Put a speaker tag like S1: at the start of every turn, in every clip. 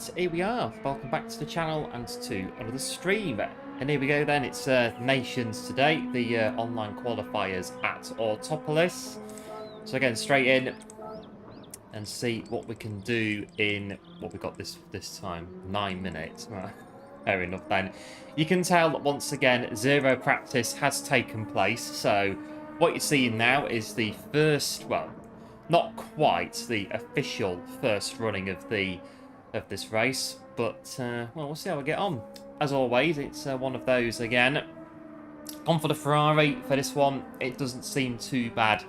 S1: And here we are, welcome back to the channel and to another stream. And here we go then, it's Nations today, the online qualifiers at Autopolis. So again, straight in and see what we can do in, what we got this time, 9 minutes. Right. Fair enough then. You can tell that once again, zero practice has taken place. So what you're seeing now is the first, well, not quite the official first running of this race, but well, we'll see how we get on. As always, it's one of those again. On for the Ferrari for this one. It doesn't seem too bad,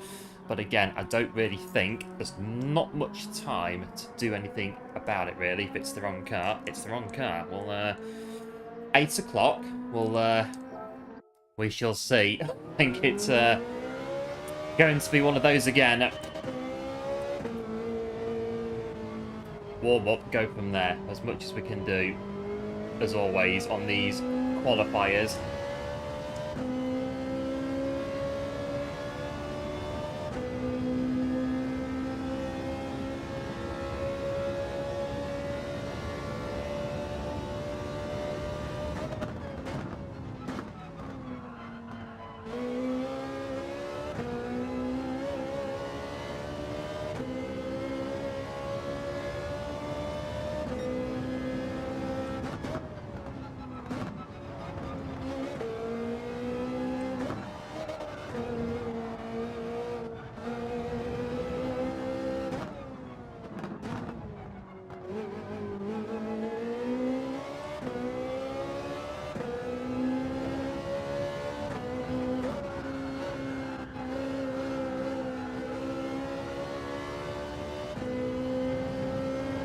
S1: but again, I don't really think there's not much time to do anything about it really. If it's the wrong car, it's the wrong car. Well, 8 o'clock. We shall see. I think it's going to be one of those again. Warm up, go from there, as much as we can do, as always, on these qualifiers.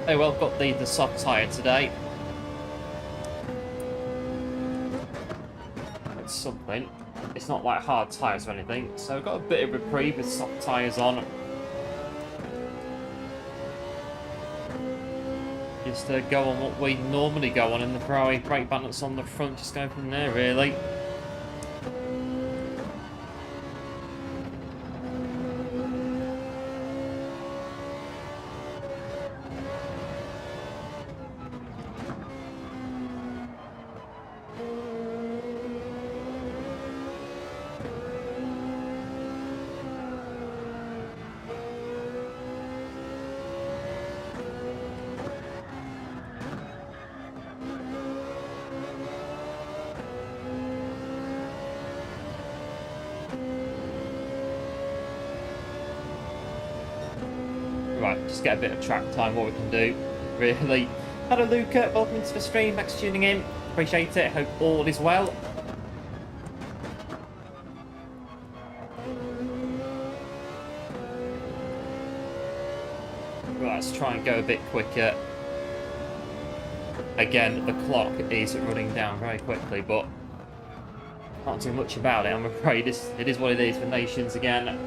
S1: Oh well, got the soft tyre today. It's something. It's not like hard tyres or anything, so I've got a bit of reprieve with soft tyres on. Just go on what we normally go on in the Ferrari. Brake balance on the front, just go from there really. Right, just get a bit of track time, what we can do, really. Hello Luca, welcome to the stream, thanks for tuning in, appreciate it, hope all is well. Right, let's try and go a bit quicker. Again, the clock is running down very quickly, but can't do much about it, I'm afraid. It is what it is for Nations again.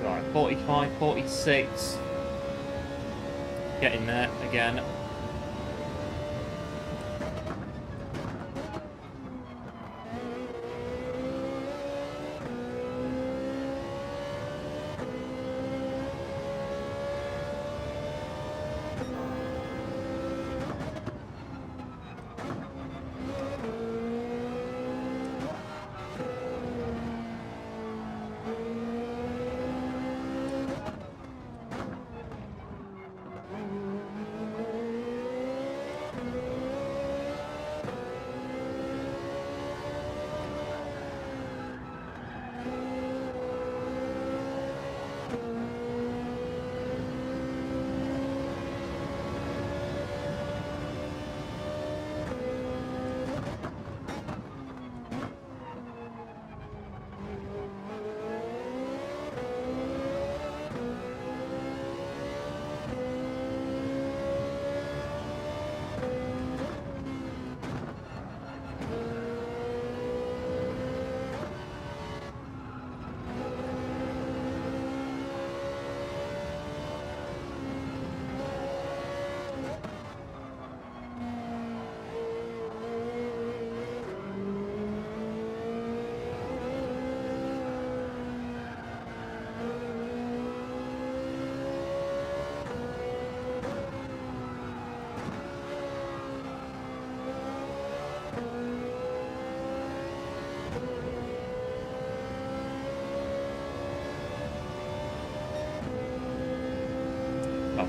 S1: Right, 45, 46. Getting there again.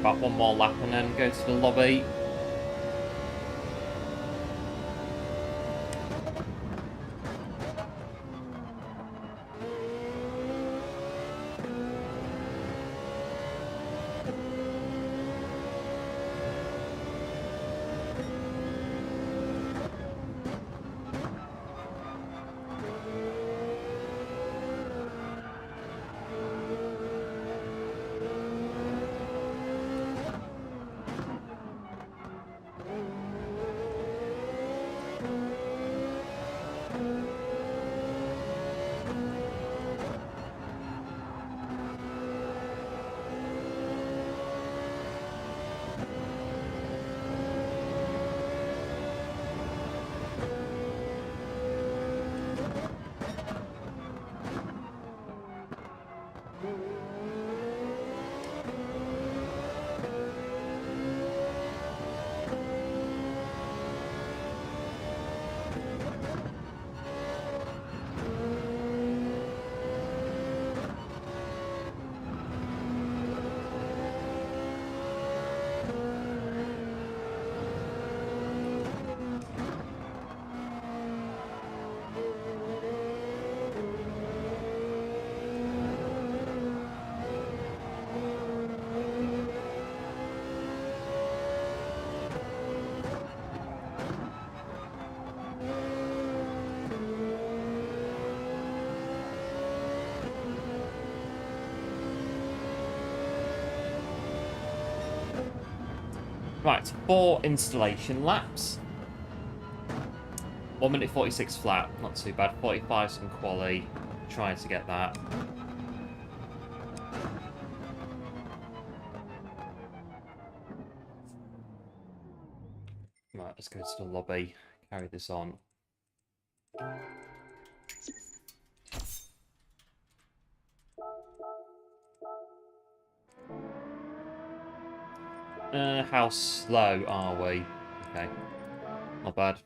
S1: about one more lap and then go to the lobby. Right, 4 installation laps. 1 minute 46 flat, not too bad. 45 some quali, trying to get that. Right, let's go to the lobby, carry this on. How slow are we? Okay, not bad.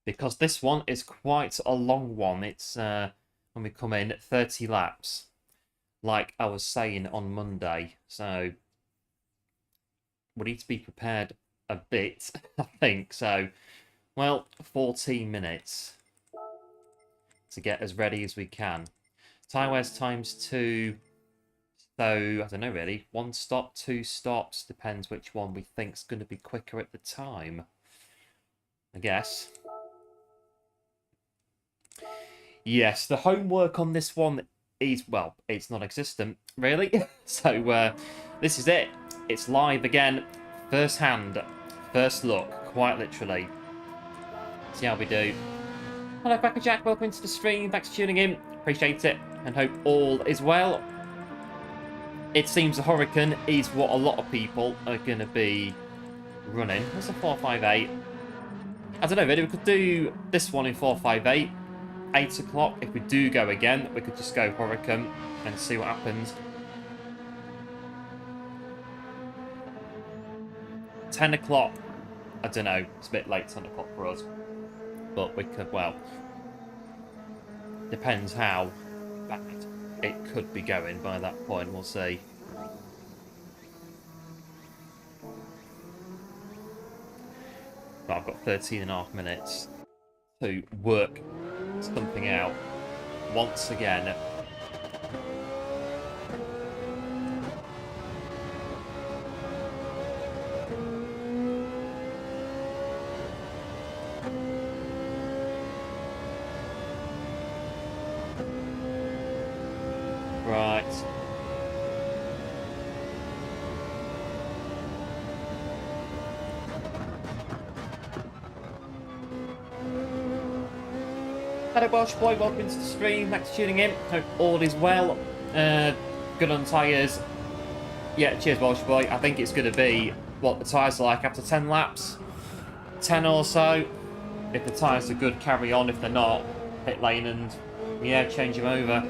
S1: Because this one is quite a long one. It's, when we come in, 30 laps. Like I was saying on Monday. So, we need to be prepared a bit, I think. So, well, 14 minutes to get as ready as we can. Time wears times 2. So, I don't know really. 1 stop, 2 stops. Depends which one we think's going to be quicker at the time. I guess. Yes, the homework on this one is, well, it's non-existent, really. So, this is it. It's live again. First hand. First look. Quite literally. See how we do. Hello, Cracker Jack. Welcome to the stream. Thanks for tuning in. Appreciate it. And hope all is well. It seems the Hurricane is what a lot of people are going to be running. What's a 458? I don't know, really. We could do this one in 458. 8 o'clock. If we do go again, we could just go Hurricane and see what happens. 10 o'clock. I don't know. It's a bit late 10 o'clock for us. But we could, well, depends how bad it could be going by that point. We'll see. But I've got 13.5 minutes to work something out once again. Right. Hello, Welsh Boy. Welcome to the stream. Thanks for tuning in. Hope all is well. Good on tyres. Yeah, cheers, Welsh Boy. I think it's going to be what the tyres are like after 10 laps. 10 or so. If the tyres are good, carry on. If they're not, pit lane and, yeah, change them over.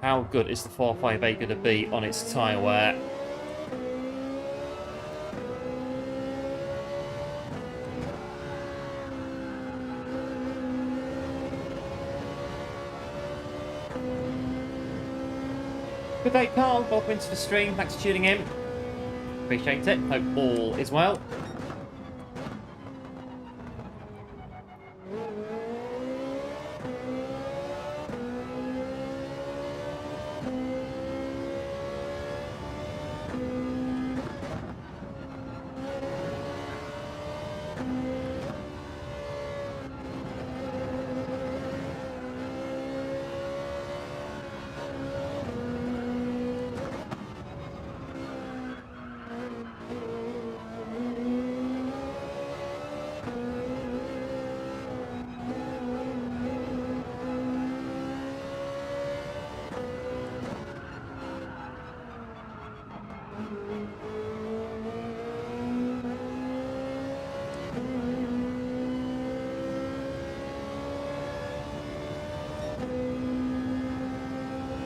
S1: How good is the 458 going to be on its tyre wear? day, Carl. Welcome into the stream. Thanks for tuning in. Appreciate it. Hope all is well.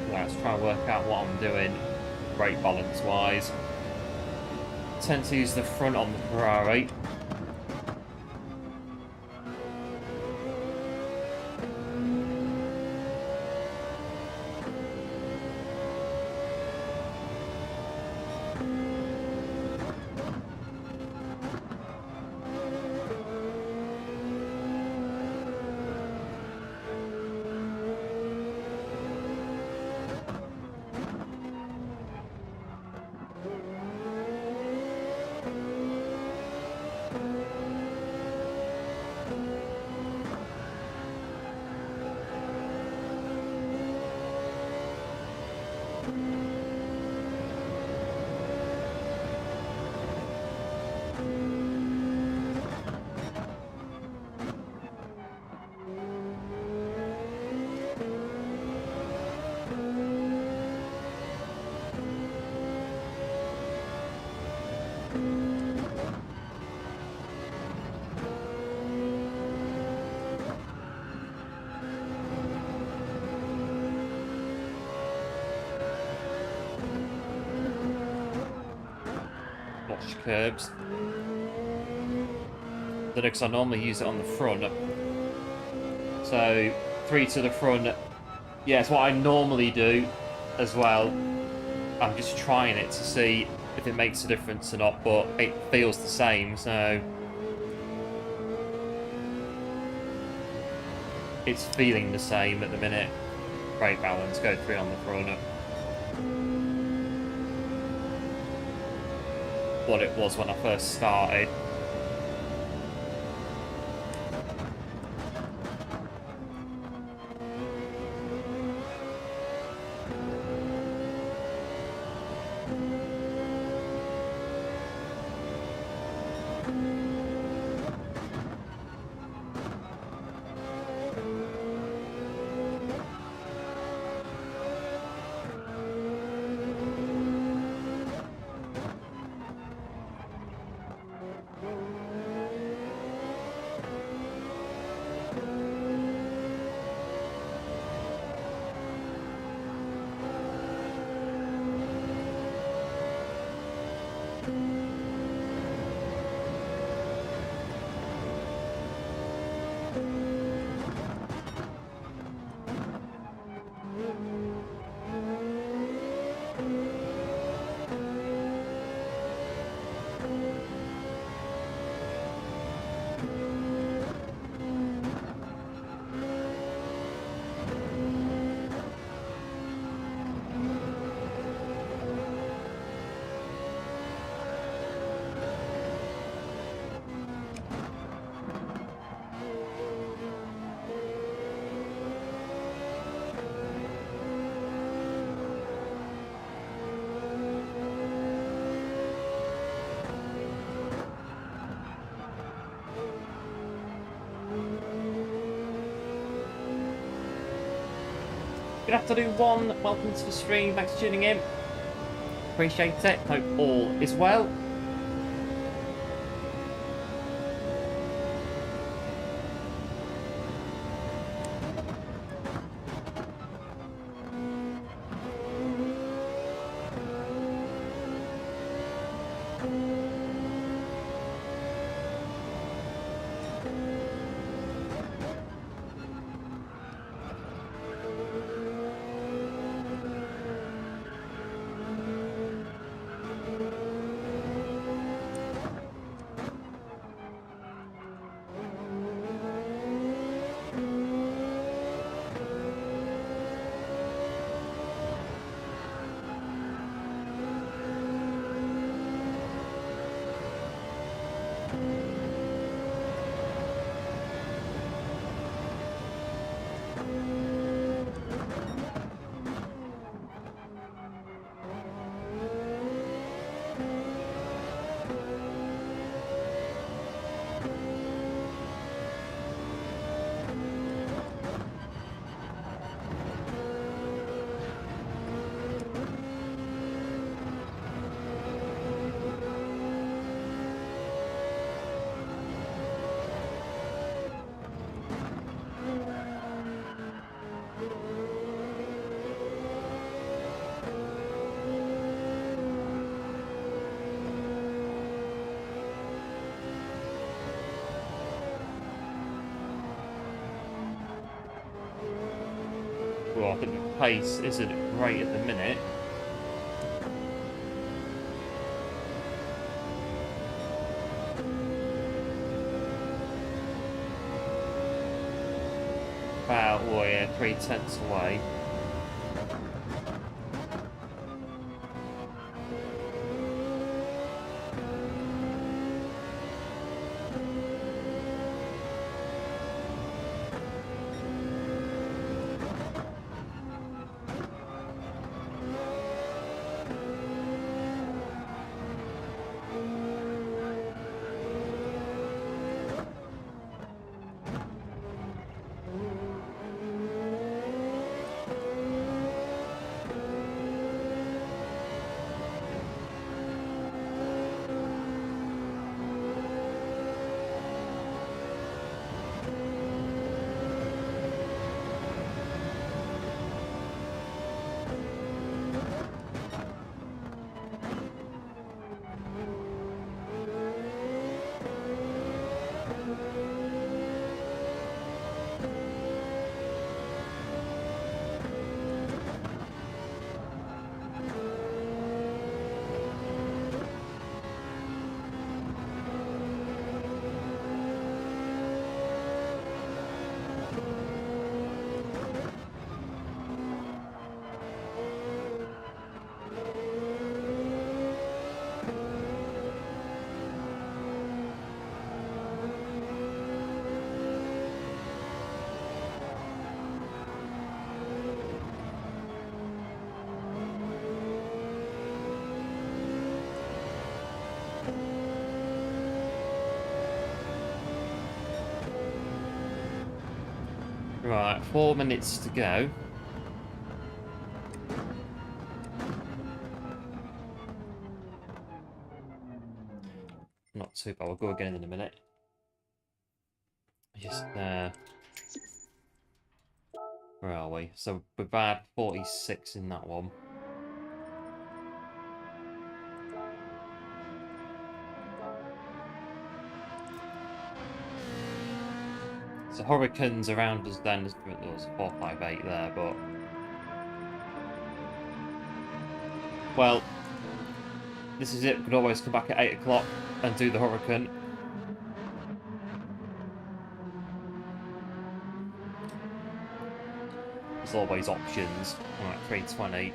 S1: Let's try and work out what I'm doing brake balance wise. Tend to use the front on the Ferrari. Curbs. Because I normally use it on the front. So 3 to the front. Yeah, it's what I normally do as well. I'm just trying it to see if it makes a difference or not, but it feels the same, so it's feeling the same at the minute. Brake balance, go 3 on the front. What it was when I first started. Good afternoon, one. Welcome to the stream. Thanks for tuning in. Appreciate it. Hope all is well. sure. I think the pace isn't great at the minute. About, oh yeah, 3/10 away. Right, 4 minutes to go. Not too bad. We'll go again in a minute. Just, where are we? So we've had 46 in that one. So Hurricanes around us then, there was 458 there, but... Well, this is it. We could always come back at 8 o'clock and do the Hurricane. There's always options. Alright, 320.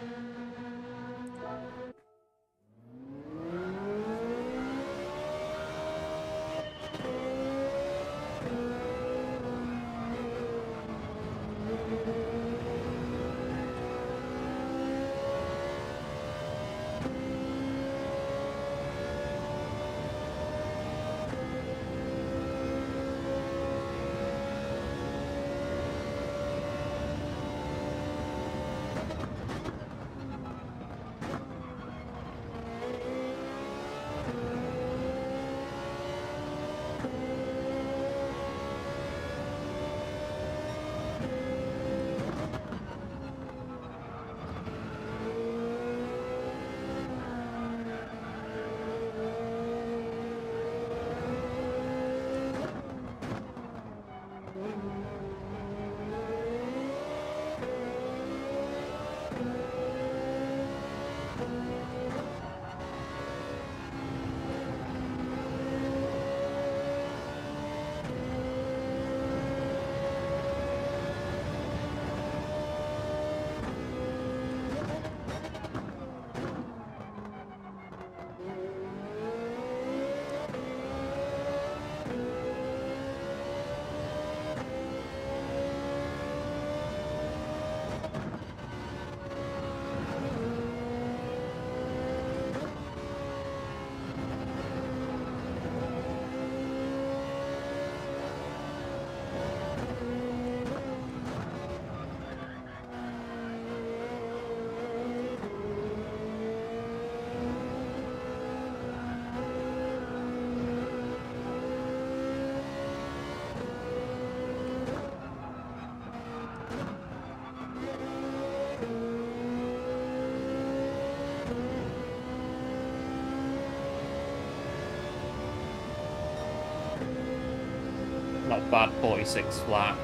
S1: Not bad, 46 flat.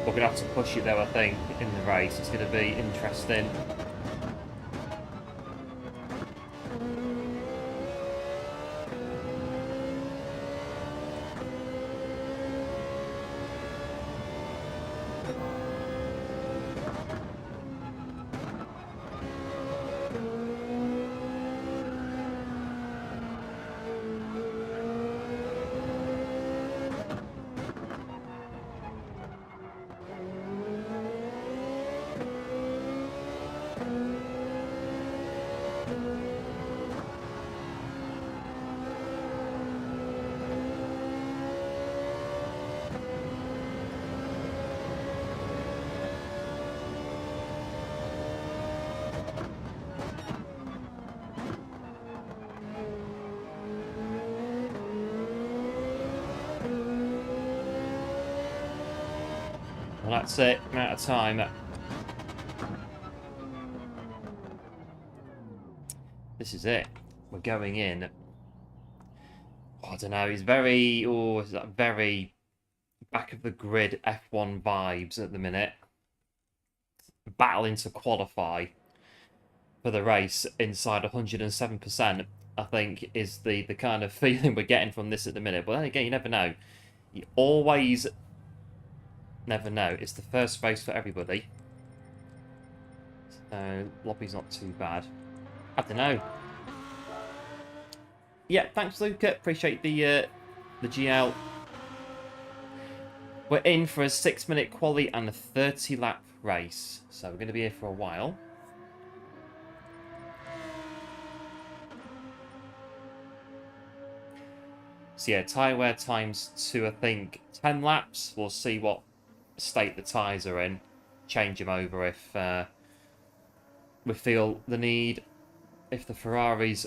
S1: We're going to have to push it though, I think, in the race. It's going to be interesting. Well, that's it. I'm out of time. This is it. We're going in. Oh, I don't know. It's very... Oh, it's that very back of the grid F1 vibes at the minute. Battling to qualify for the race inside 107%, I think, is the kind of feeling we're getting from this at the minute. But then again, you never know. You always never know. It's the first race for everybody. So, lobby's not too bad. I don't know. Yeah, thanks, Luca. Appreciate the GL. We're in for a 6-minute quali and a 30-lap race. So, we're going to be here for a while. So, yeah, tyre wear times 2, I think, 10 laps. We'll see what state the tyres are in. Change them over if we feel the need. If the Ferrari's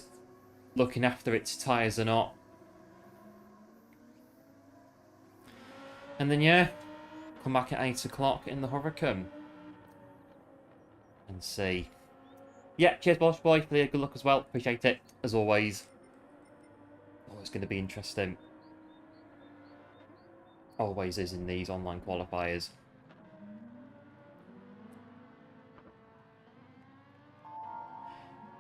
S1: looking after its tyres or not. And then, yeah, come back at 8 o'clock in the Hurricane. And see. Yeah, cheers, Bosch Boy. Good luck as well. Appreciate it, as always. Always going to be interesting. Always is in these online qualifiers.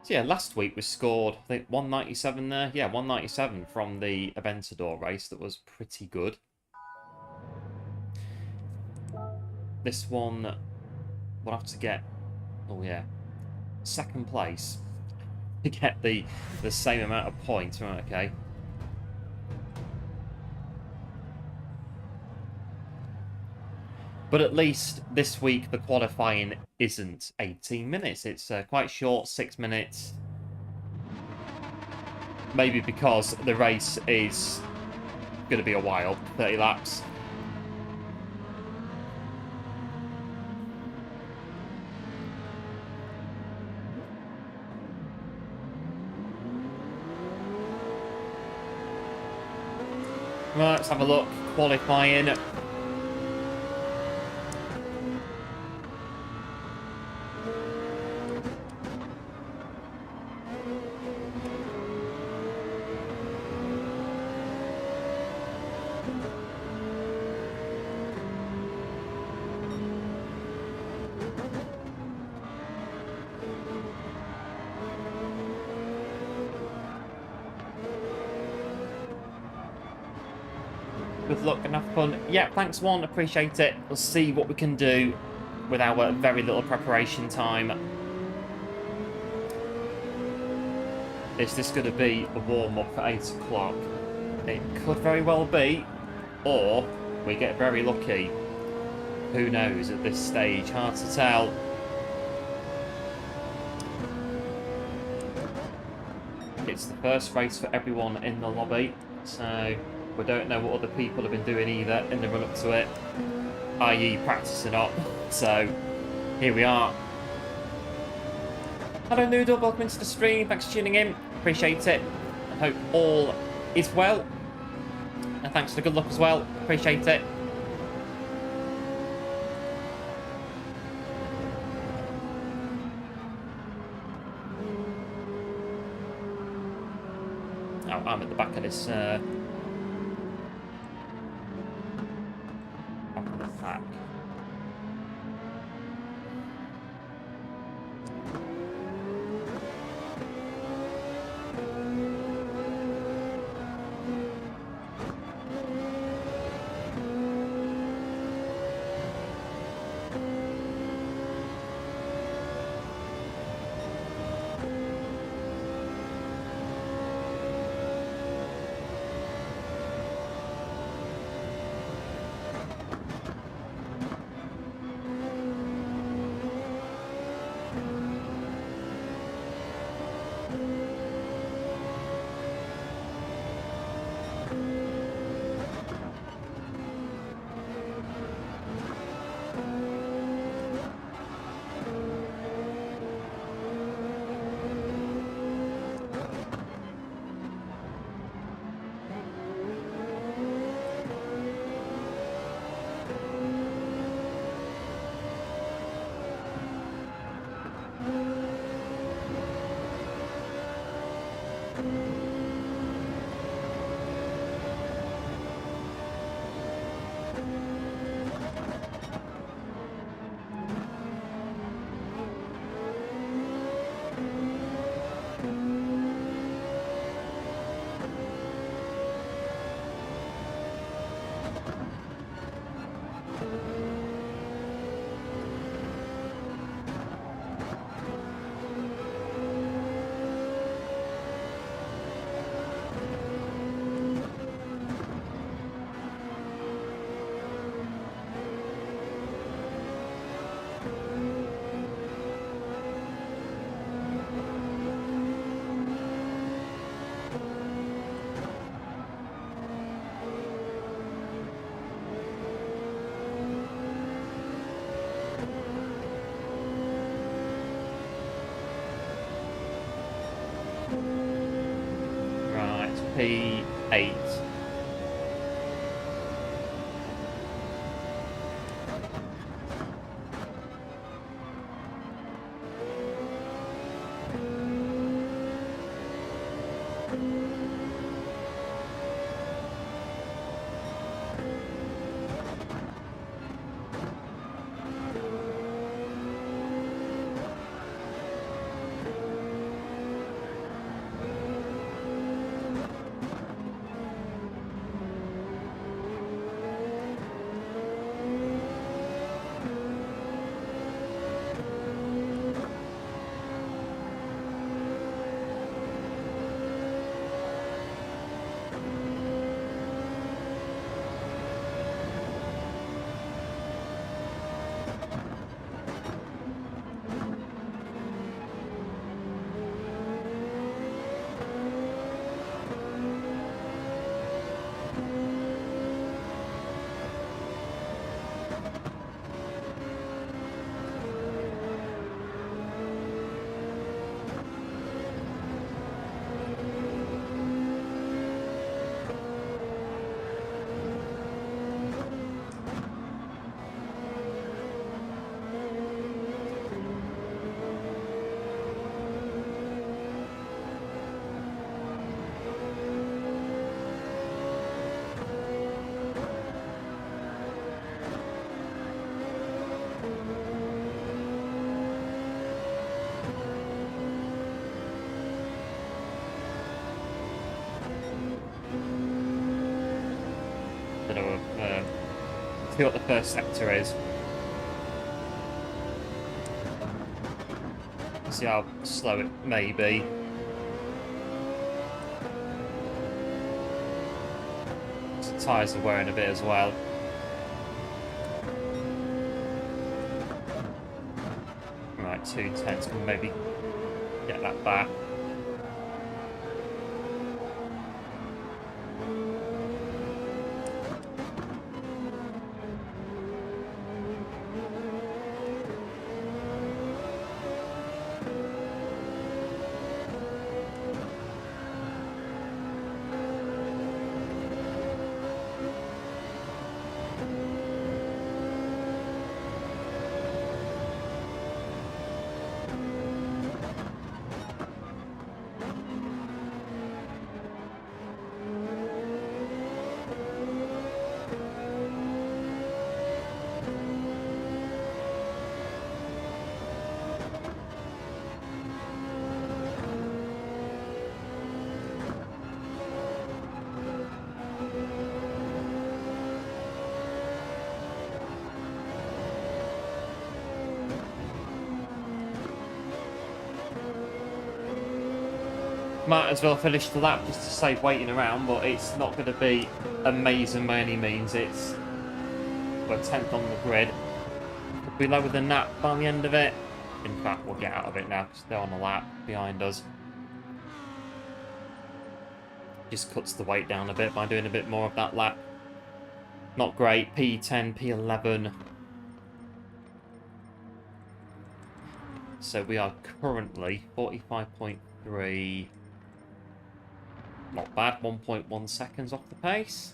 S1: So yeah, last week we scored, I think, 197 there. Yeah, 197 from the Aventador race. That was pretty good. This one, we'll have to get, oh yeah, 2nd place to get the same amount of points. Right, okay. But at least this week the qualifying isn't 18 minutes. It's quite short, 6 minutes. Maybe because the race is going to be a while, 30 laps. Right, let's have a look. Qualifying. Good luck and have fun. Yeah, thanks, One. Appreciate it. We'll see what we can do with our very little preparation time. Is this going to be a warm-up for 8 o'clock? It could very well be. Or we get very lucky. Who knows at this stage? Hard to tell. It's the first race for everyone in the lobby. So we don't know what other people have been doing either in the run-up to it, i.e. practicing up. So here we are. Hello Noodle, welcome into the stream. Thanks for tuning in. Appreciate it. I hope all is well. And thanks for the good luck as well. Appreciate it. Oh, I'm at the back of this pack. Right, P8. See what the first sector is. See how slow it may be. The tyres are wearing a bit as well. Right, 210s can maybe get that back. Might as well finish the lap just to save waiting around, but it's not going to be amazing by any means. It's, we're 10th on the grid. Could be lower than that by the end of it. In fact, we'll get out of it now because they're on the lap behind us. Just cuts the weight down a bit by doing a bit more of that lap. Not great. P10, P11. So we are currently 45.3. Not bad, 1.1 seconds off the pace.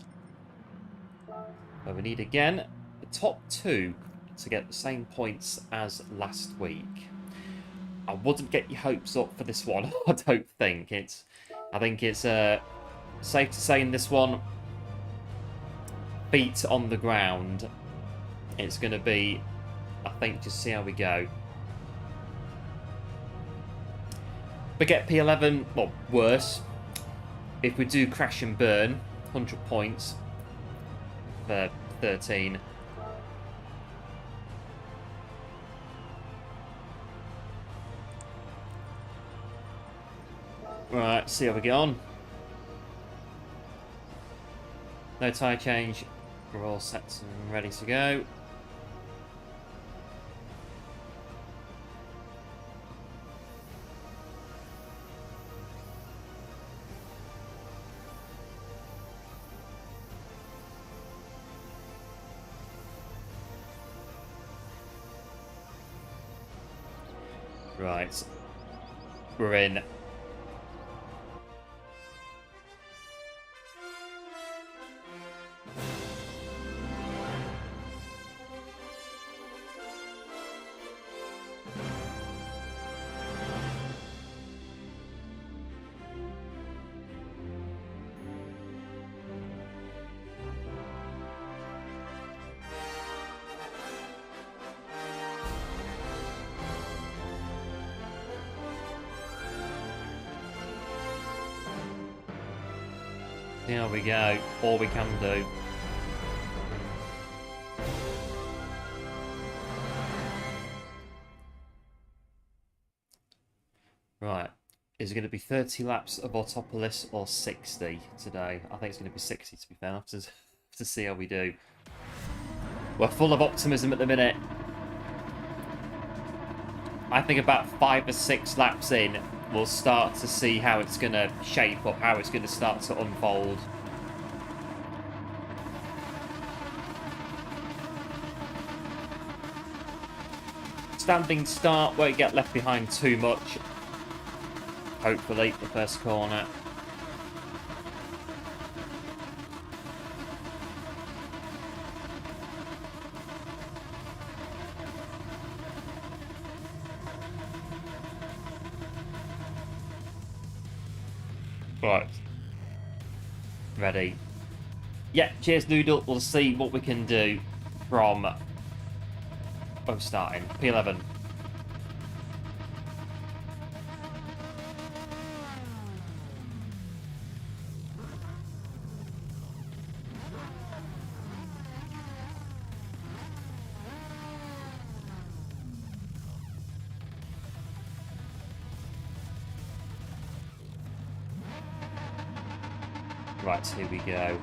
S1: But we need again the top two to get the same points as last week. I wouldn't get your hopes up for this one. I don't think it's I think it's safe to say in this one, feet on the ground, it's going to be, I think, just see how we go. But get P11, well, worse. If we do crash and burn, 100 points for 13. Right, see how we get on. No tyre change. We're all set and ready to go. Right. We're in. There we go. All we can do. Right. Is it going to be 30 laps of Autopolis or 60 today? I think it's going to be 60 to be fair. To see how we do. We're full of optimism at the minute. I think about 5 or 6 laps in, we'll start to see how it's going to shape up, how it's going to start to unfold. Standing start, won't get left behind too much. Hopefully, the first corner. Right. Ready. Yeah, cheers, Noodle. We'll see what we can do from... Oh, starting. P11. Right, here we go.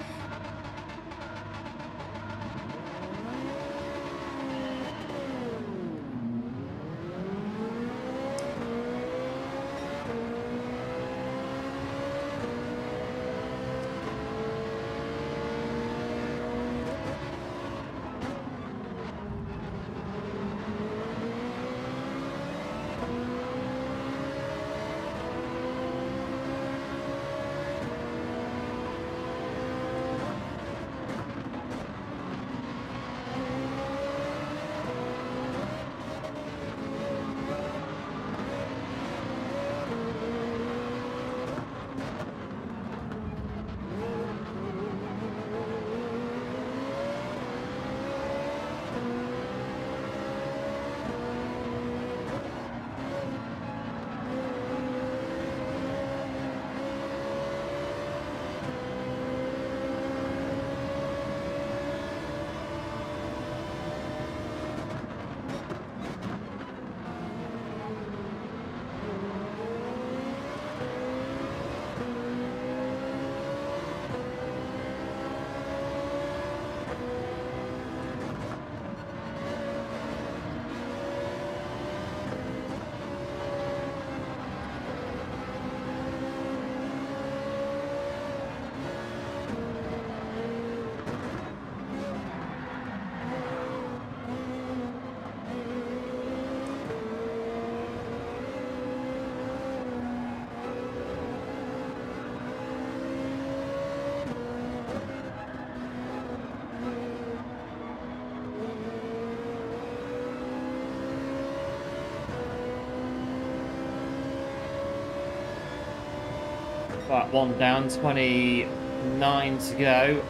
S1: Right, one down, 29 to go.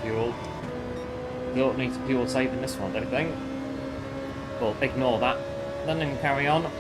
S1: Fuel. Don't need to fuel save in this one, I don't think. But ignore that. Then carry on.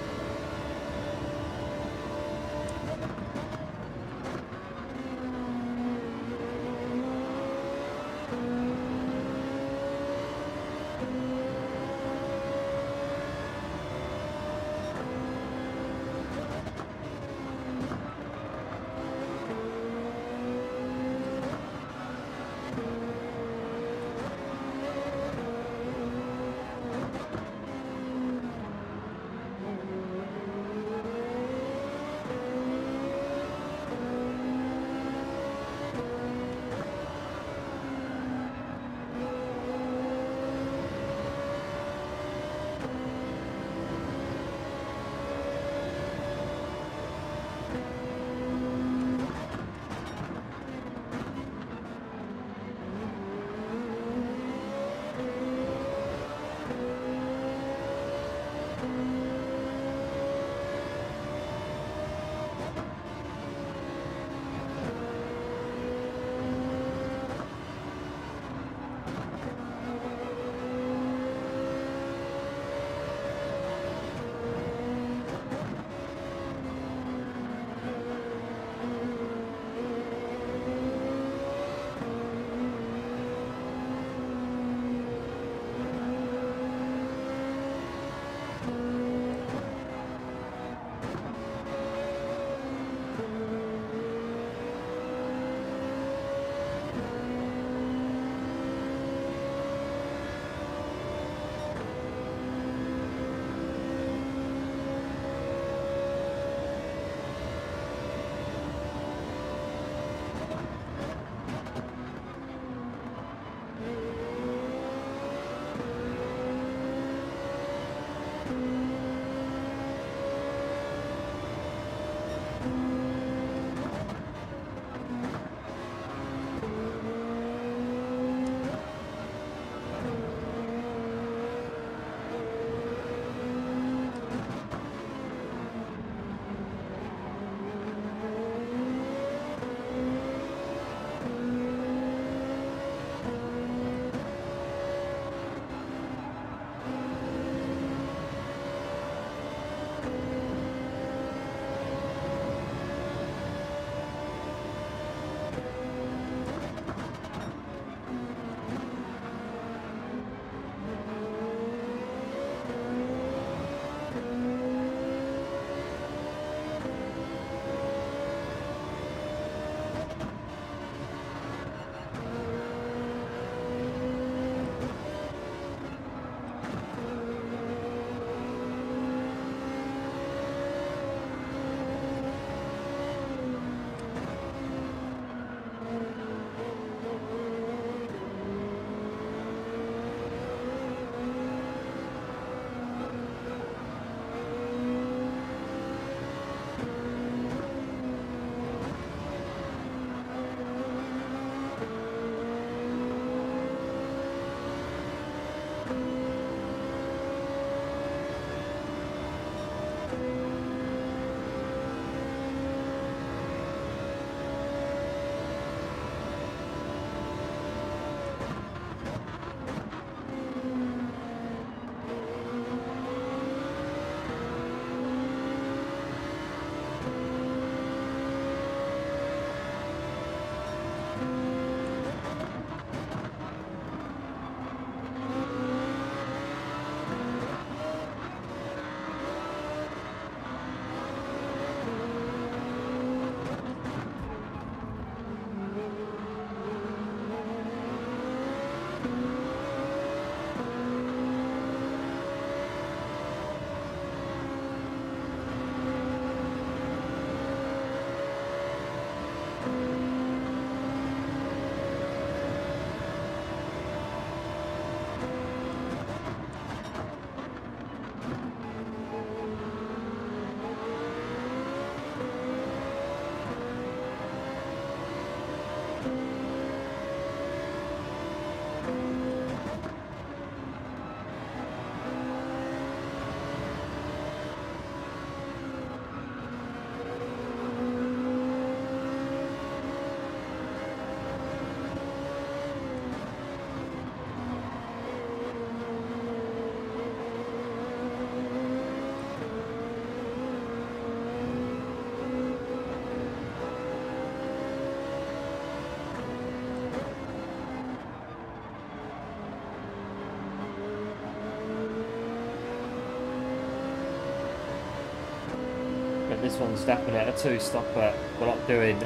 S1: one's definite a two-stopper. We're not doing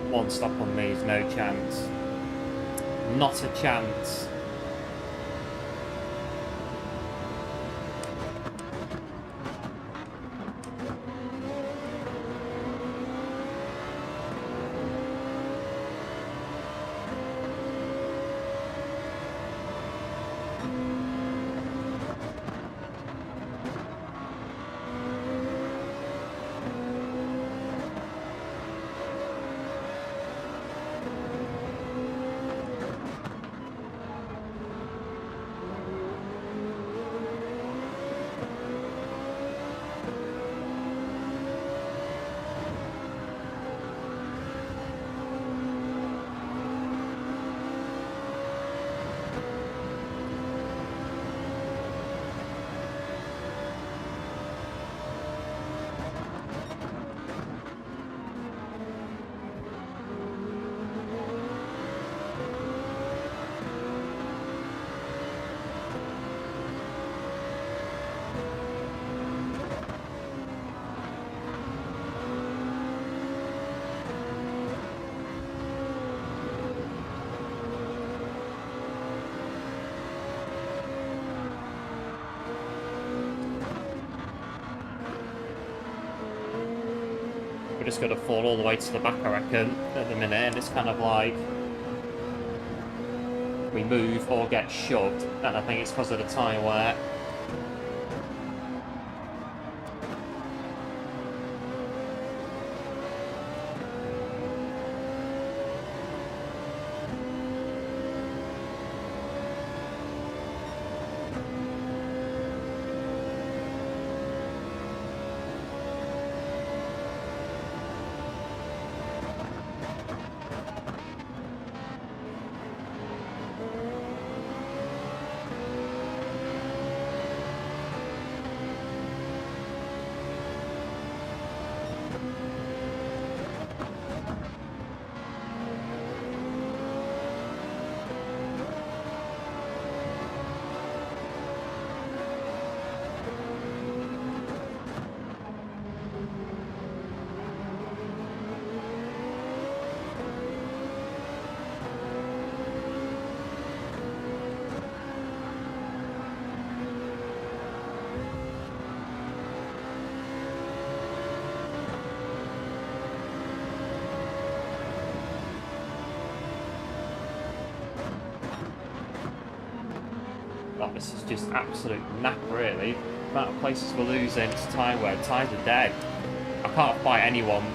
S1: one stop on these, no chance. Not a chance. We're just going to fall all the way to the back, I reckon, at the minute, and it's kind of like we move or get shoved, and I think it's because of the tyre wear. Oh, this is just absolute nap, really. The amount of places we're losing, it's tyre wear. Tyres are dead. I can't fight anyone.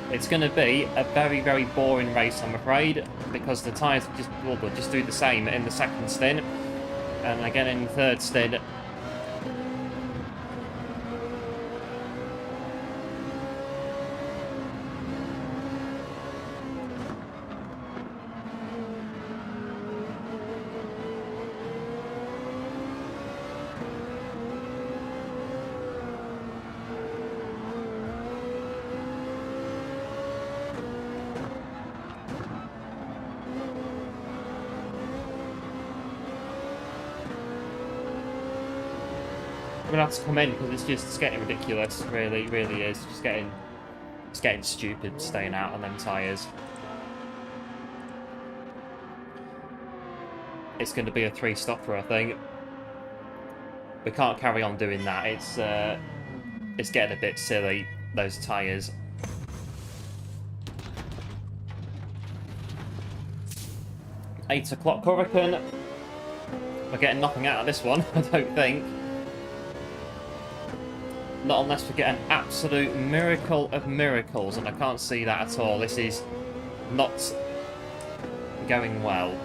S1: It's going to be a very, very boring race, I'm afraid, because the tyres will just do the same in the second stint, and again in the third stint. I'm gonna have to come in because it's getting ridiculous. Really is. It's getting stupid staying out on them tyres. It's going to be a 3-stopper, I think. We can't carry on doing that. It's getting a bit silly, those tyres. Eight o'clock Hurricane. We're getting nothing out of this one, I don't think. Not unless we get an absolute miracle of miracles, and I can't see that at all. This is not going well.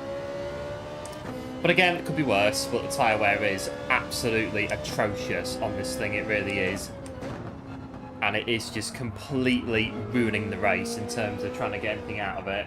S1: But again, it could be worse, but the tyre wear is absolutely atrocious on this thing, it really is. And it is just completely ruining the race in terms of trying to get anything out of it.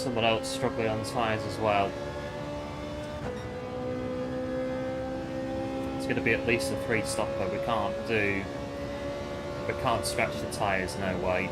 S1: someone else struggling on tyres as well. It's going to be at least a 3-stopper. We can't stretch the tyres, no way.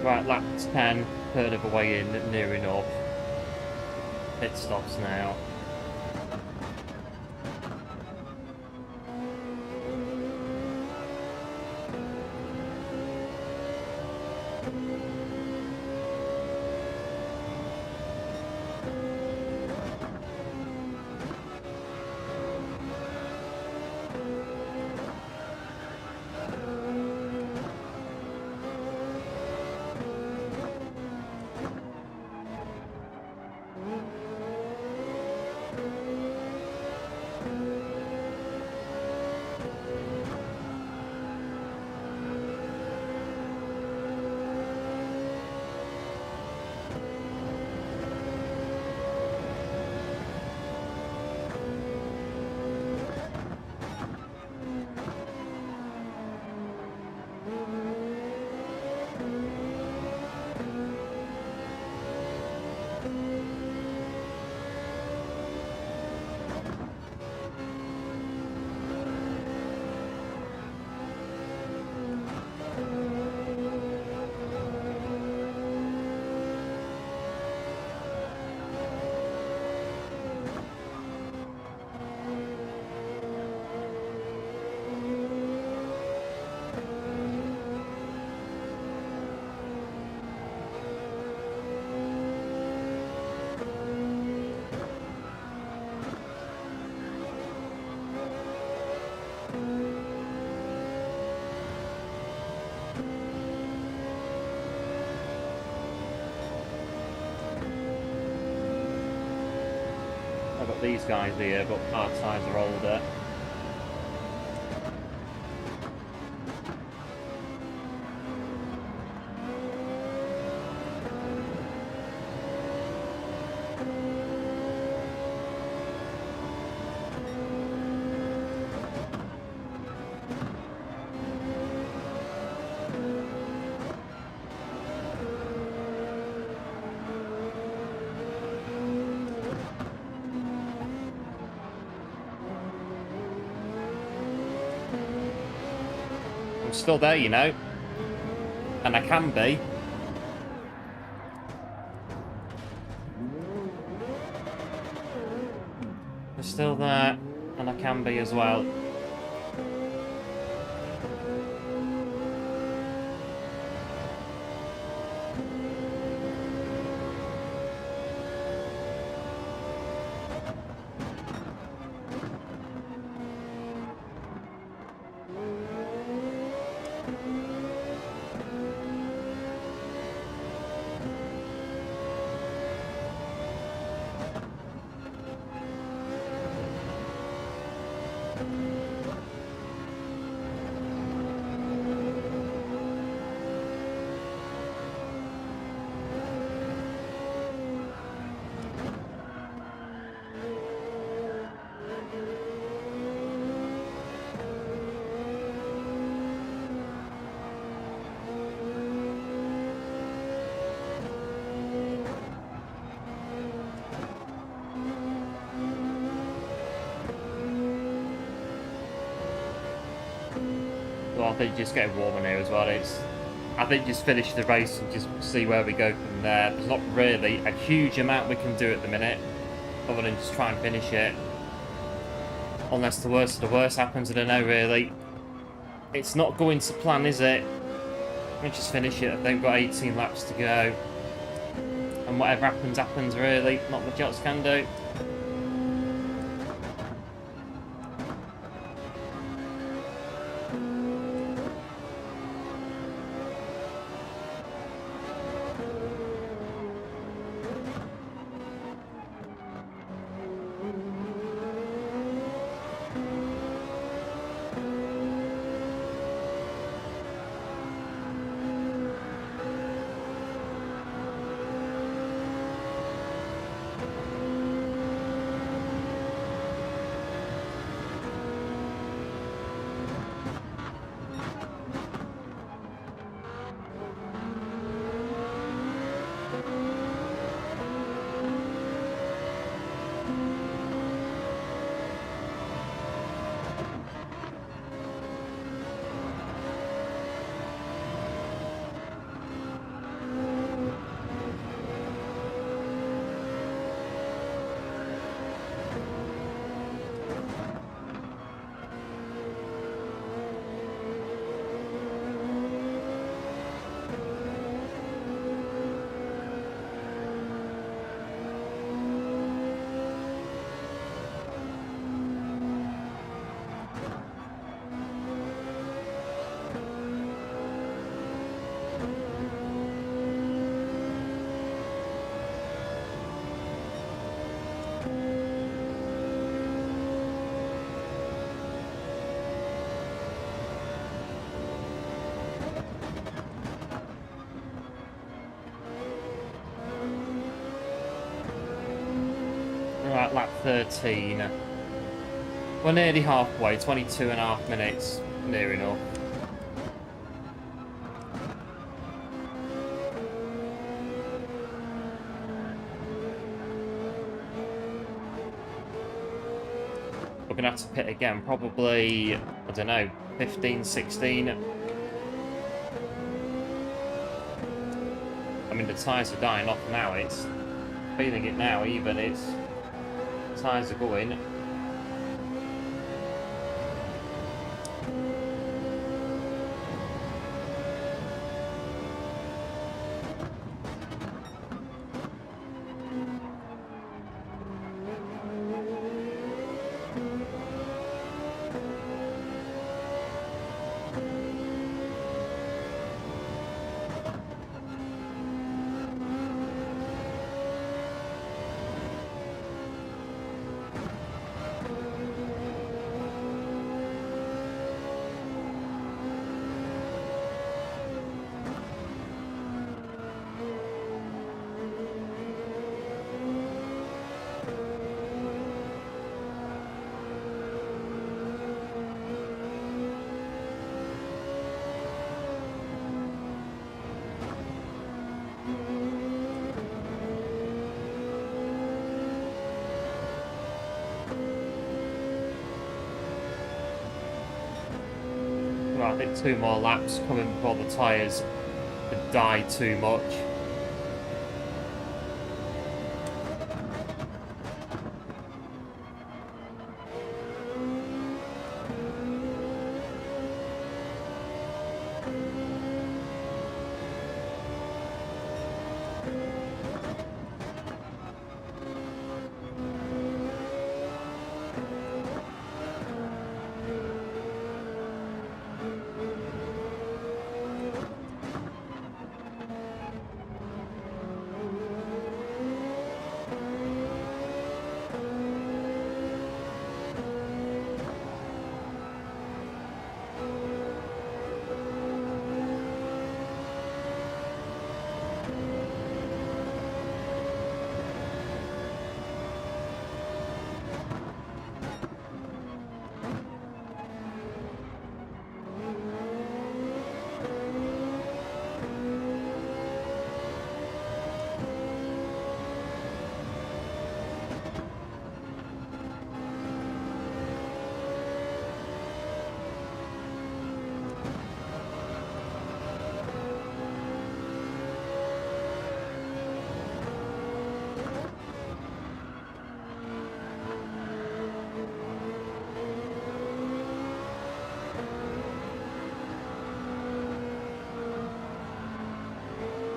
S1: Right, lap 10, third of the way in, near enough. Pit stops now. I've got these guys here, but our tyres are older. I'm still there, you know, and I can be. I'm still there, and I can be as well. Well, I think just getting warm in here as well. I think just finish the race and just see where we go from there. There's not really a huge amount we can do at the minute, other than just try and finish it. Unless the worst of the worst happens, I don't know really. It's not going to plan, is it? We just finish it. I think we've got 18 laps to go. And whatever happens, happens really. Not much else can do. Right, lap 13. We're nearly halfway, 22.5 minutes, near enough. We're going to have to pit again, probably, I don't know, 15, 16. I mean, the tyres are dying off now, it's feeling it now even, tyres are going. I think 2 more laps coming before the tyres die too much.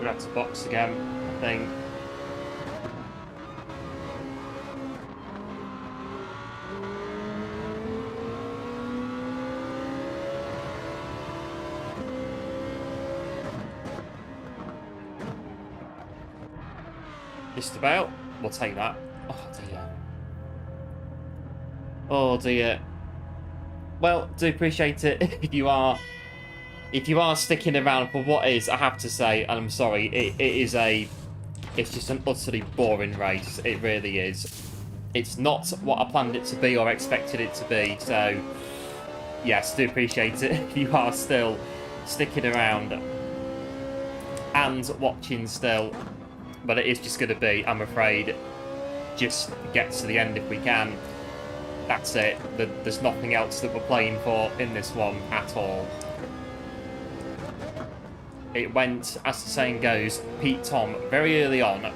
S1: Gonna have to box again, I think. Just about. We'll take that. Oh dear. Oh dear. Well, do appreciate it if you are sticking around for what is, I have to say, and I'm sorry, it's just an utterly boring race. It really is. It's not what I planned it to be or expected it to be. So yes, do appreciate it if you are still sticking around and watching still. But it is just going to be, I'm afraid, just get to the end if we can. That's it. There's nothing else that we're playing for in this one at all. It went, as the saying goes, Pete Tom very early on.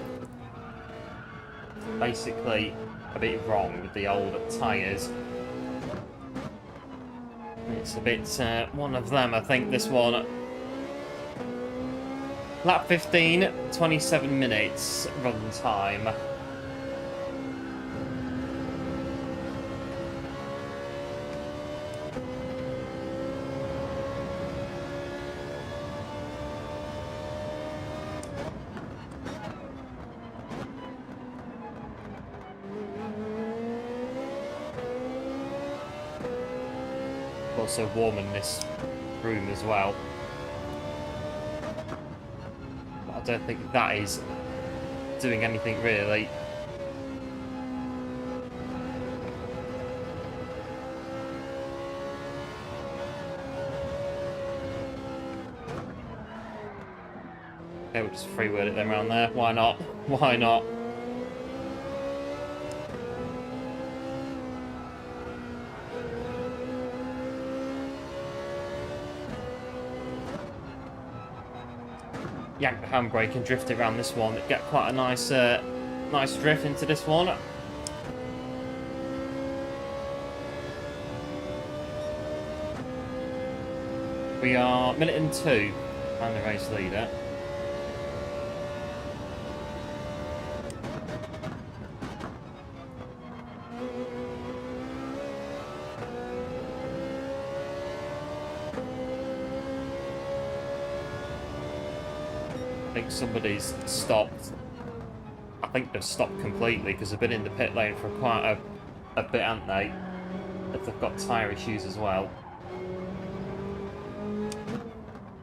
S1: Basically, a bit wrong with the old tyres. It's a bit one of them, I think, this one. Lap 15, 27 minutes run time. Also warm in this room as well. I don't think that is doing anything really. Okay, we'll just freewheel it then around there. Why not? Why not? Yank the handbrake and drift it around this one. Get quite a nice nice drift into this one. We are minute and 2 and the race leader. I think somebody's stopped. I think they've stopped completely because they've been in the pit lane for quite a bit, haven't they? If they've got tyre issues as well.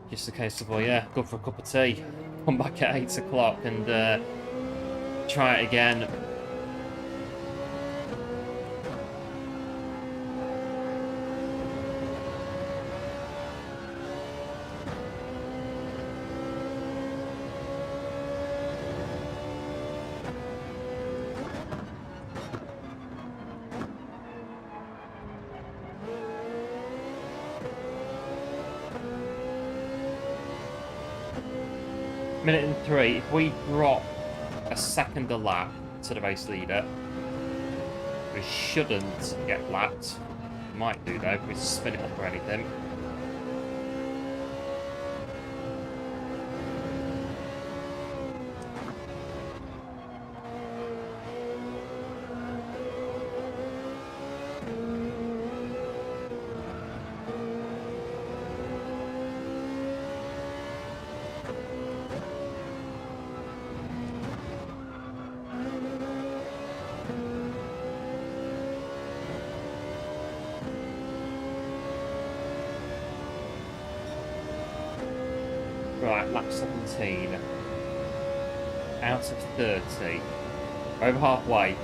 S1: Just a case of, well, yeah, go for a cup of tea, come back at 8 o'clock and try it again. Minute and 3, if we drop a second a lap to the race leader, we shouldn't get lapped. Might do though, if we spin it up or anything. Right, lap 17. Out of 30. Over halfway.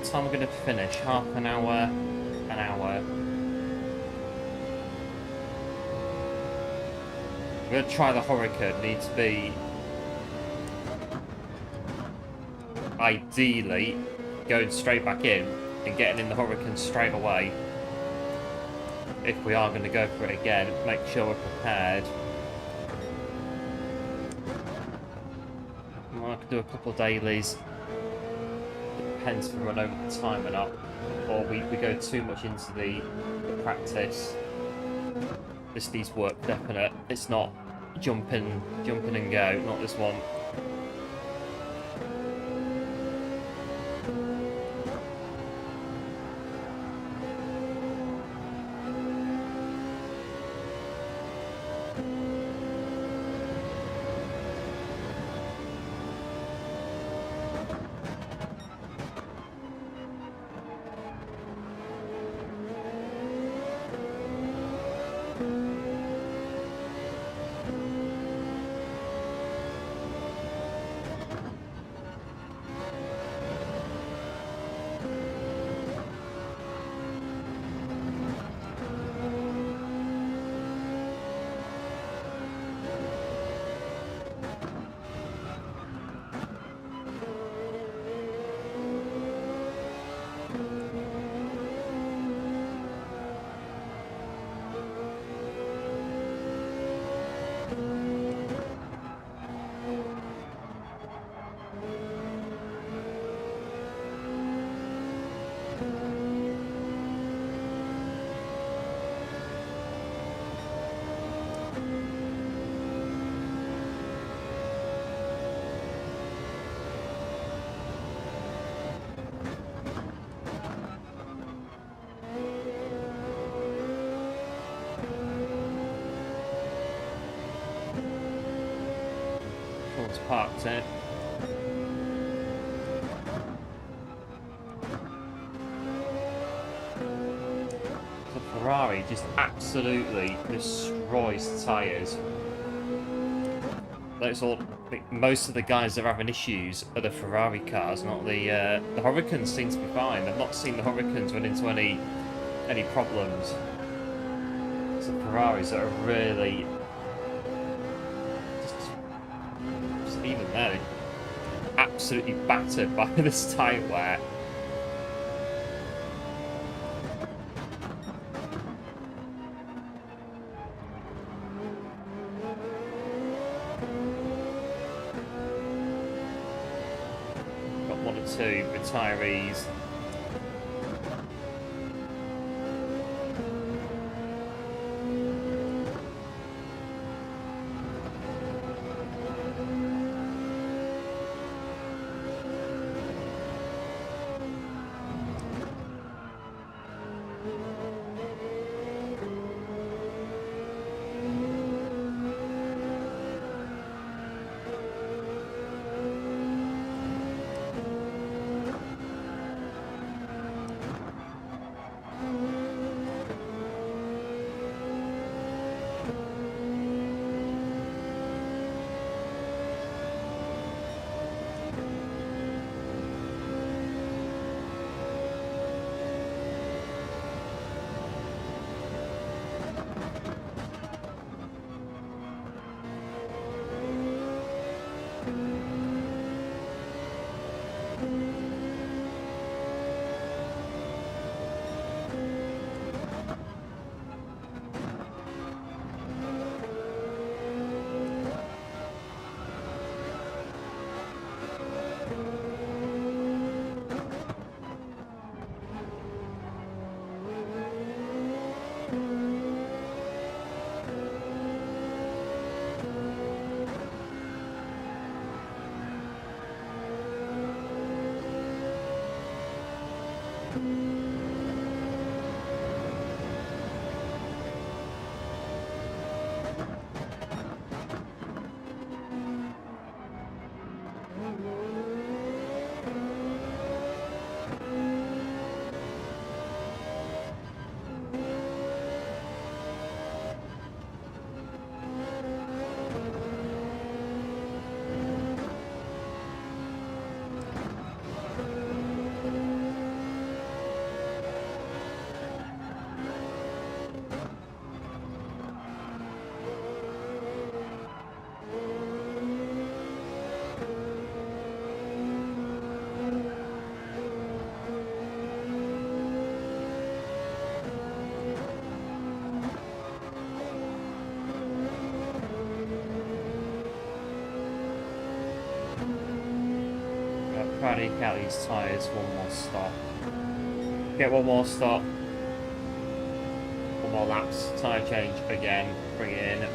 S1: what time we're going to finish. Half an hour, an hour. We're going to try the Hurricane. Need to be ideally going straight back in and getting in the Hurricane straight away. If we are going to go for it again, make sure we're prepared. I could do a couple of dailies. Depends if we run over the time or not, or we go too much into the practice. This needs work definite. It's not jumping and go. Not this one. Parked it. The Ferrari just absolutely destroys tyres. That's all. Most of the guys that are having issues are the Ferrari cars, not the Hurricanes. Seem to be fine. I've not seen the Hurricanes run into any problems. It's the Ferraris that are really. Even though absolutely battered by this tyre wear. Got one or two retirees. Right, try to eke out these tyres, one more stop. Get one more stop. One more laps, tyre change again, bring it in.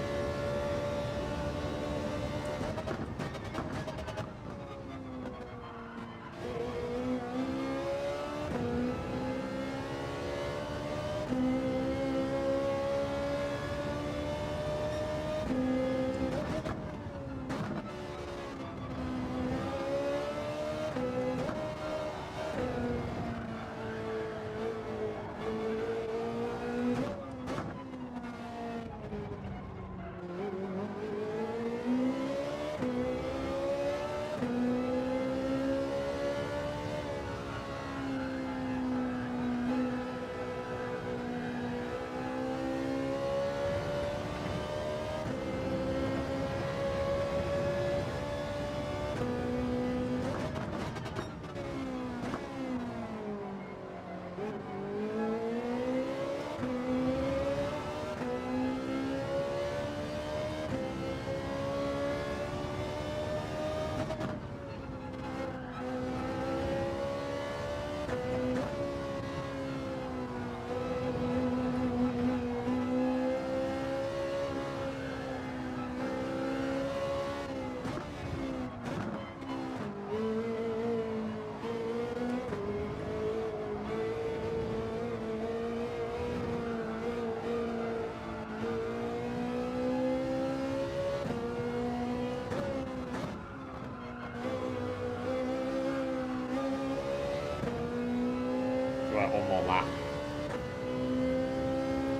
S1: Right, one more lap.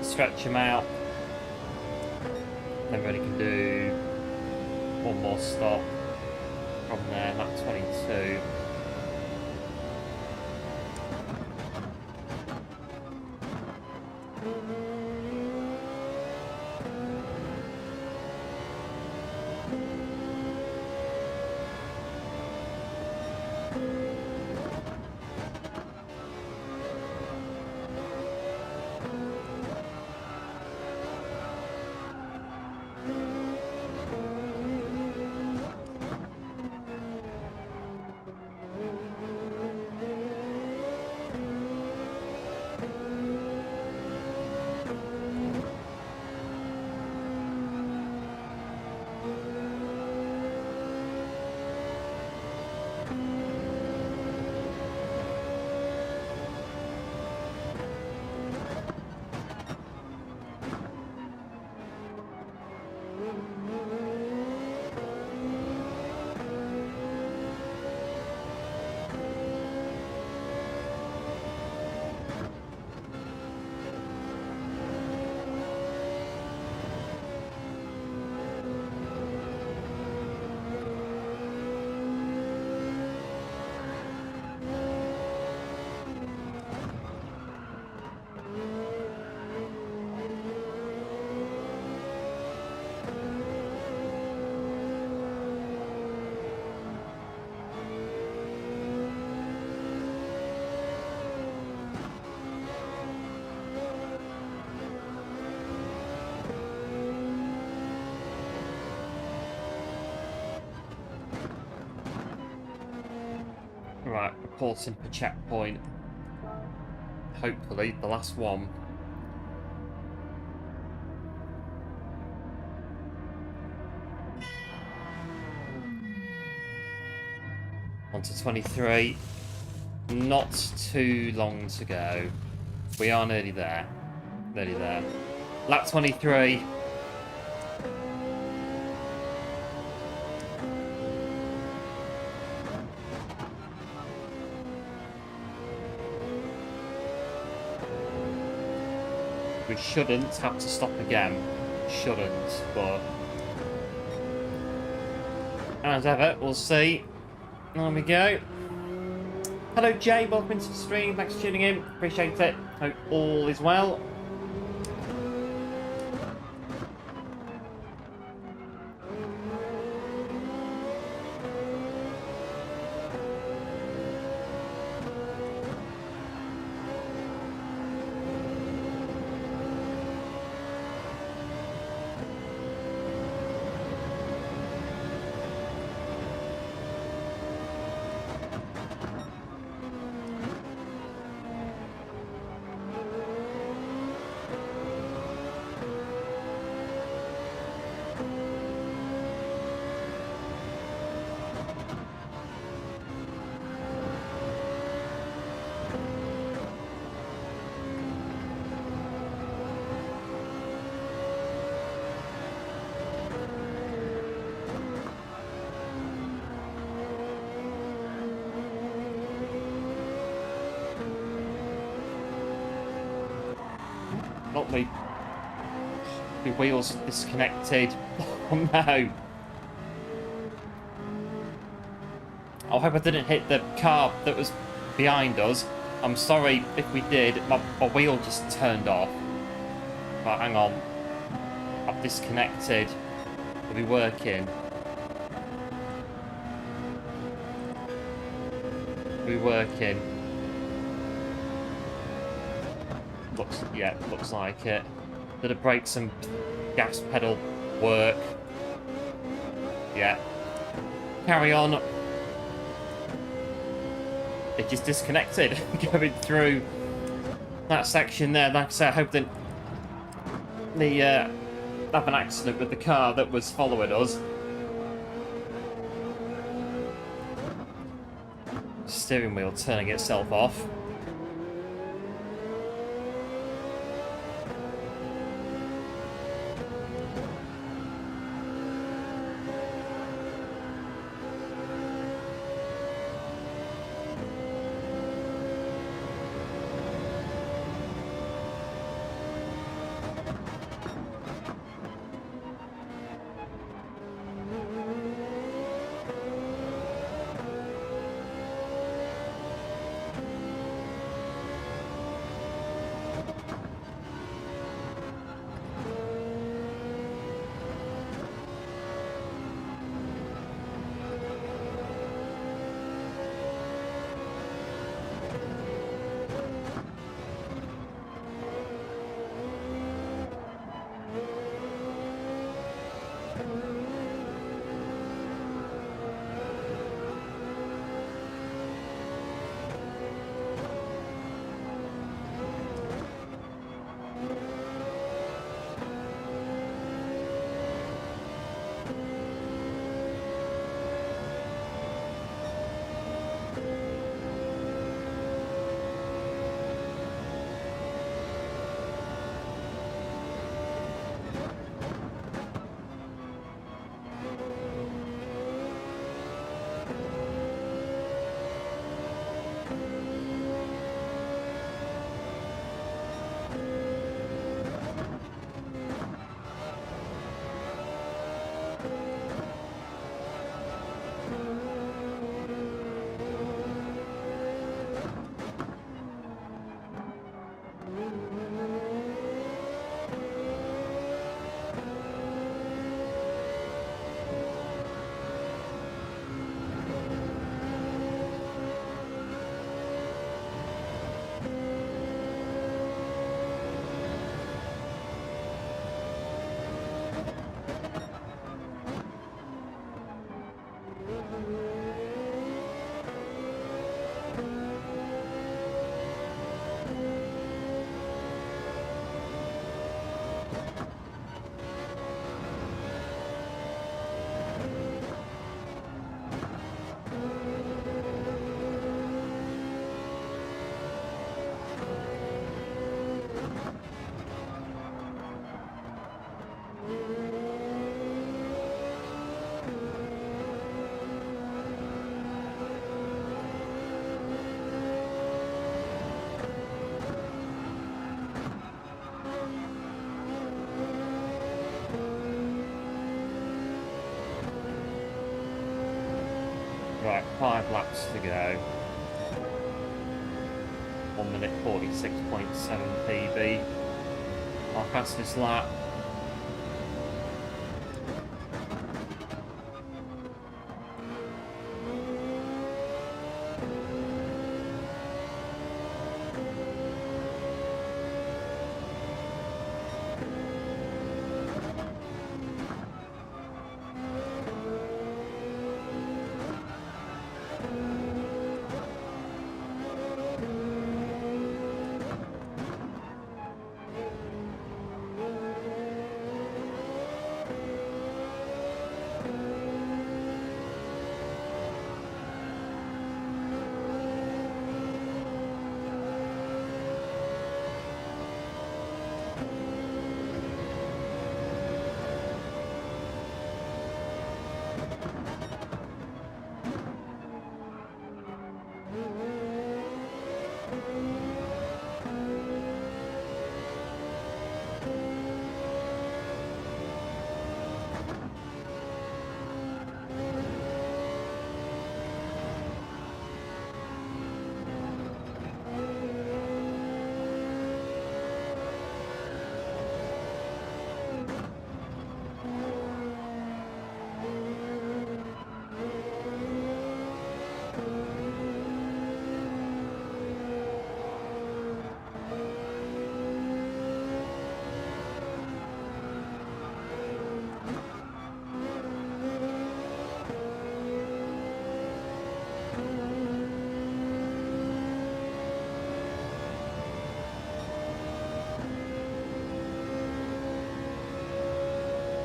S1: Stretch him out. Then really can do one more stop from there, lap 22. Right, reporting for checkpoint. Hopefully, the last one. On to 23. Not too long to go. We are nearly there. Nearly there. Lap 23. We shouldn't have to stop again. Shouldn't, but as ever, we'll see. There we go. Hello Jay, welcome into the stream. Thanks for tuning in. Appreciate it. Hope all is well. Oh, my wheels disconnected. Oh no. I hope I didn't hit the car that was behind us. I'm sorry if we did. My wheel just turned off. Right, hang on. I've disconnected. It'll be working. It'll be working. Looks like it. Did the brakes and gas pedal work? Yeah. Carry on. It just disconnected going through that section there. Like I said, I hope that have an accident with the car that was following us. Steering wheel turning itself off. Right, 5 laps to go. 1 minute 46.7 PB. Our fastest lap.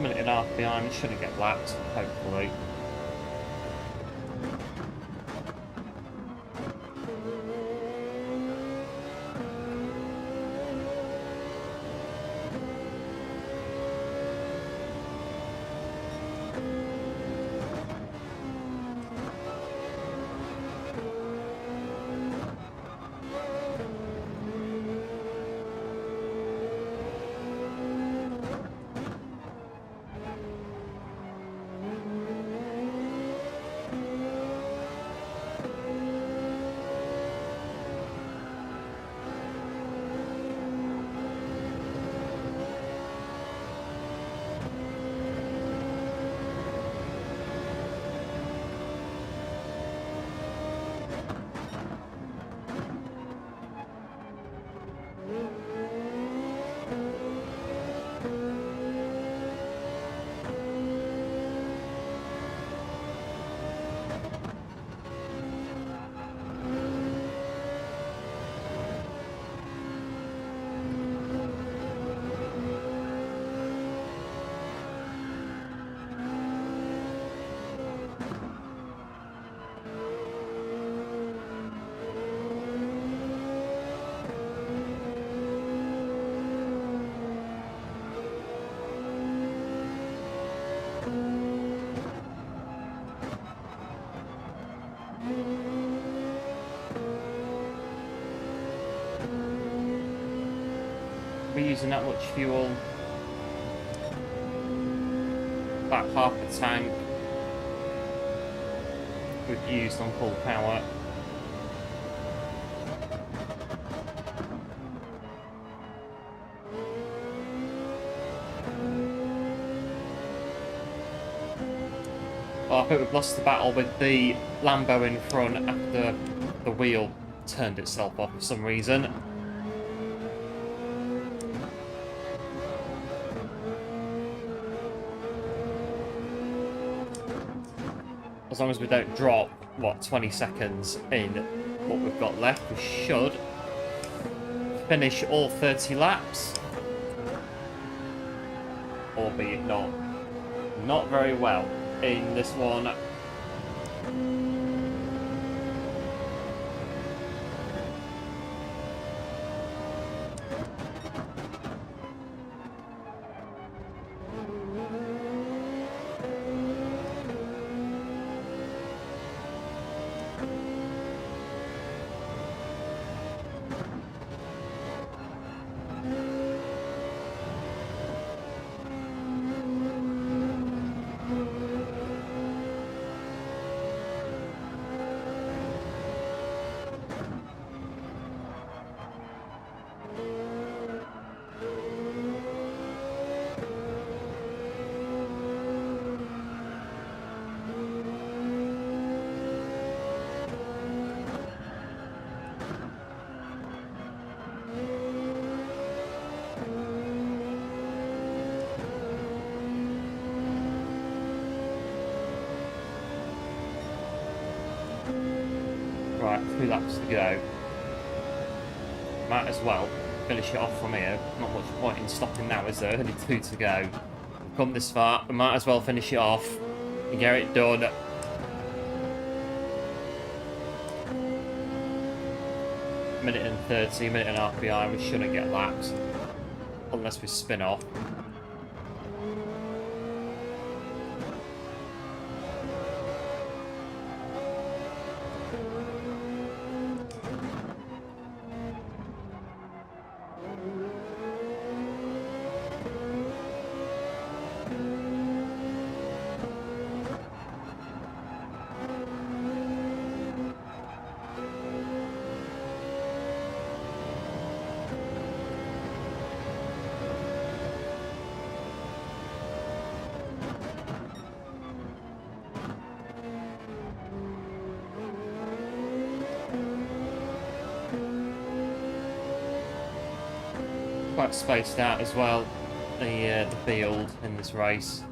S1: minute and a half behind. Shouldn't get lapped, hopefully. We're using that much fuel. About half the tank we've used on full power. Well, I think we've lost the battle with the Lambo in front after the wheel turned itself off for some reason. As long as we don't drop, what, 20 seconds in what we've got left, we should finish all 30 laps. Albeit not very well in this one. Right, 2 laps to go. Might as well finish it off from here. Not much point in stopping now, is there? Only 2 to go. We've come this far, we might as well finish it off and get it done. Minute and 30, minute and a half behind. We shouldn't get lapped unless we spin off. Quite spaced out as well, the field in this race.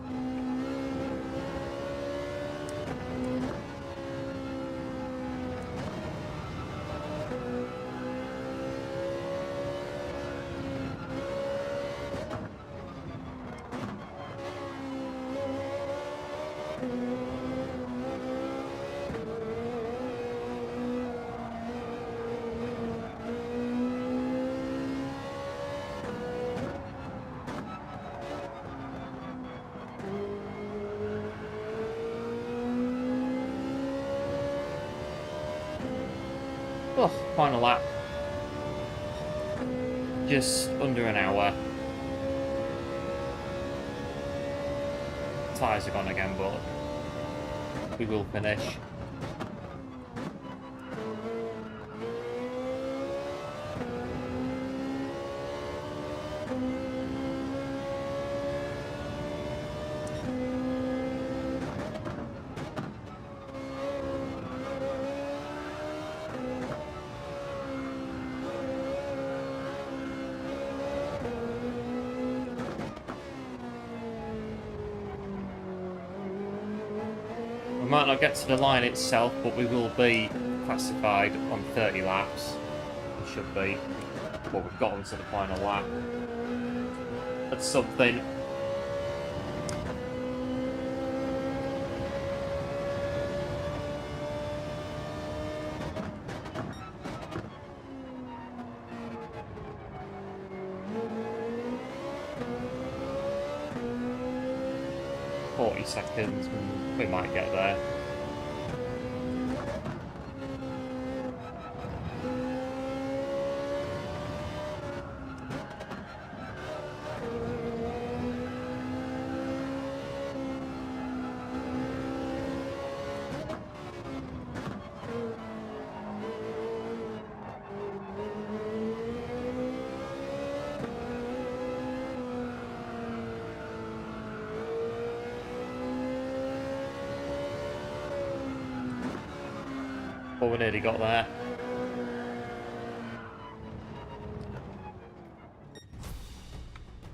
S1: Oh, final lap. Just under an hour. Tyres are gone again, but we will finish. We might not get to the line itself, but we will be classified on 30 laps. We should be. But we've got onto the final lap. That's something. Seconds, we might get there. But we nearly got there.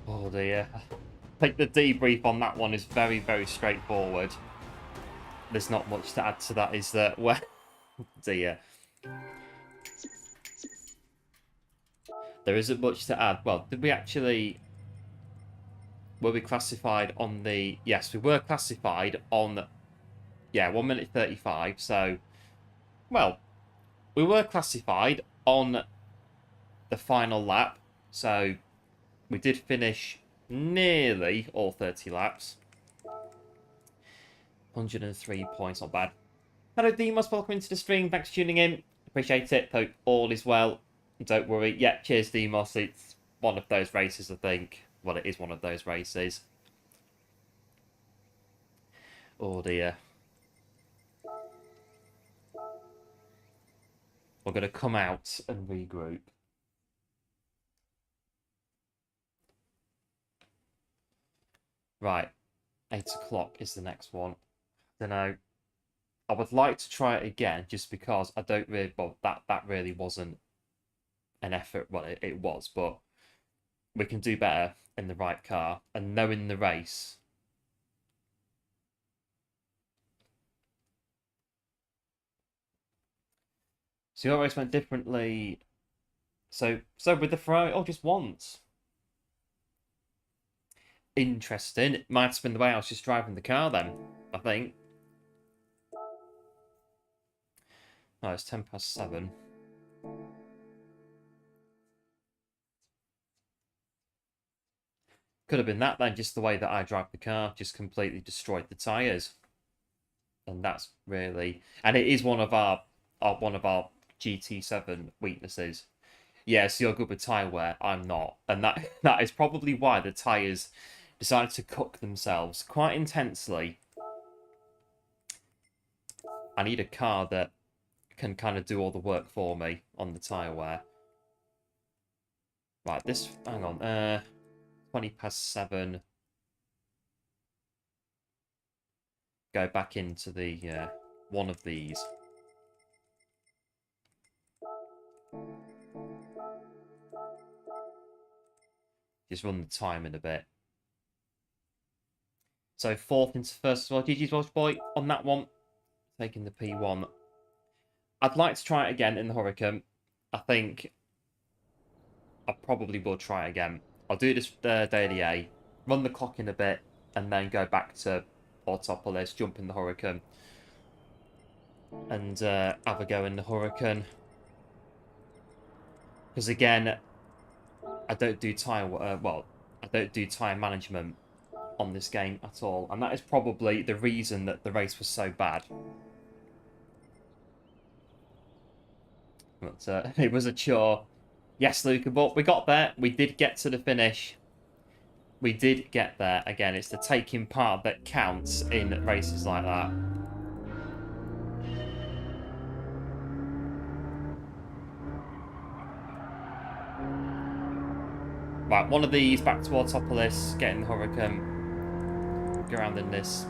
S1: Oh dear. I think the debrief on that one is very, very straightforward. There's not much to add to that, is there? Well, dear. There isn't much to add. Well, did we actually... Were we classified on the... Yes, we were classified on... Yeah, 1 minute 35, so... Well, we were classified on the final lap, so we did finish nearly all 30 laps. 103 points, not bad. Hello Demos, welcome into the stream, thanks for tuning in. Appreciate it, hope all is well. Don't worry, yeah, cheers Demos, it's one of those races I think. Well, it is one of those races. Oh dear. We're going to come out and regroup. Right. 8 o'clock is the next one. I don't know. I would like to try it again just because I don't really... Well, that really wasn't an effort. Well, it was, but we can do better in the right car. And knowing the race... So your race went differently. So with the Ferrari, oh, just once. Interesting. It might have been the way I was just driving the car then, I think. No, it's 7:10. Could have been that then, just the way that I drive the car, just completely destroyed the tyres. And that's really... And it is one of our GT7 weaknesses. Yes, you're good with tyre wear. I'm not. And that is probably why the tyres decided to cook themselves quite intensely. I need a car that can kind of do all the work for me on the tyre wear. Right, this... Hang on. 7:20. Go back into the one of these. Just run the time in a bit. So 4th into 1st as well. GG's Welsh Boy on that one. Taking the P1. I'd like to try it again in the Hurricane. I think I probably will try it again. I'll do this daily A, run the clock in a bit, and then go back to Autopolis, jump in the Hurricane, and have a go in the Hurricane. Because again, I don't do tyre I don't do tyre management on this game at all, and that is probably the reason that the race was so bad. But it was a chore. Yes, Luca, but we got there. We did get to the finish. We did get there. Again, it's the taking part that counts in races like that. Right, one of these back to Autopolis, getting the Hurricane. Go around in this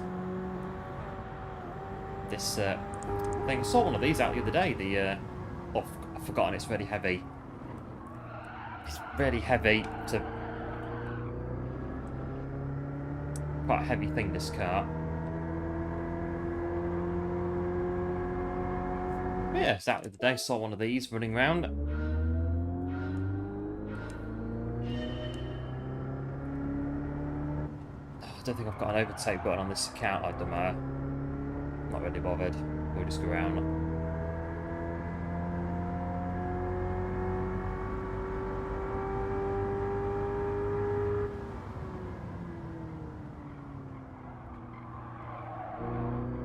S1: thing. I saw one of these out the other day. Oh, I've forgotten. It's really heavy. It's really heavy. It's quite a heavy thing, this car. But yeah, it's out the other day. Saw one of these running around. I don't think I've got an overtake button on this account. I don't know. Not really bothered. We'll just go around.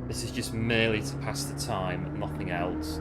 S1: This is just merely to pass the time, nothing else.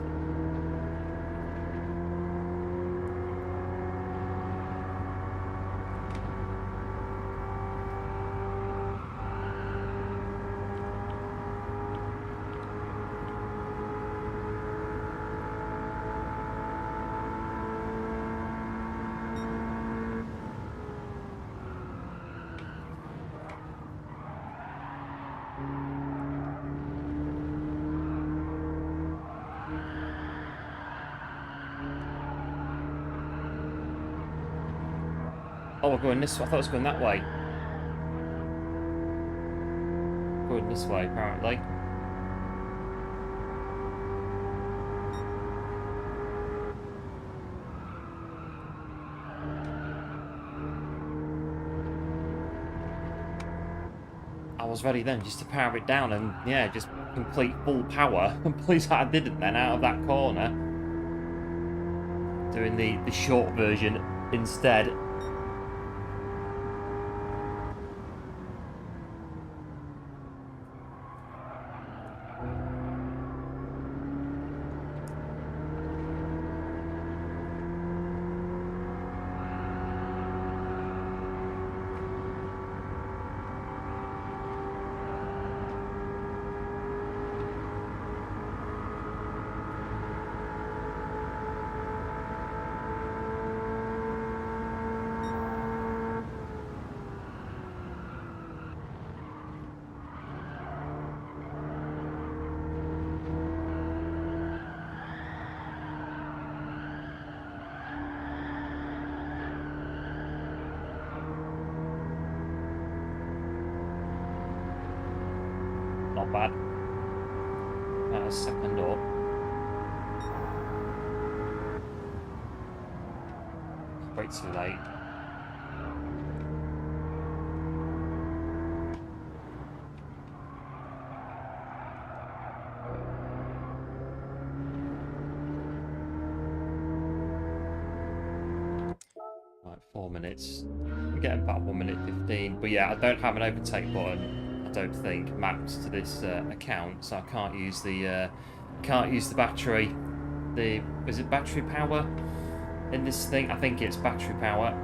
S1: Oh, we're going this way. I thought it was going that way. Going this way, apparently. I was ready then just to power it down and, yeah, just complete full power. Please, I didn't then out of that corner. Doing the short version instead. Not bad. About a second up. Way too late. Right, 4 minutes. I'm getting about 1 minute 15. But yeah, I don't have an overtake button. Don't think mapped to this account, so I can't use the battery. Is it battery power in this thing? I think it's battery power.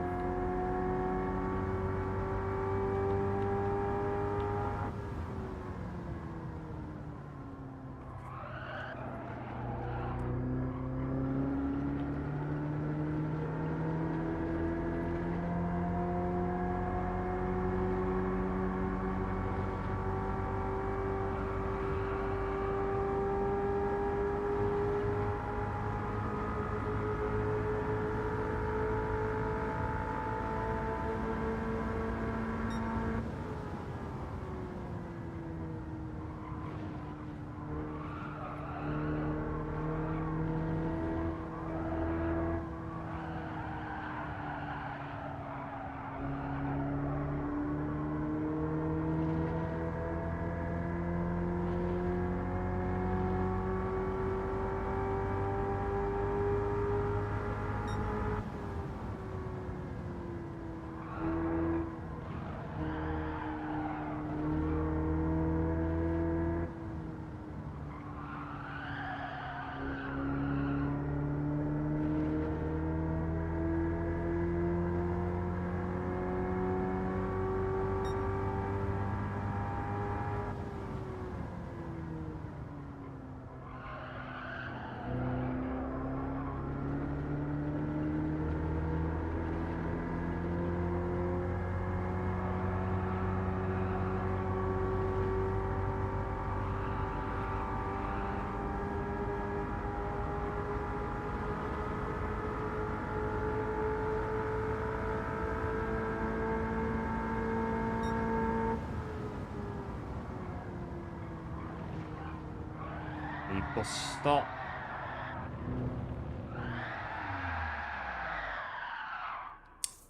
S1: bus stop.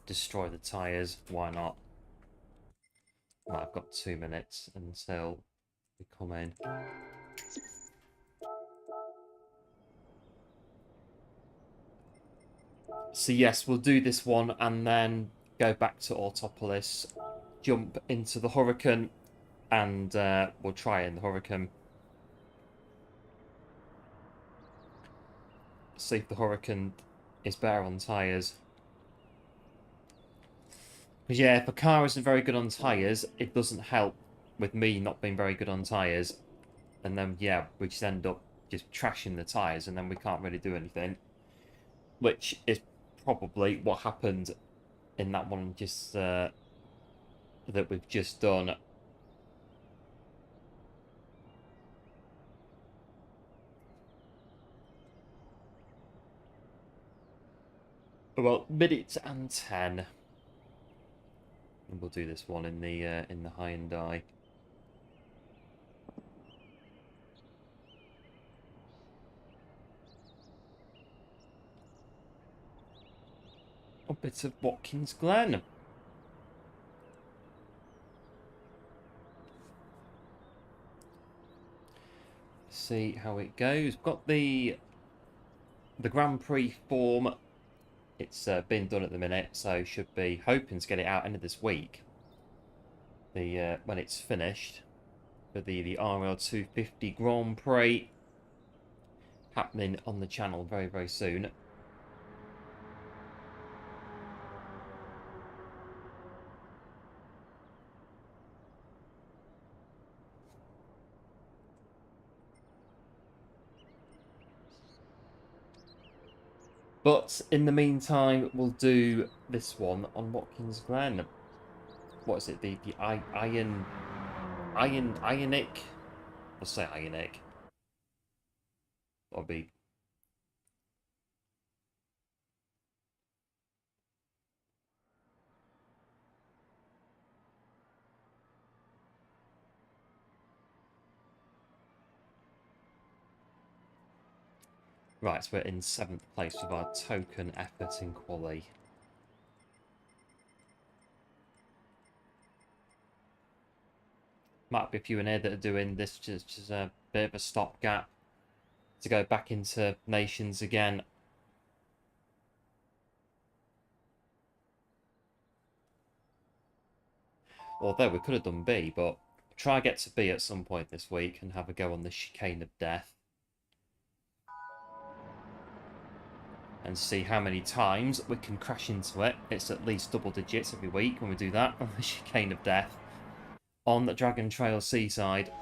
S1: Destroy the tyres, why not? Well, I've got 2 minutes until we come in. So yes, we'll do this one and then go back to Autopolis, jump into the Hurricane, and we'll try in the Hurricane. See if the Hurricane is better on tyres. Because yeah, if a car isn't very good on tyres, it doesn't help with me not being very good on tyres. And then, yeah, we just end up just trashing the tyres and then we can't really do anything. Which is probably what happened in that one just that we've just done. Well, minutes and 10. And we'll do this one in the Hyundai. A bit of Watkins Glen. See how it goes. Got the Grand Prix form. It's been done at the minute, so should be hoping to get it out end of this week. The when it's finished for the RL 250 Grand Prix happening on the channel very, very soon. But in the meantime, we'll do this one on Watkins Glen. What is it? The Ionic? I'll say Ionic. That'll be. Right, so we're in 7th place with our token effort in quali. Might be a few in here that are doing this just as a bit of a stopgap to go back into nations again. Although we could have done B, but try get to B at some point this week and have a go on the chicane of death. And see how many times we can crash into it. It's at least double digits every week when we do that on the chicane of death. On the Dragon Trail Seaside.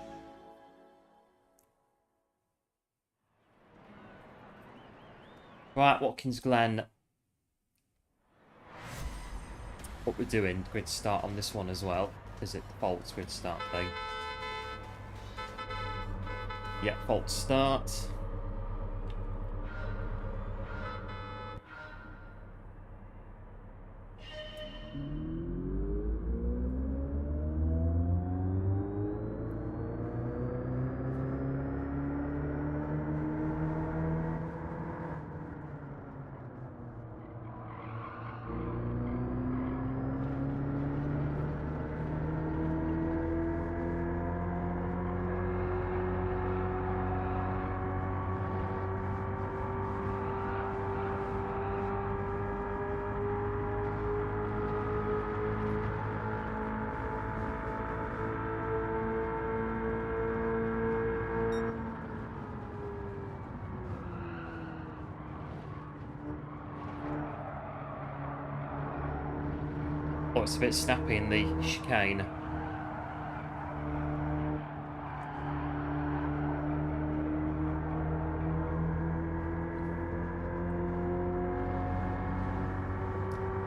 S1: Right, Watkins Glen. What we're doing, grid start on this one as well. Is it the false grid start thing? Yeah, false start. Oh, it's a bit snappy in the chicane.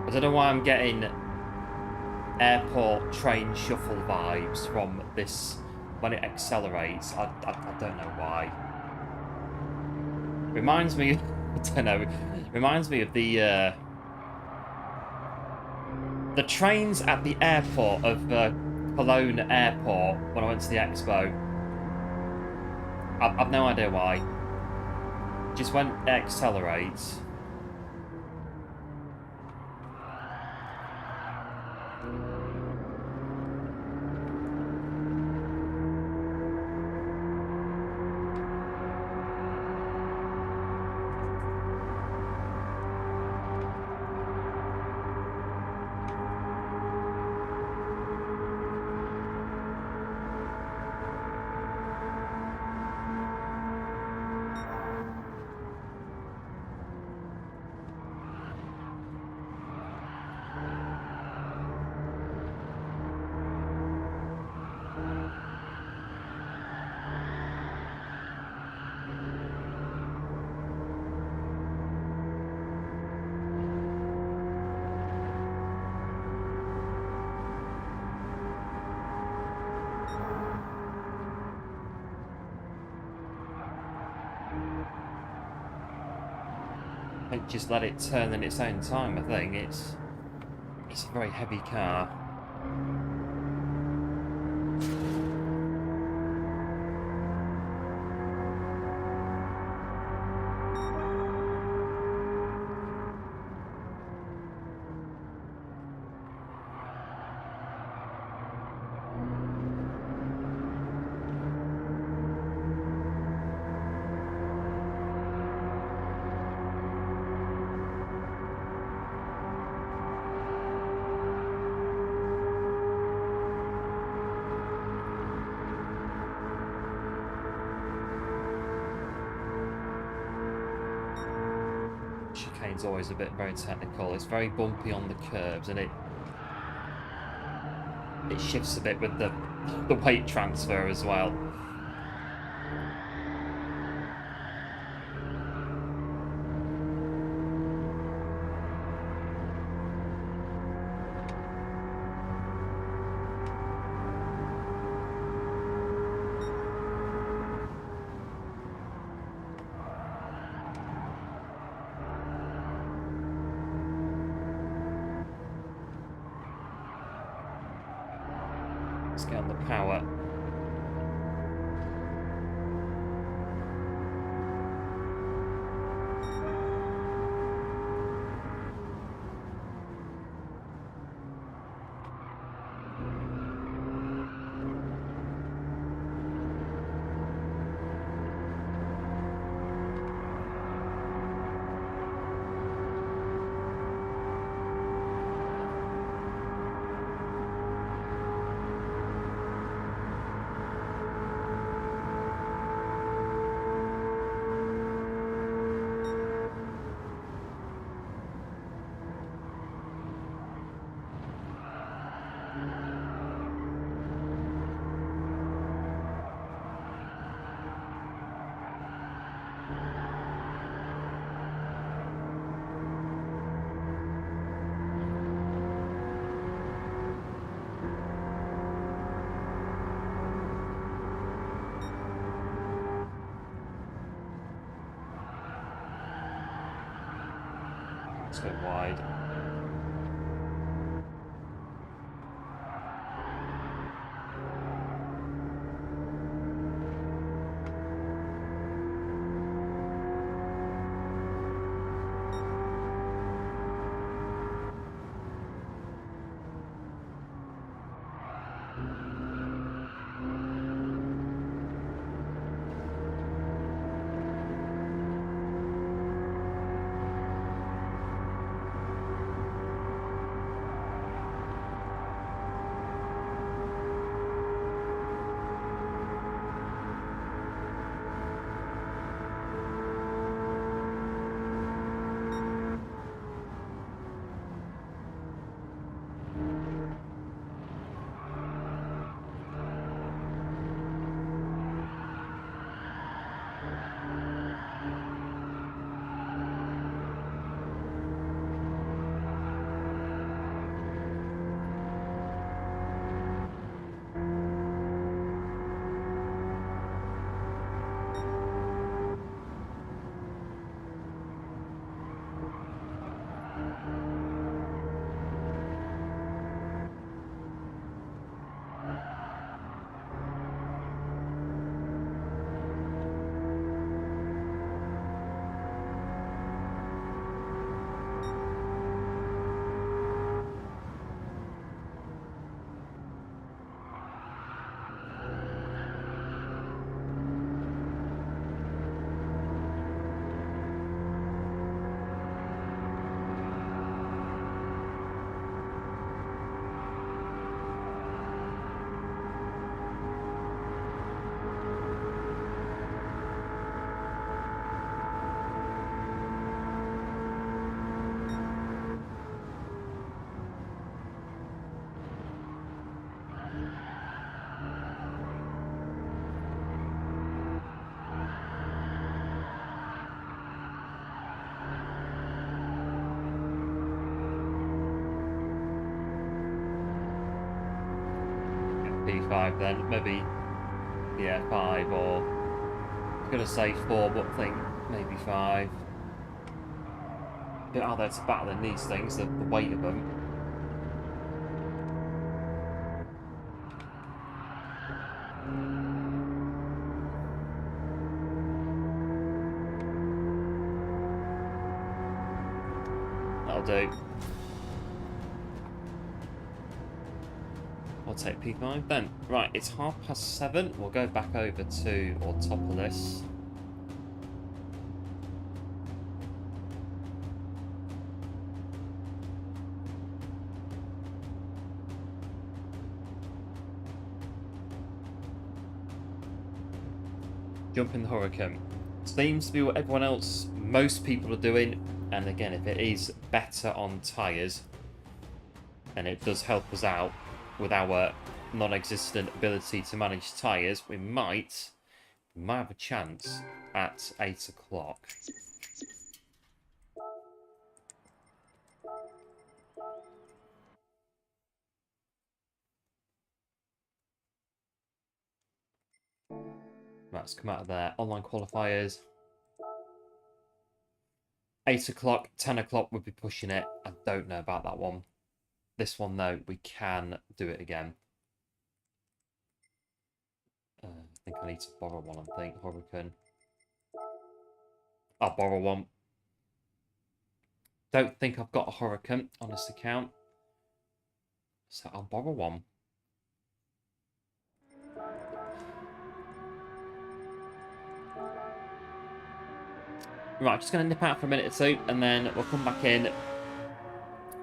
S1: I don't know why I'm getting airport train shuffle vibes from this when it accelerates. I don't know why. Reminds me, I don't know, reminds me of the trains at the airport of Cologne Airport when I went to the expo. I've no idea why. just when it accelerates. Just let it turn in its own time. I think it's a very heavy car. Chicane's always a bit very technical. It's very bumpy on the curves, and it shifts a bit with the weight transfer as well. Let's get on the power. It's a bit wide. P5 then. Maybe, yeah, 5 or... I was going to say 4, but I think maybe 5. A bit out there to battle in these things, the weight of them. That'll do. I'll take P5 then. Right, it's 7:30. We'll go back over to Autopolis. Jump in the Hurricane. Seems to be what everyone else, most people are doing. And again, if it is better on tyres, and it does help us out with our non-existent ability to manage tyres, we might have a chance at 8 o'clock. Right, let's come out of there. Online qualifiers. 8 o'clock, 10 o'clock would be pushing it. I don't know about that one. This one, though, we can do it again. I think I need to borrow one, I think. Hurricane. I'll borrow one. Don't think I've got a Hurricane on this account. So I'll borrow one. Right, just going to nip out for a minute or two, and then we'll come back in.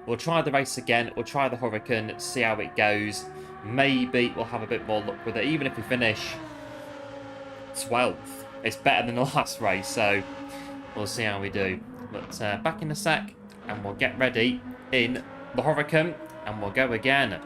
S1: We'll try the race again. We'll try the Hurricane, see how it goes. Maybe we'll have a bit more luck with it. Even if we finish 12th, it's better than the last race, so we'll see how we do. But back in a sec, and we'll get ready in the Hurricane, and we'll go again.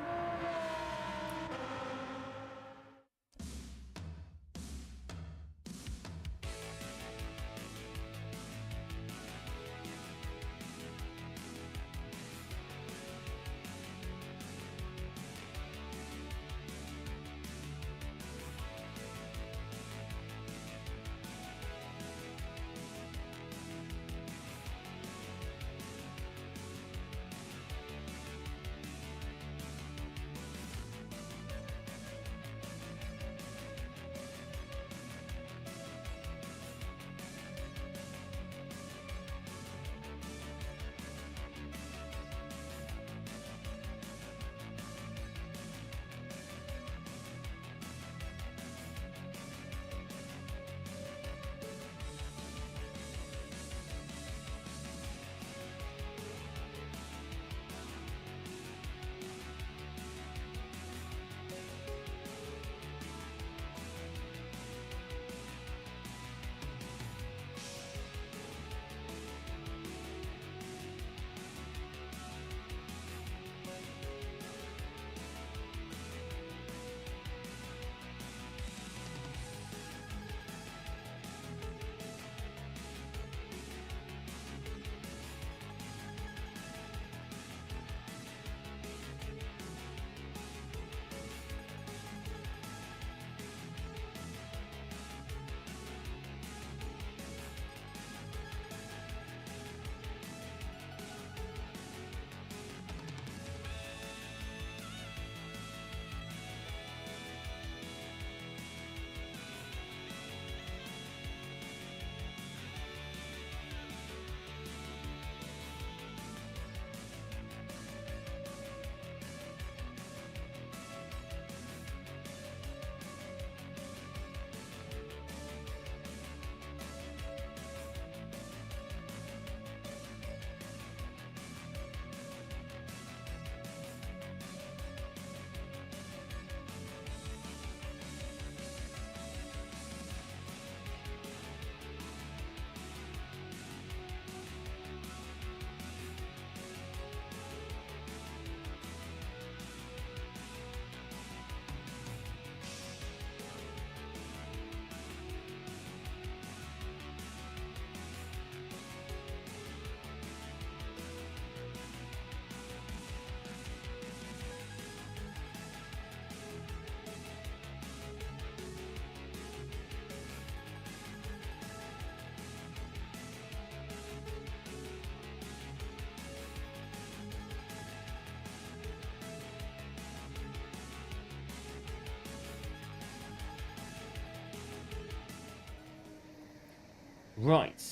S1: Right.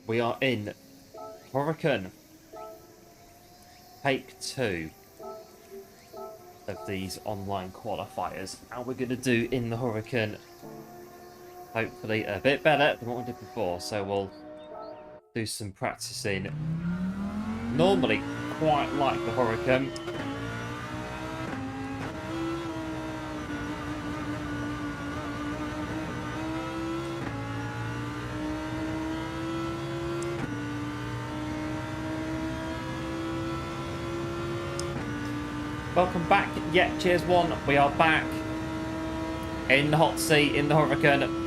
S1: We are in Hurricane. Take 2 of these online qualifiers. How we're going to do in the Hurricane. Hopefully a bit better than what we did before. So we'll do some practicing. Normally quite like the Hurricane. Welcome back. Yeah, cheers one. We are back in the hot seat in the Hurricane.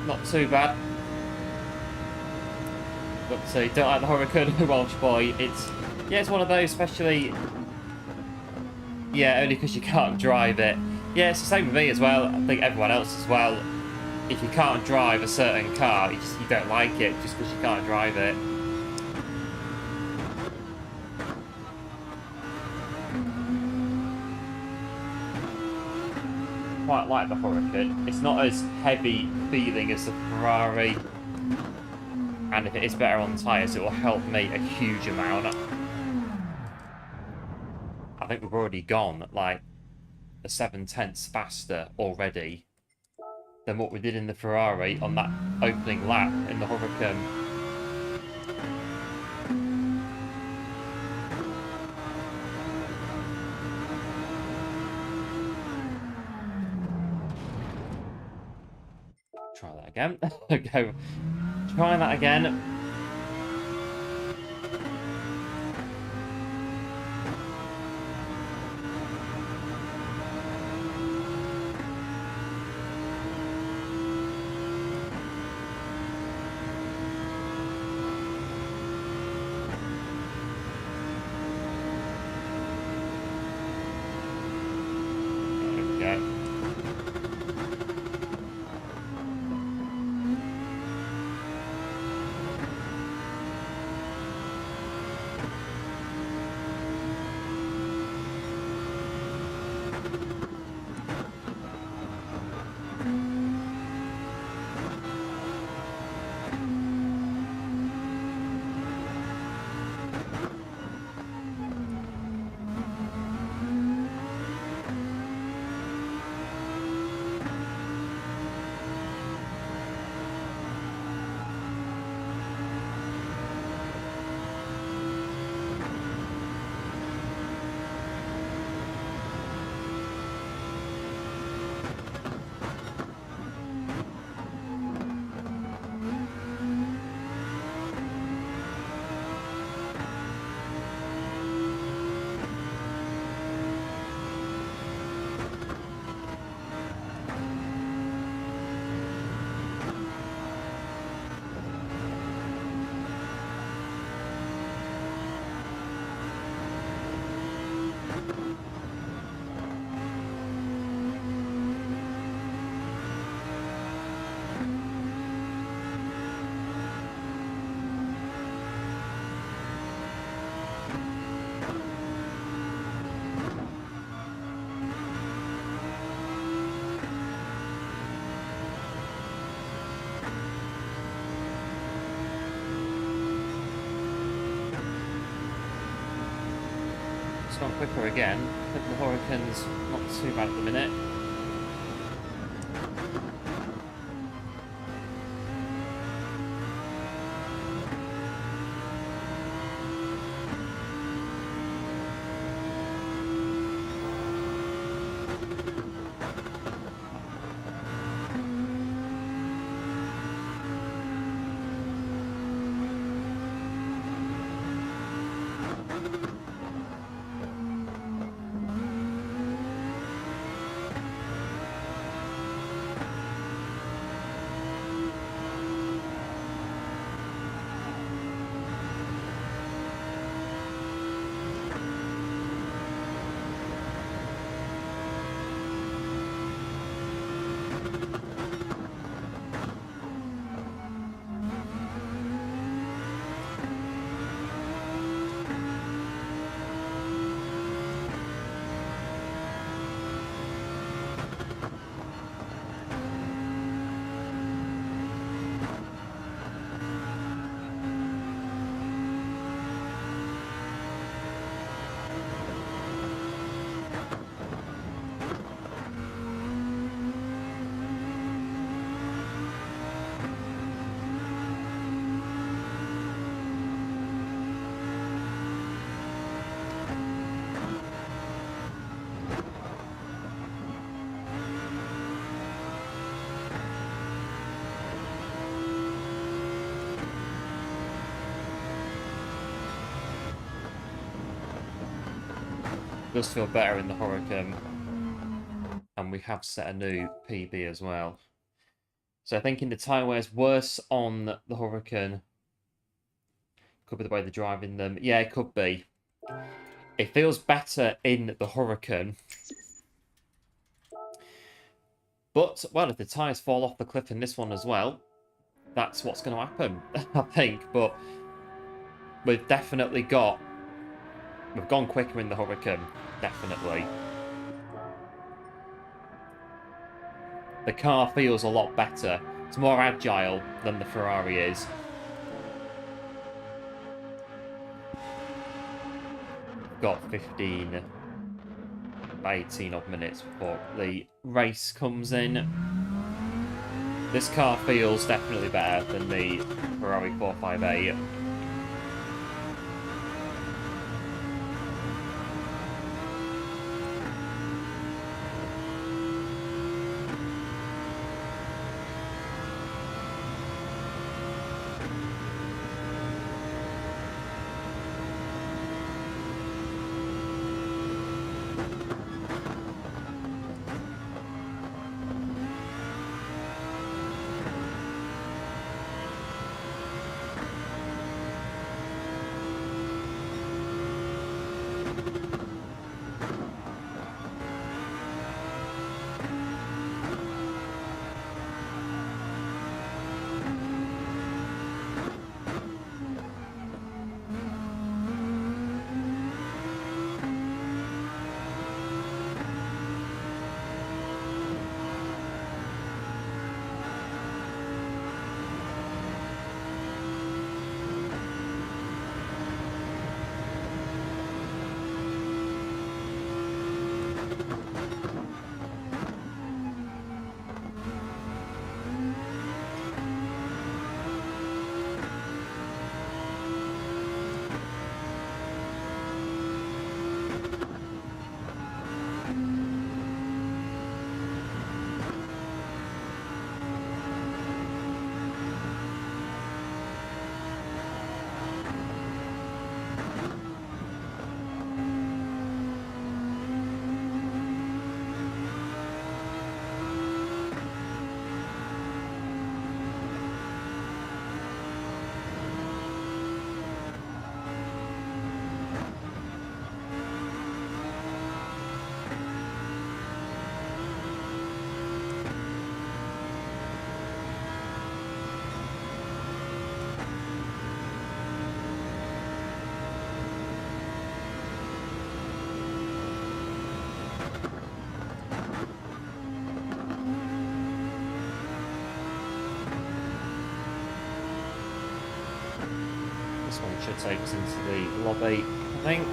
S1: Not too bad. But don't like the Hurricane, Welsh boy. It's one of those, especially only because you can't drive it. Yeah, it's the same with me as well. I think everyone else as well. If you can't drive a certain car, you don't like it just because you can't drive it. Quite like the Hurricane. It's not as heavy feeling as the Ferrari, and if it is better on tyres, it will help me a huge amount. I think we've already gone like a 7/10 faster already than what we did in the Ferrari on that opening lap in the Hurricane. Try that again. Go. Try that again. There we go. It's gone quicker again. I think the Huracan's not too bad at the minute. Does feel better in the Huracan, and we have set a new PB as well. So I think in the tyre wear's worse on the Huracan. Could be the way they're driving them. Yeah, it could be. It feels better in the Huracan. But, well, if the tyres fall off the cliff in this one as well, that's what's going to happen, I think. But we've definitely got... We've gone quicker in the Huracan, definitely. The car feels a lot better. It's more agile than the Ferrari is. Got 15, 18 odd minutes before the race comes in. This car feels definitely better than the Ferrari 458. Should take us into the lobby, I think.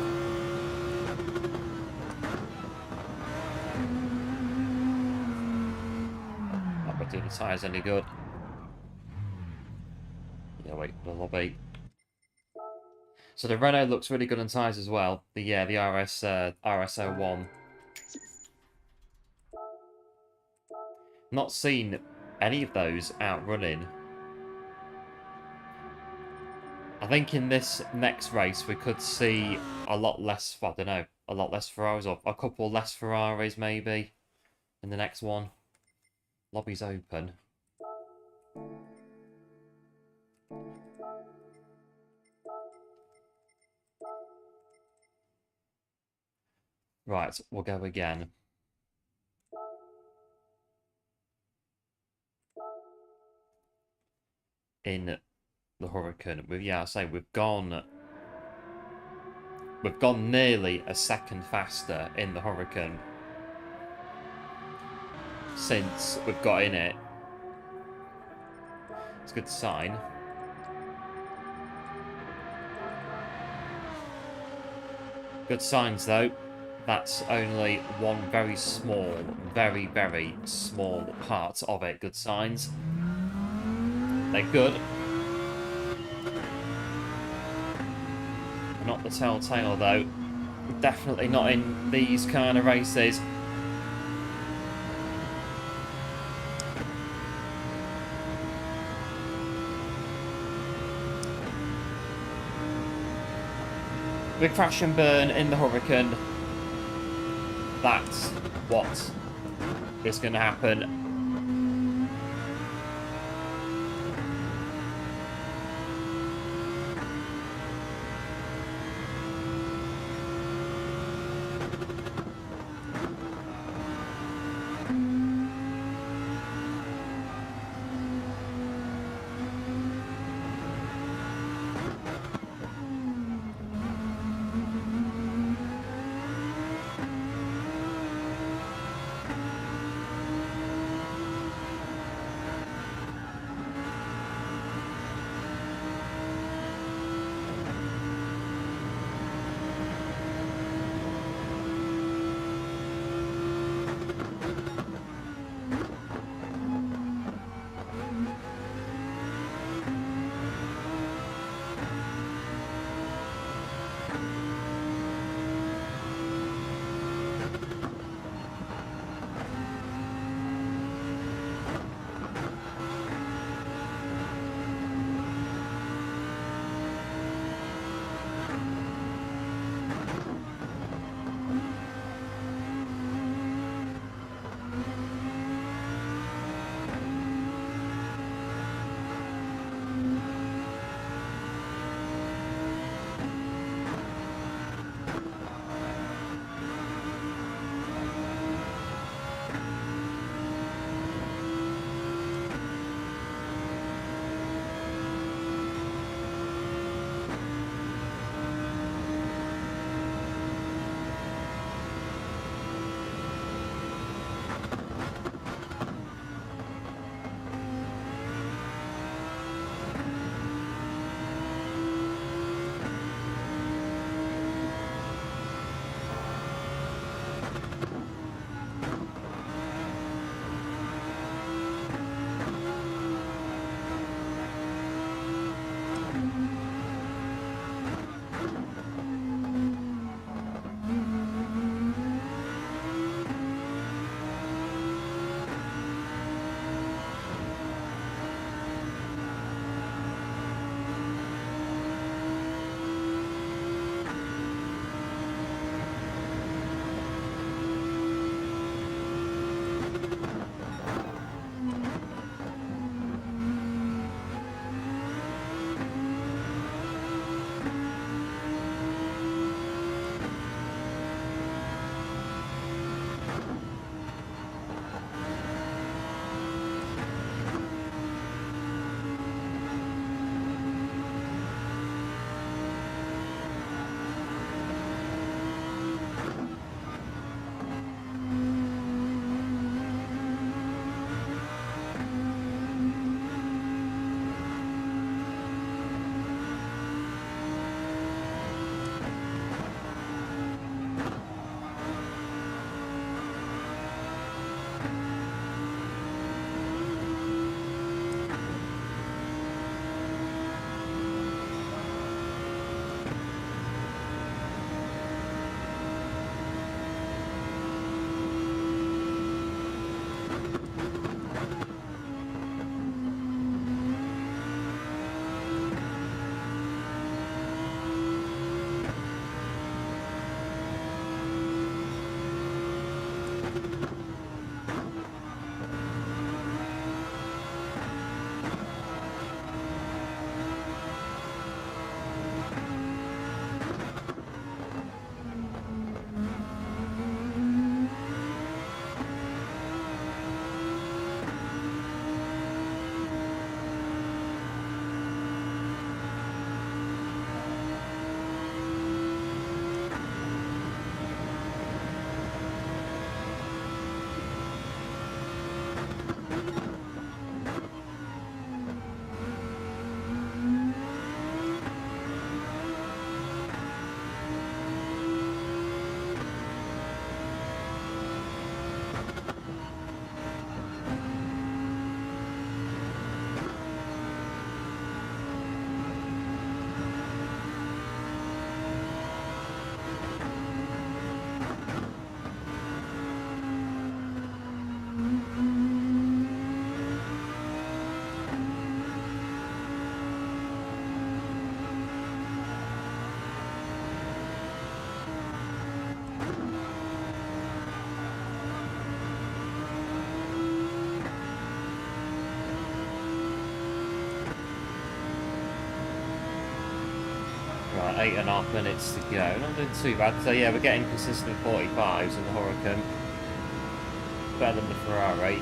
S1: Not going to do the tyres any good. Yeah, wait for the lobby. So the Renault looks really good on tyres as well. The RS01. Not seen any of those out running. I think in this next race we could see a lot less, well, I don't know, a lot less Ferraris, or a couple less Ferraris maybe in the next one. Lobby's open. Right, we'll go again. In the Hurricane, yeah, I say we've gone nearly a second faster in the Hurricane since we've got in it. It's a good sign. Good signs though. That's only one very small, very, very small part of it. Good signs. They're good. Not the telltale though. Definitely not in these kind of races. Big crash and burn in the Hurricane. That's what is going to happen. 8.5 minutes to go. Not doing too bad. So yeah, we're getting consistent 45s in the Huracan. Better than the Ferrari.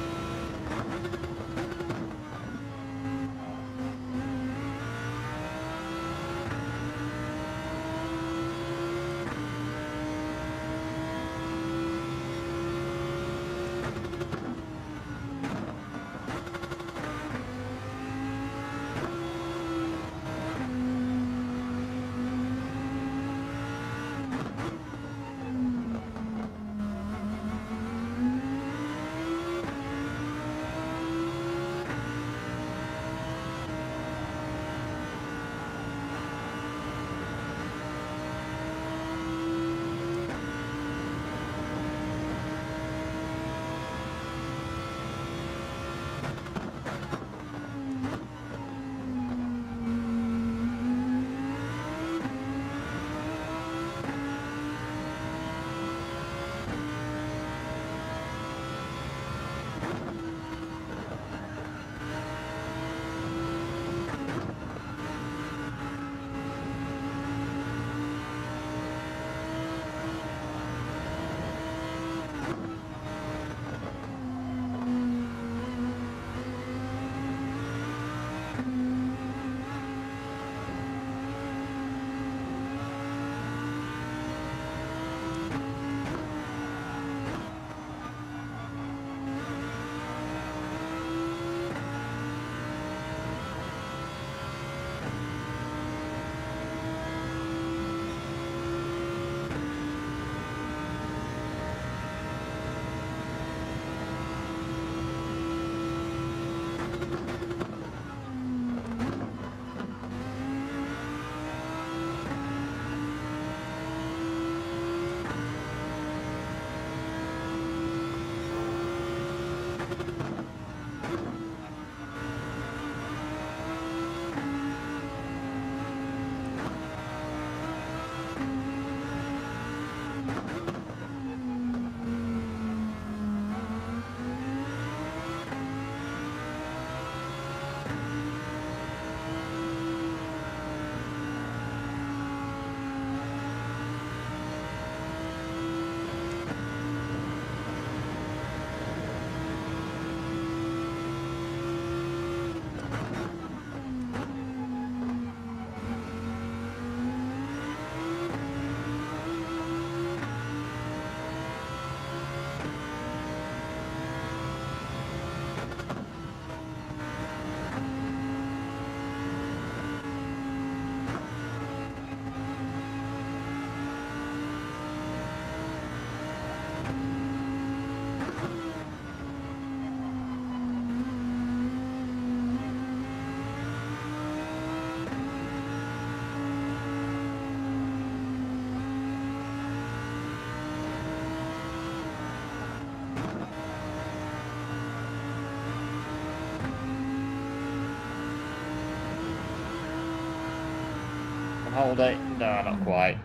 S1: Hold it. No, not quite.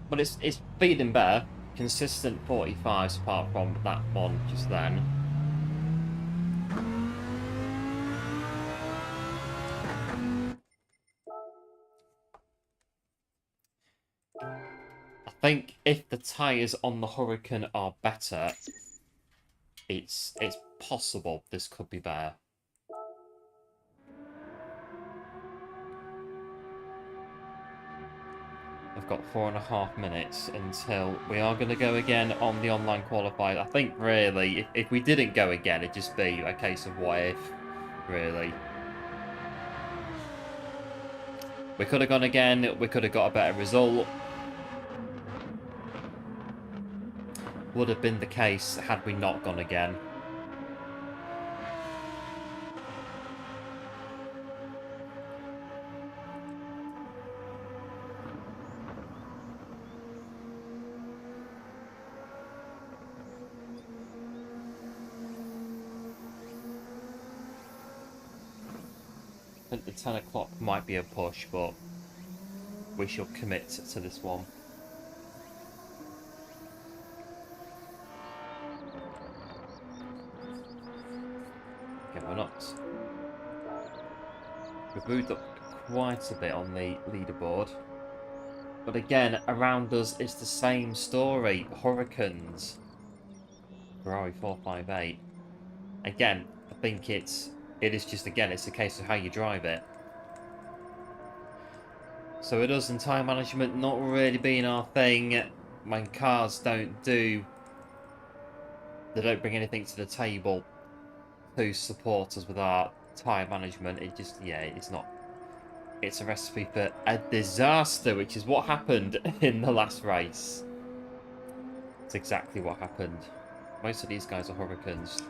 S1: But it's feeding better. Consistent 45s apart from that one just then. I think if the tyres on the Huracan are better, it's possible this could be better. I've got 4.5 minutes until we are going to go again on the online qualifier. I think, really, if we didn't go again, it'd just be a case of what if, really. We could have gone again. We could have got a better result. Would have been the case had we not gone again. I think the 10 o'clock might be a push, but we shall commit to this one. Okay, we're not. we've moved up quite a bit on the leaderboard. But again, around us it's the same story. Hurricanes. Ferrari 458. Again, I think it is just, again, it's a case of how you drive it. So it does, in time management not really being our thing. When cars they don't bring anything to the table to support us with our time management. It just, yeah, it's not. It's a recipe for a disaster, which is what happened in the last race. It's exactly what happened. Most of these guys are Hurricanes.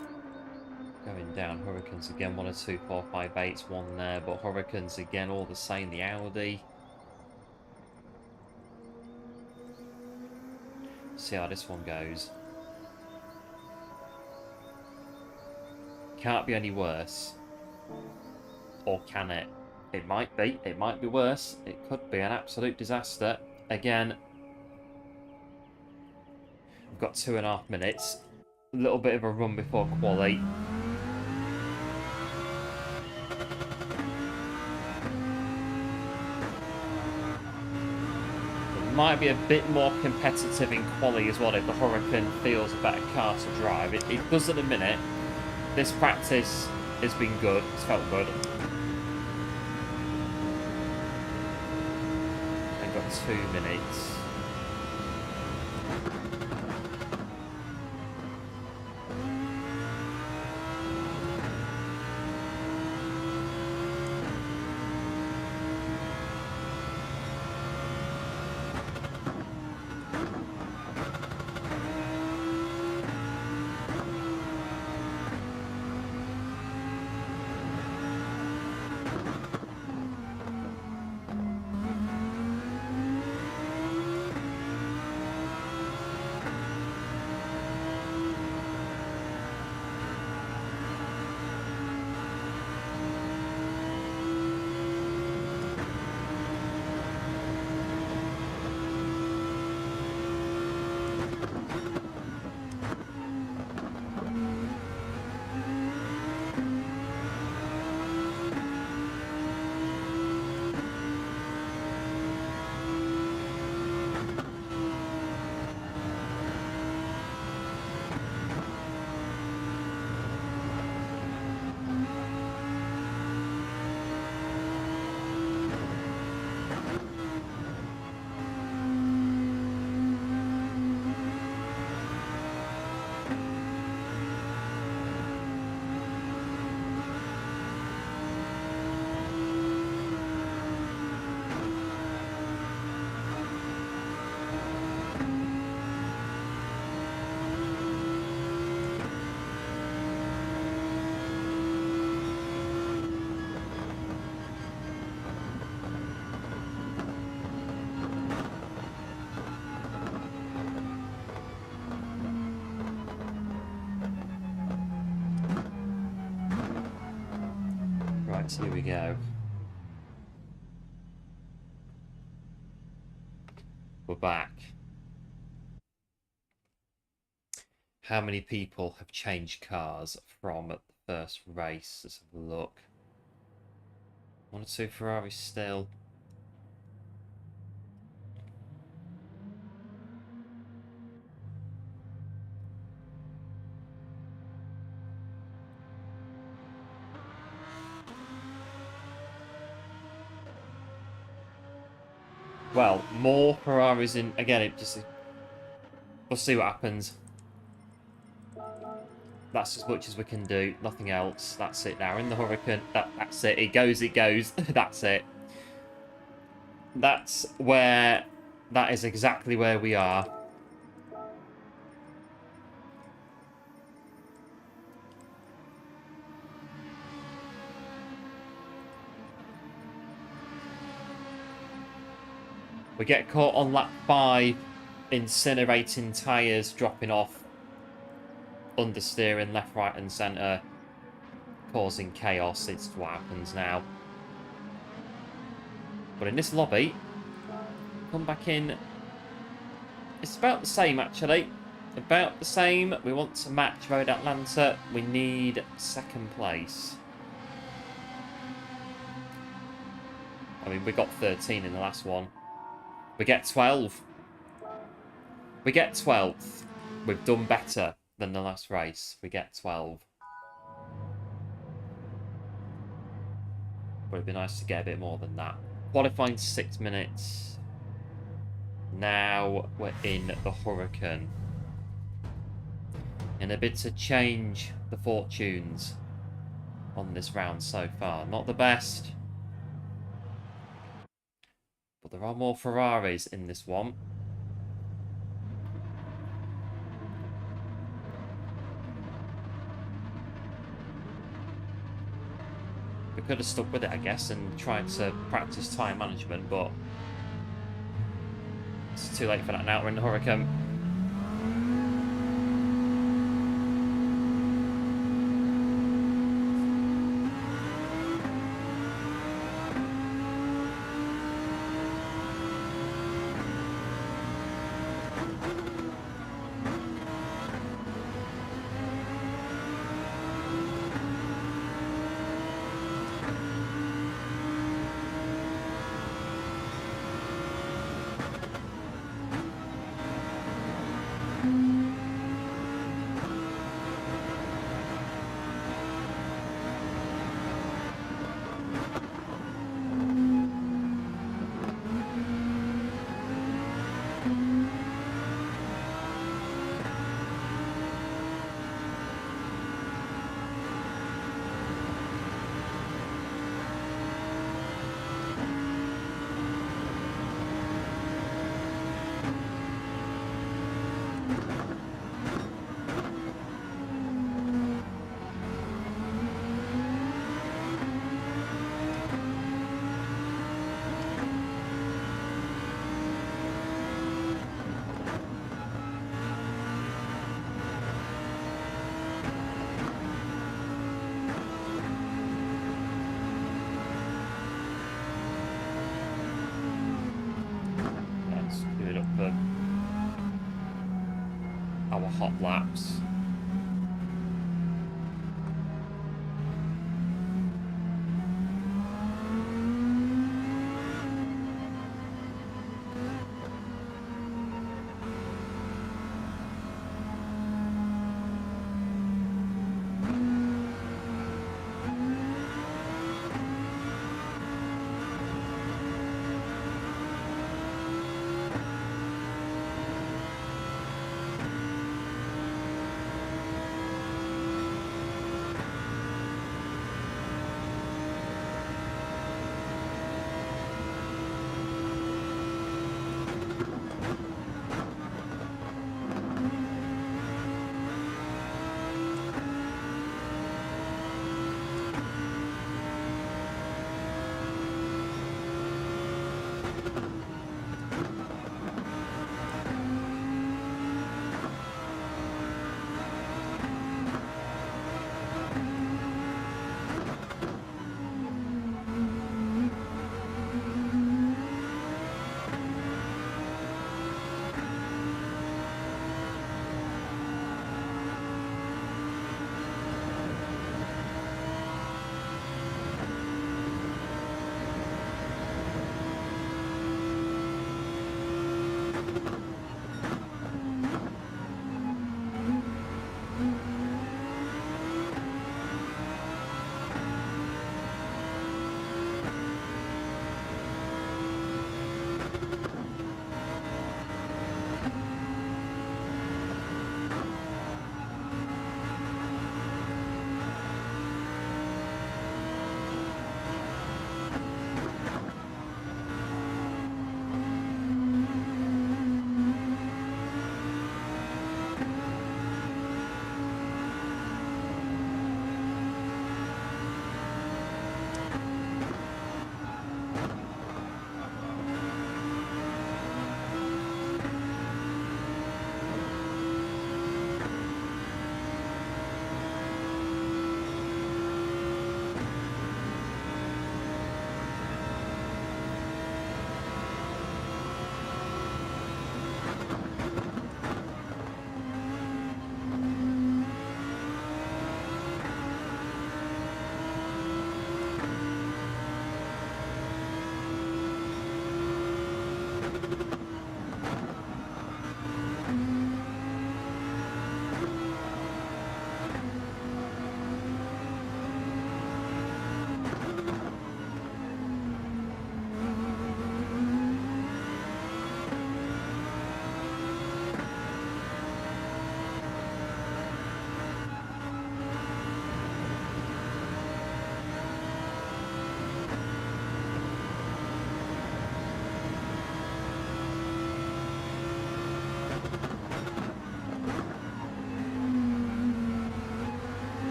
S1: Going down, Hurricanes again, 1 or 2, 4, 5, 8, 1 there, but Hurricanes again, all the same, the Audi. See how this one goes. Can't be any worse. Or can it? It might be. It might be worse. It could be an absolute disaster. Again, we've got 2.5 minutes. A little bit of a run before quali. Might be a bit more competitive in quali as well if the Hurricane feels a better car to drive. It does at the minute. This practice has been good. It's felt good. I've got 2 minutes. Right, so here we go. We're back. How many people have changed cars from the first race? Let's have a look. 1 or 2 Ferraris still. Well, more Ferraris in. Again, it just. We'll see what happens. That's as much as we can do. Nothing else. That's it now. In the Hurricane. That's it. It goes, it goes. That's it. That's where. That is exactly where we are. We get caught on lap 5, incinerating tyres, dropping off, understeering left, right and centre, causing chaos. It's what happens now. But in this lobby, come back in, it's about the same actually. About the same. We want to match Road Atlanta. We need 2nd place. I mean, we got 13 in the last one. We get 12. We get 12th. We've done better than the last race. We get 12. But it'd be nice to get a bit more than that. Qualifying 6 minutes. Now we're in the Hurricane. In a bid to change the fortunes on this round so far. Not the best. But there are more Ferraris in this one. We could have stuck with it, I guess, and tried to practice time management, but it's too late for that now. We're in the Hurricane. Our hot laps.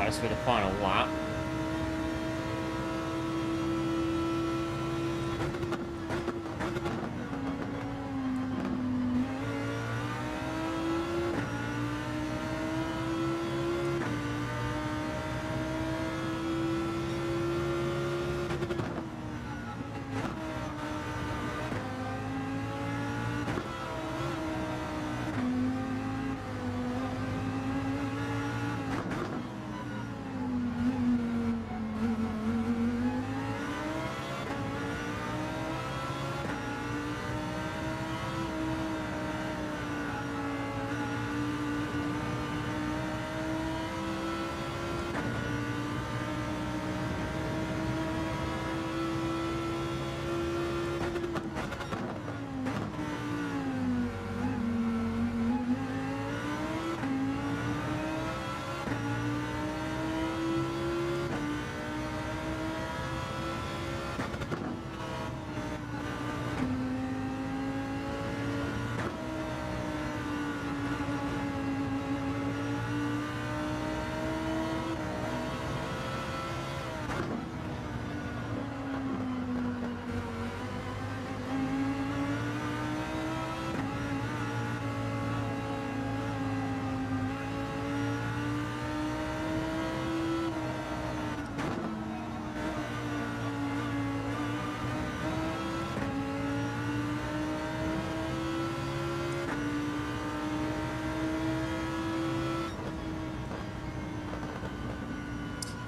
S1: this will be the final lap.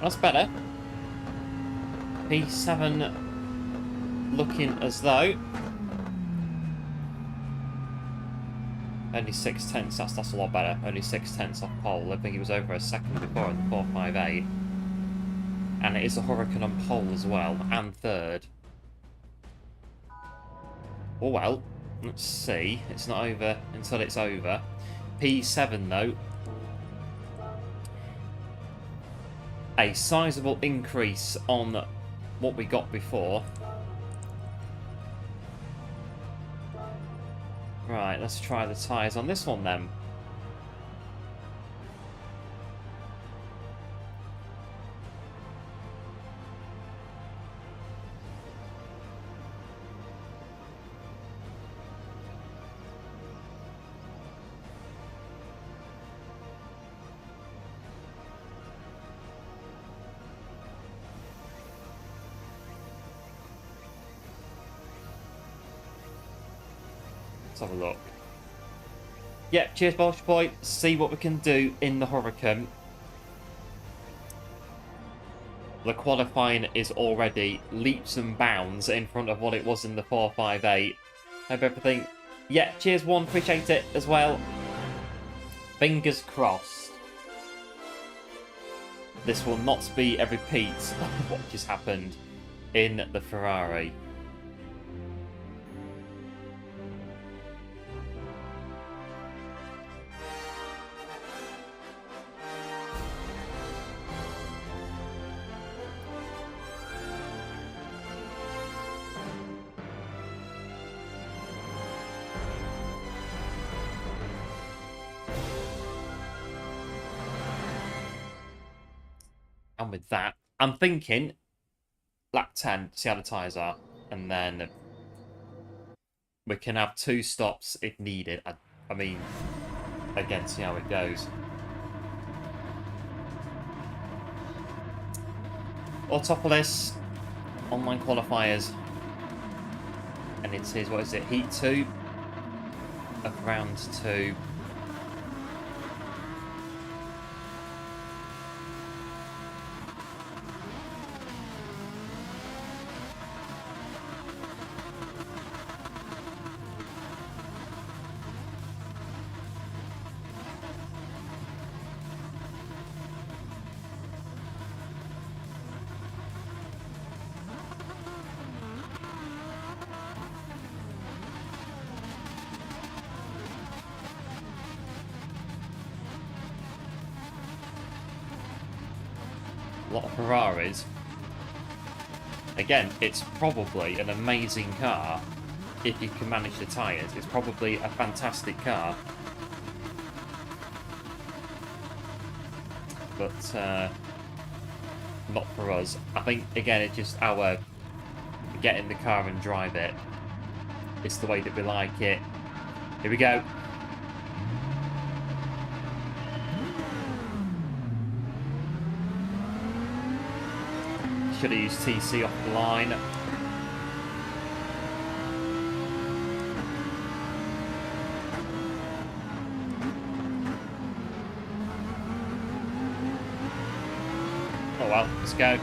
S1: That's better. P7 looking as though only 6/10. That's a lot better. Only 6/10 off pole. I think it was over a second before in the 458. And it is a Hurricane on pole as well, and third. Oh well, let's see. It's not over until it's over. P7 though. A sizable increase on what we got before. Right, let's try the tyres on this one then. Have a look. Yeah, cheers, Bolsh Boy. See what we can do in the Hurricane. The qualifying is already leaps and bounds in front of what it was in the 458. Hope everything. Yeah, cheers, one. Appreciate it as well. Fingers crossed. This will not be a repeat of what just happened in the Ferrari. And with that, I'm thinking lap 10, see how the tyres are, and then we can have 2 stops if needed. I mean, again, see how it goes. Autopolis, online qualifiers, and it is, what is it, heat 2 of round 2. A lot of Ferraris. Again, it's probably an amazing car if you can manage the tyres. It's probably a fantastic car. but not for us. I think, again, it's just our get in the car and drive it. It's the way that we like it. Here we go. Should have used TC off the line. Oh well, let's go.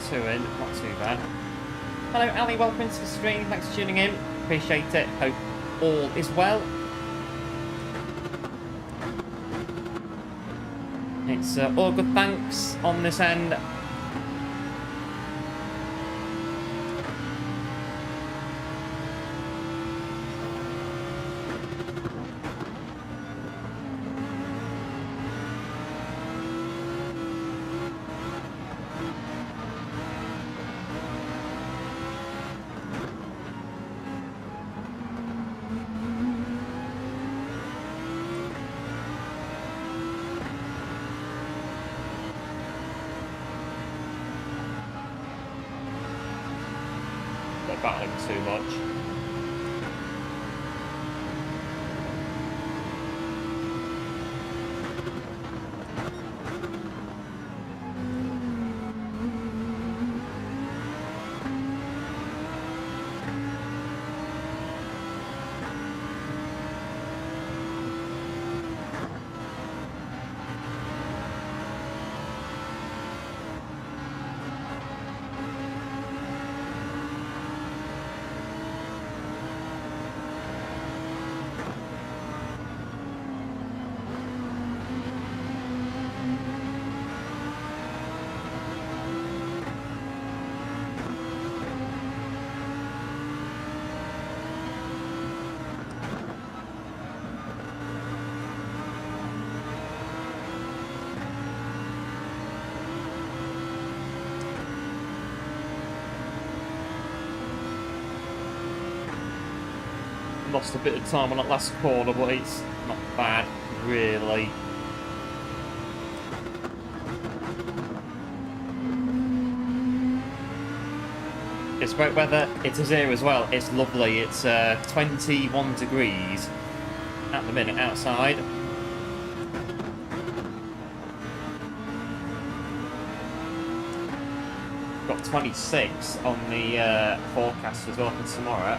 S1: Two in, not too bad. Hello Ali, welcome to the stream, thanks for tuning in, appreciate it, hope all is well. It's all good, thanks on this end. Battling too much. lost a bit of time on that last corner, but it's not bad, really. It's great weather. It is here as well. It's lovely. It's 21 degrees at the minute outside. Got 26 on the forecast as well for tomorrow.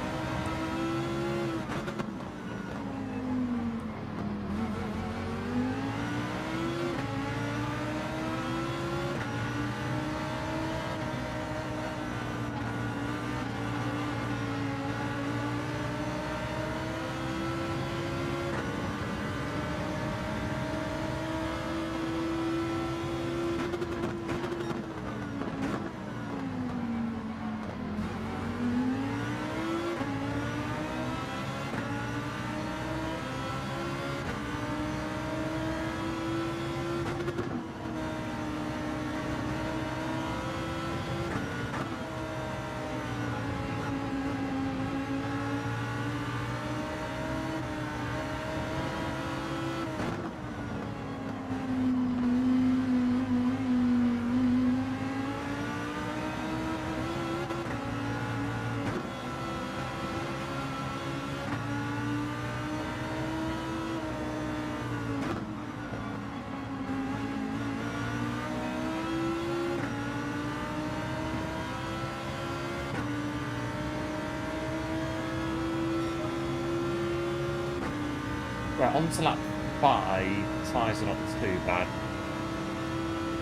S1: Right, on to lap 5. Tyres are not too bad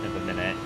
S1: at the minute.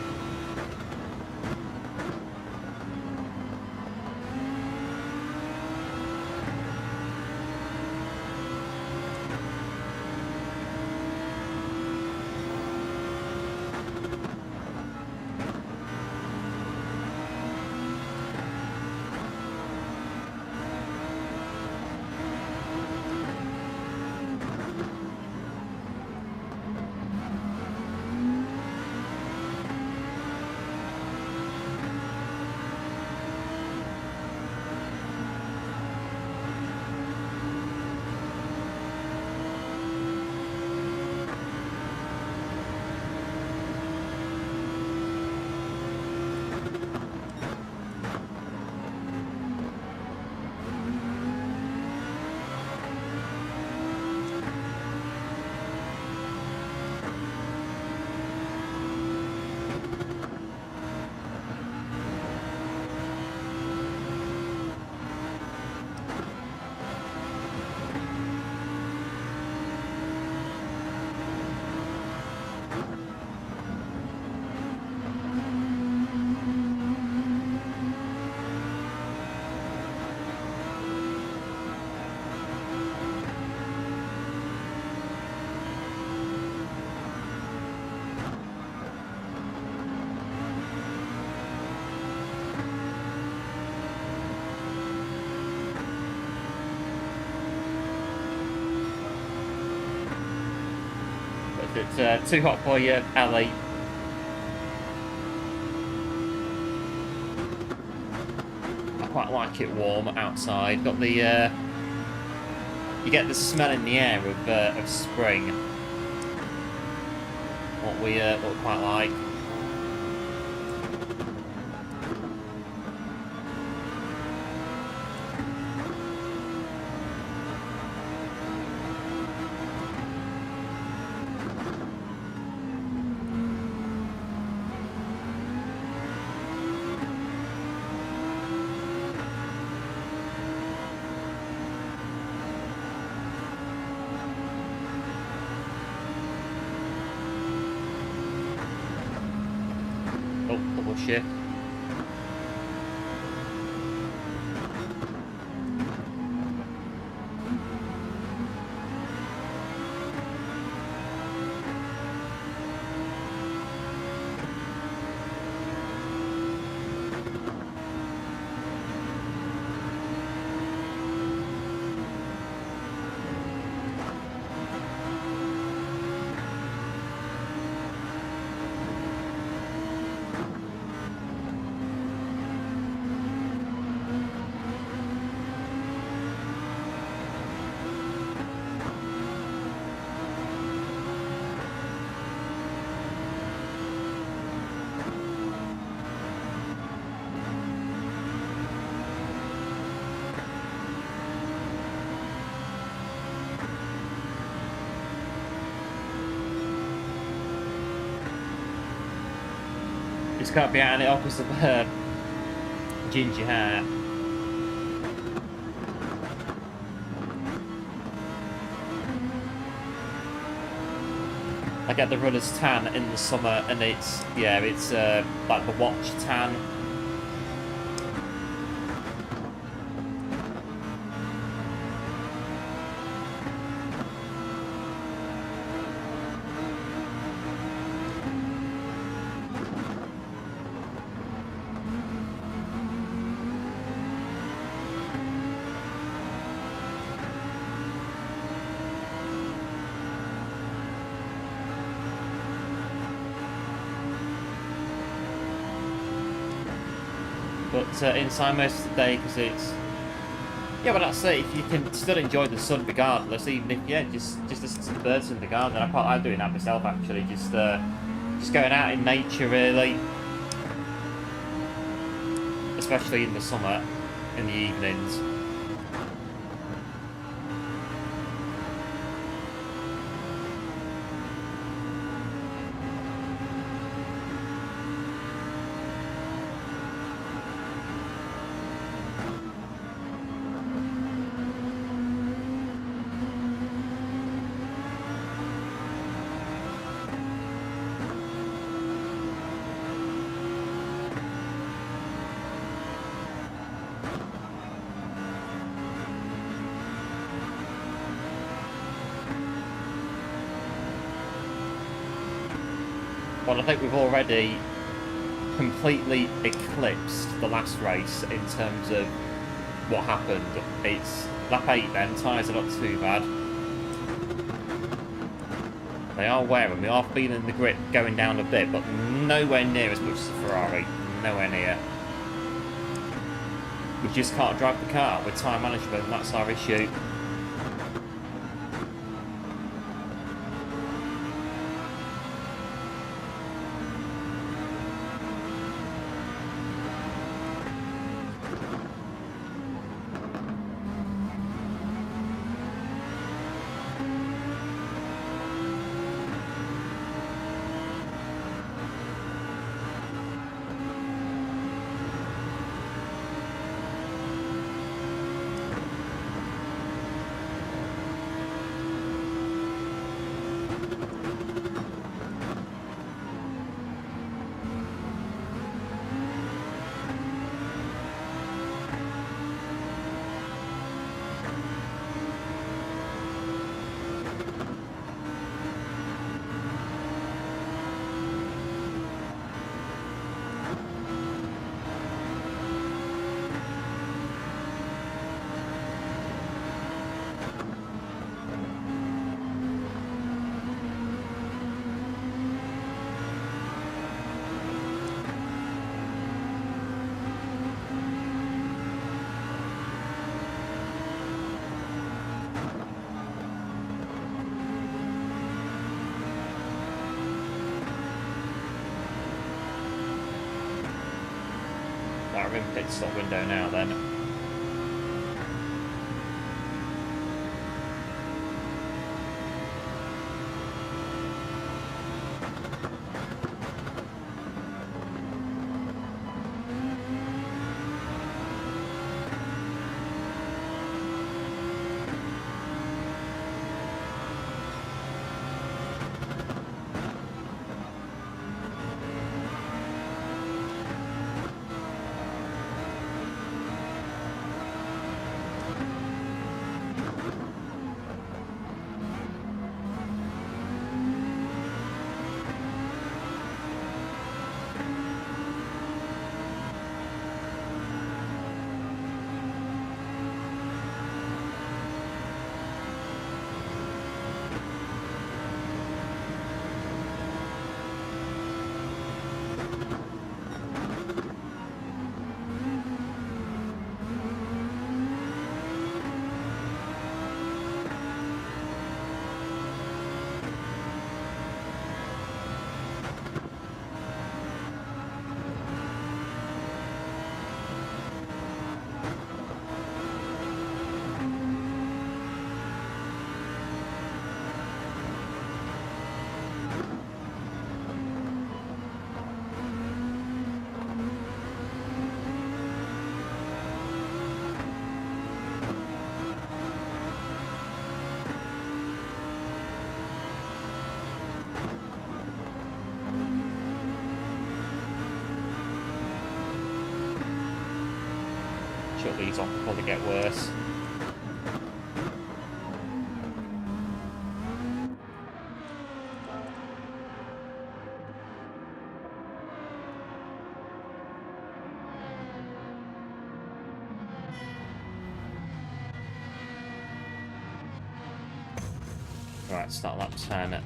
S1: It's too hot for you, Ellie. I quite like it warm outside. Got the you get the smell in the air of spring. What we quite like. Shift. It's got to be out of it off because of ginger hair. I get the runner's tan in the summer, and it's, yeah, it's like the watch tan. But inside most of the day, because it's, yeah, but that's it. If you can still enjoy the sun regardless, even if, yeah, just listen to the birds in the garden. I'm doing that myself actually, just going out in nature really, especially in the summer, in the evenings. Well, I think we've already completely eclipsed the last race in terms of what happened. It's lap 8 then, tyres are not too bad. They are wearing, we are feeling the grip going down a bit, but nowhere near as much as the Ferrari. Nowhere near. We just can't drive the car with time management, that's our issue. We're in pit stop window now then. shut these off before they get worse. Right, start lap 10.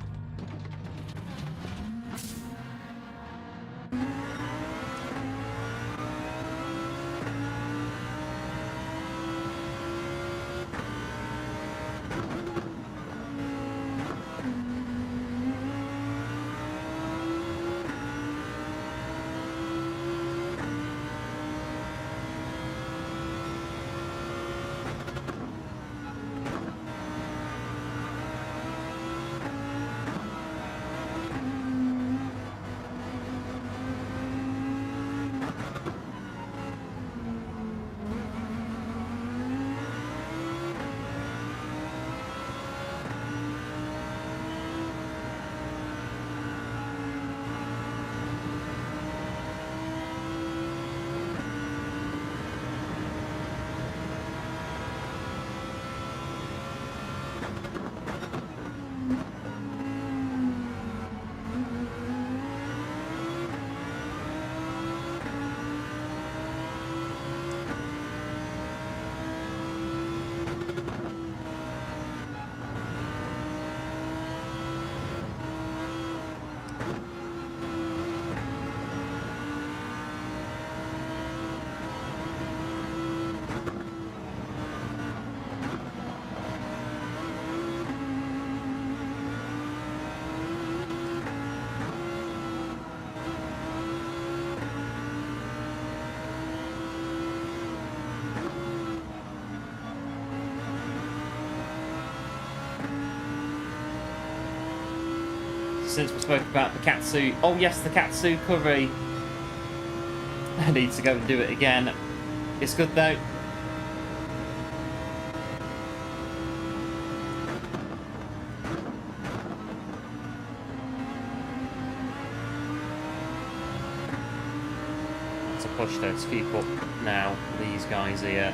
S1: Since we spoke about the Katsu, oh yes, the Katsu curry. I need to go and do it again. It's good though. It's a push though to keep up now. These guys here.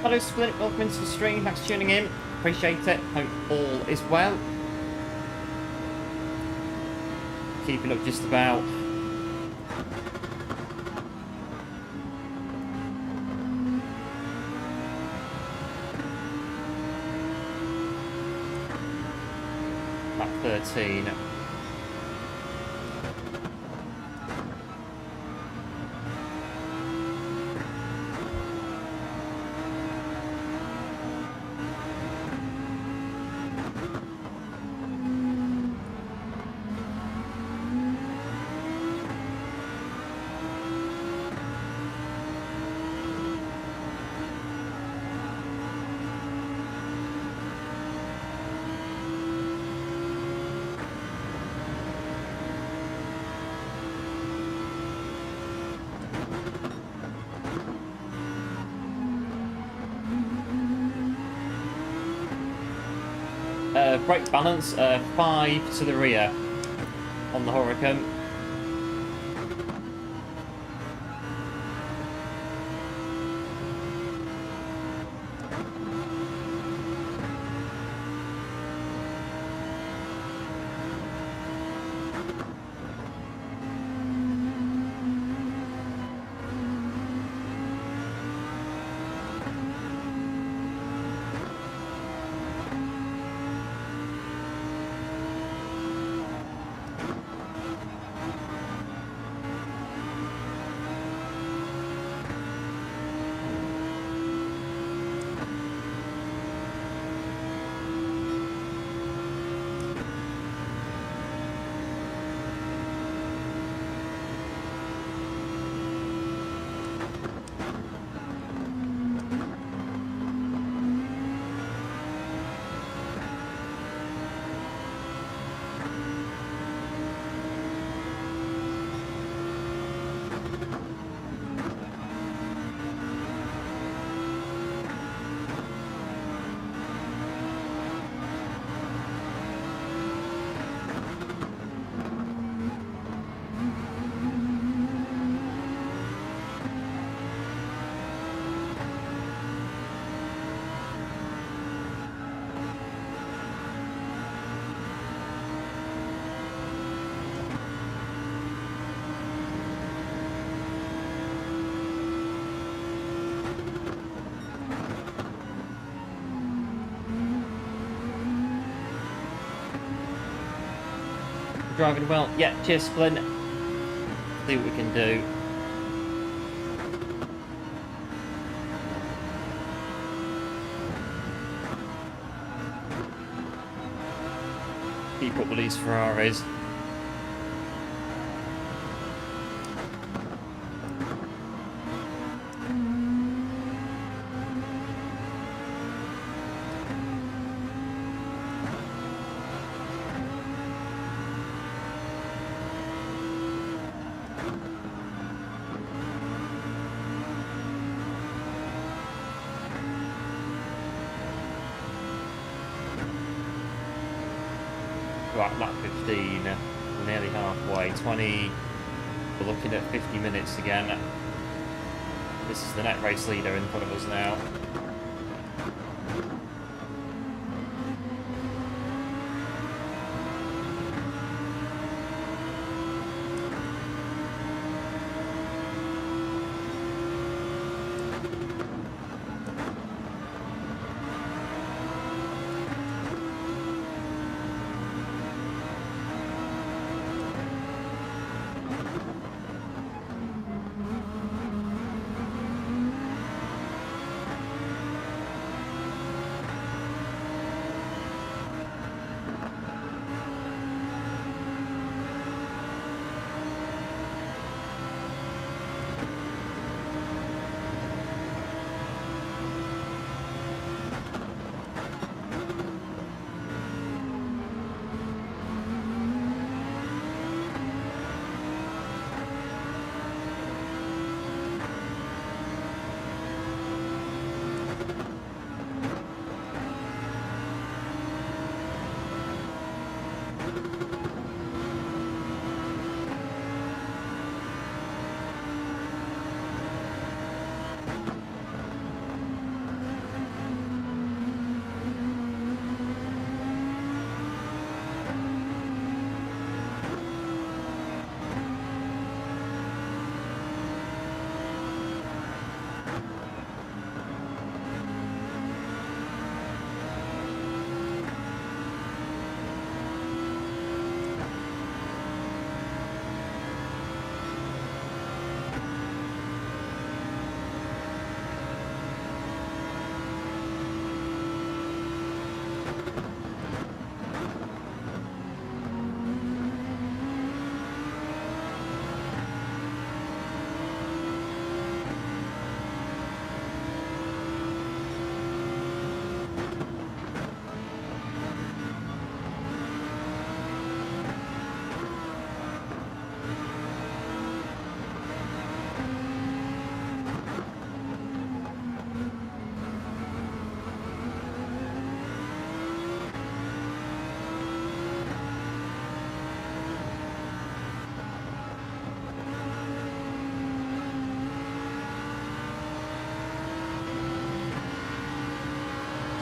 S1: Hello Split, welcome into the stream, thanks for tuning in. Appreciate it, hope all is well. Keeping up just about. Lap 13. Brake balance, 5 to the rear on the Huracan. Driving well. Yeah, cheers, Splint. See what we can do. Keep up with these Ferraris. Right, lap 15, we're nearly halfway. 20, we're looking at 50 minutes again. This is the net race leader in front of us now.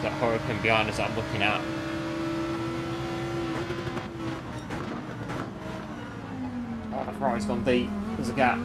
S1: that Hurricane behind us that I'm looking at. Oh, the fry's gone deep. There's a gap.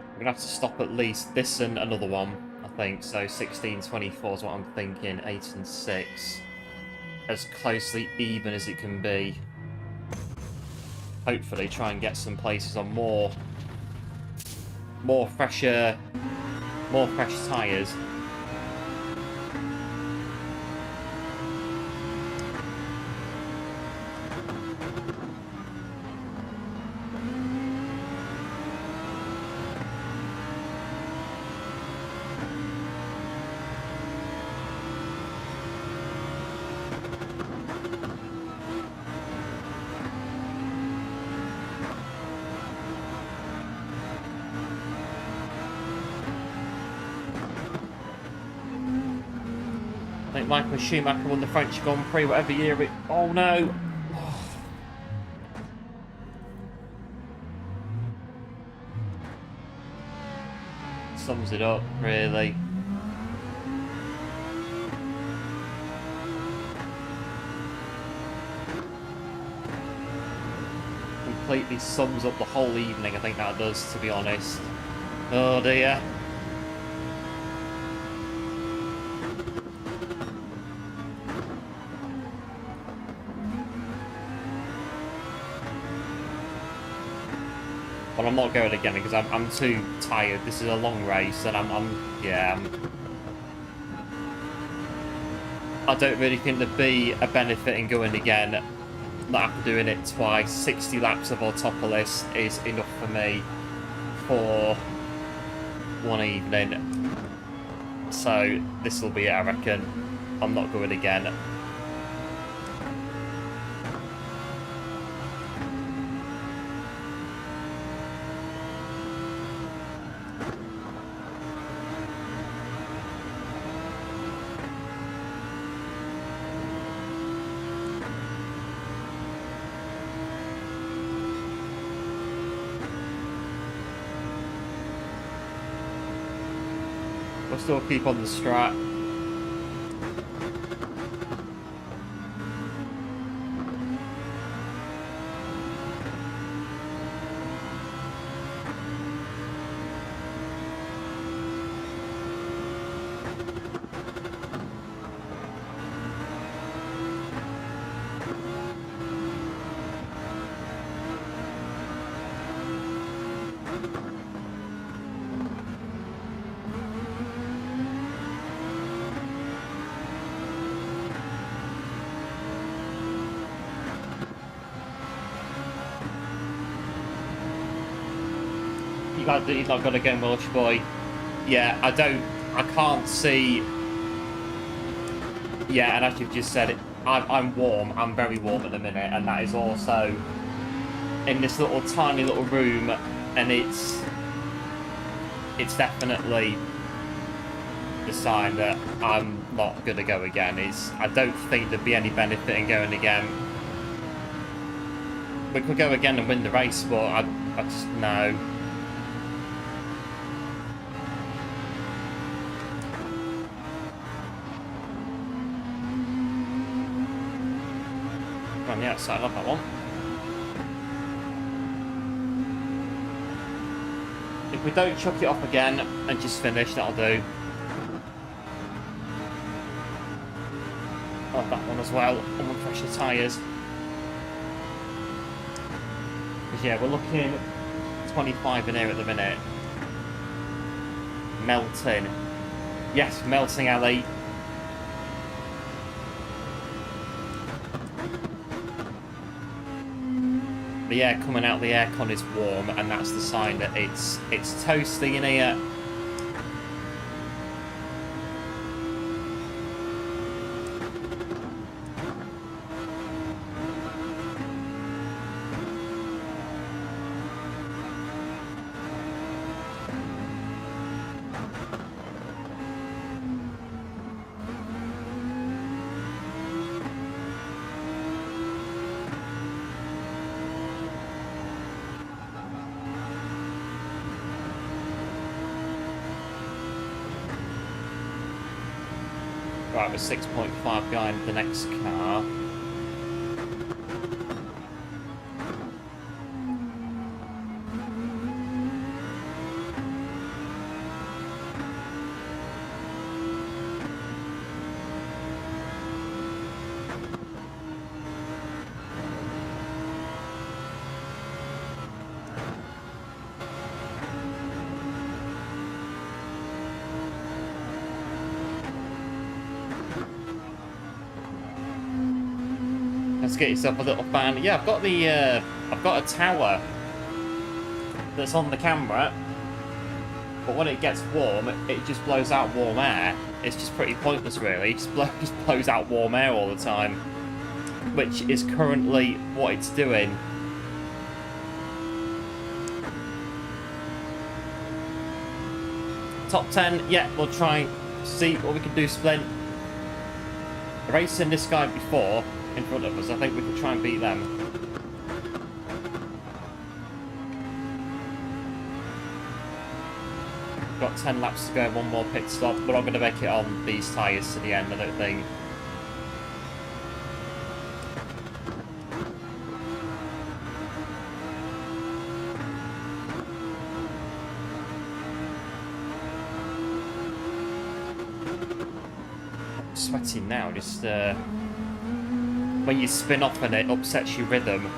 S1: I'm gonna have to stop at least this and another one, I think. So 16.24 is what I'm thinking. 8 and 6, as closely even as it can be. Hopefully, try and get some places on more fresh tyres. I think Michael Schumacher won the French Grand Prix, whatever year it... Oh no! Sums it up, really. Completely sums up the whole evening, I think that does, to be honest. Oh dear. But I'm not going again because I'm too tired. This is a long race, and I don't really think there'd be a benefit in going again. Not after doing it twice. 60 laps of Autopolis is enough for me for one evening. So this will be it, I reckon. I'm not going again. We'll still keep on the strat. He's not gonna go Welsh boy. Yeah, I can't see. Yeah, and as you've just said, I'm warm. I'm very warm at the minute, and that is also in this little tiny little room, and it's definitely the sign that I'm not gonna go again. I don't think there'd be any benefit in going again. We could go again and win the race, but I just no. On the outside, I love that one. If we don't chuck it off again and just finish, that'll do. I love that one as well. I want fresher tyres. Because yeah, we're looking 25 in here at the minute. Melting. Yes, melting, Ali. The air coming out of the aircon is warm, and that's the sign that it's toasty in here. Right, we're 6.5 behind the next car. Let's get yourself a little fan. Yeah, I've got a tower that's on the camera, but when it gets warm, it just blows out warm air. It's just pretty pointless, really. It just blows out warm air all the time, which is currently what it's doing. Top 10, yeah, we'll try see what we can do, Splint. Racing this guy before in front of us, I think we can try and beat them. Got 10 laps to go, one more pit stop. We're not going to make it on these tyres to the end, I don't think. Sweating now, just when you spin off and it upsets your rhythm.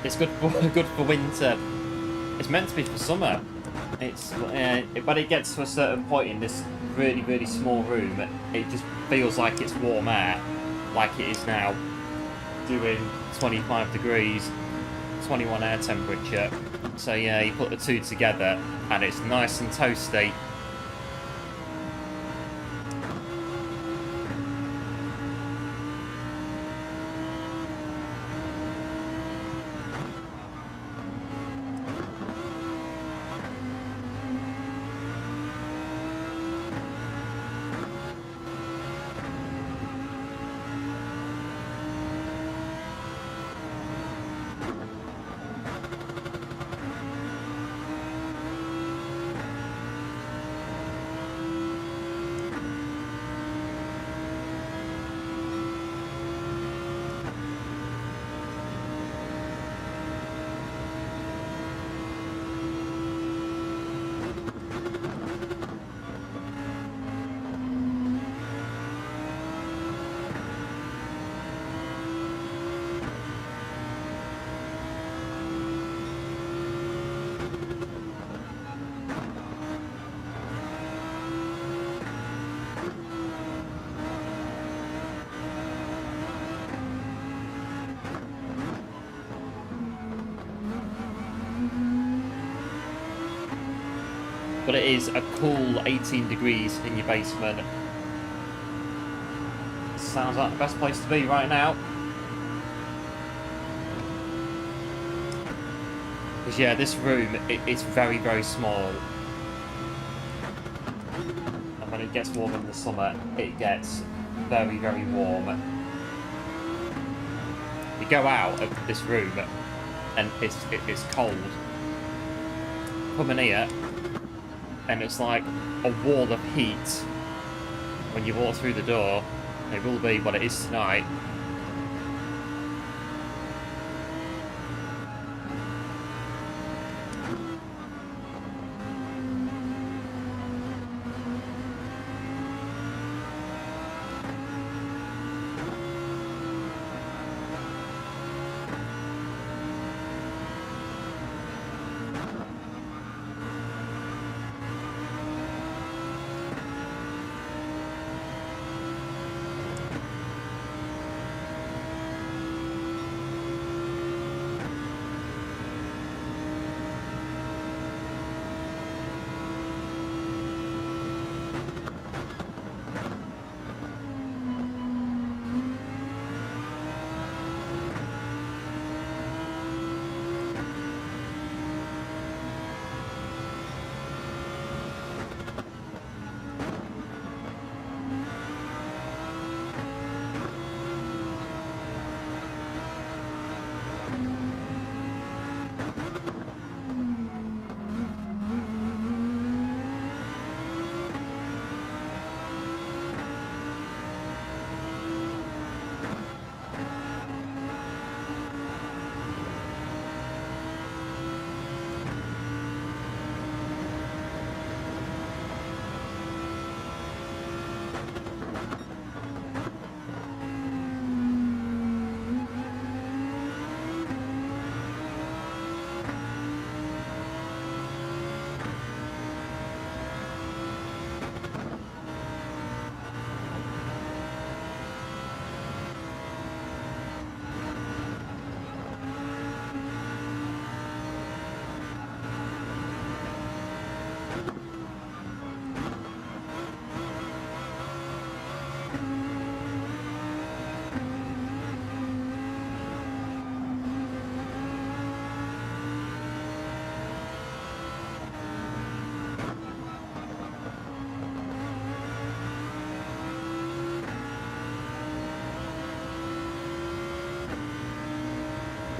S1: It's good for winter. It's meant to be for summer. It's but it gets to a certain point in this really, really small room, it just feels like it's warm air, like it is now, doing 25 degrees, 21 air temperature. So yeah, you put the two together and it's nice and toasty. But it is a cool 18 degrees in your basement. Sounds like the best place to be right now. Because yeah, this room, it's very, very small. And when it gets warm in the summer, it gets very, very warm. You go out of this room and it's cold. Come in here, and it's like a wall of heat when you walk through the door. It will be what it is tonight.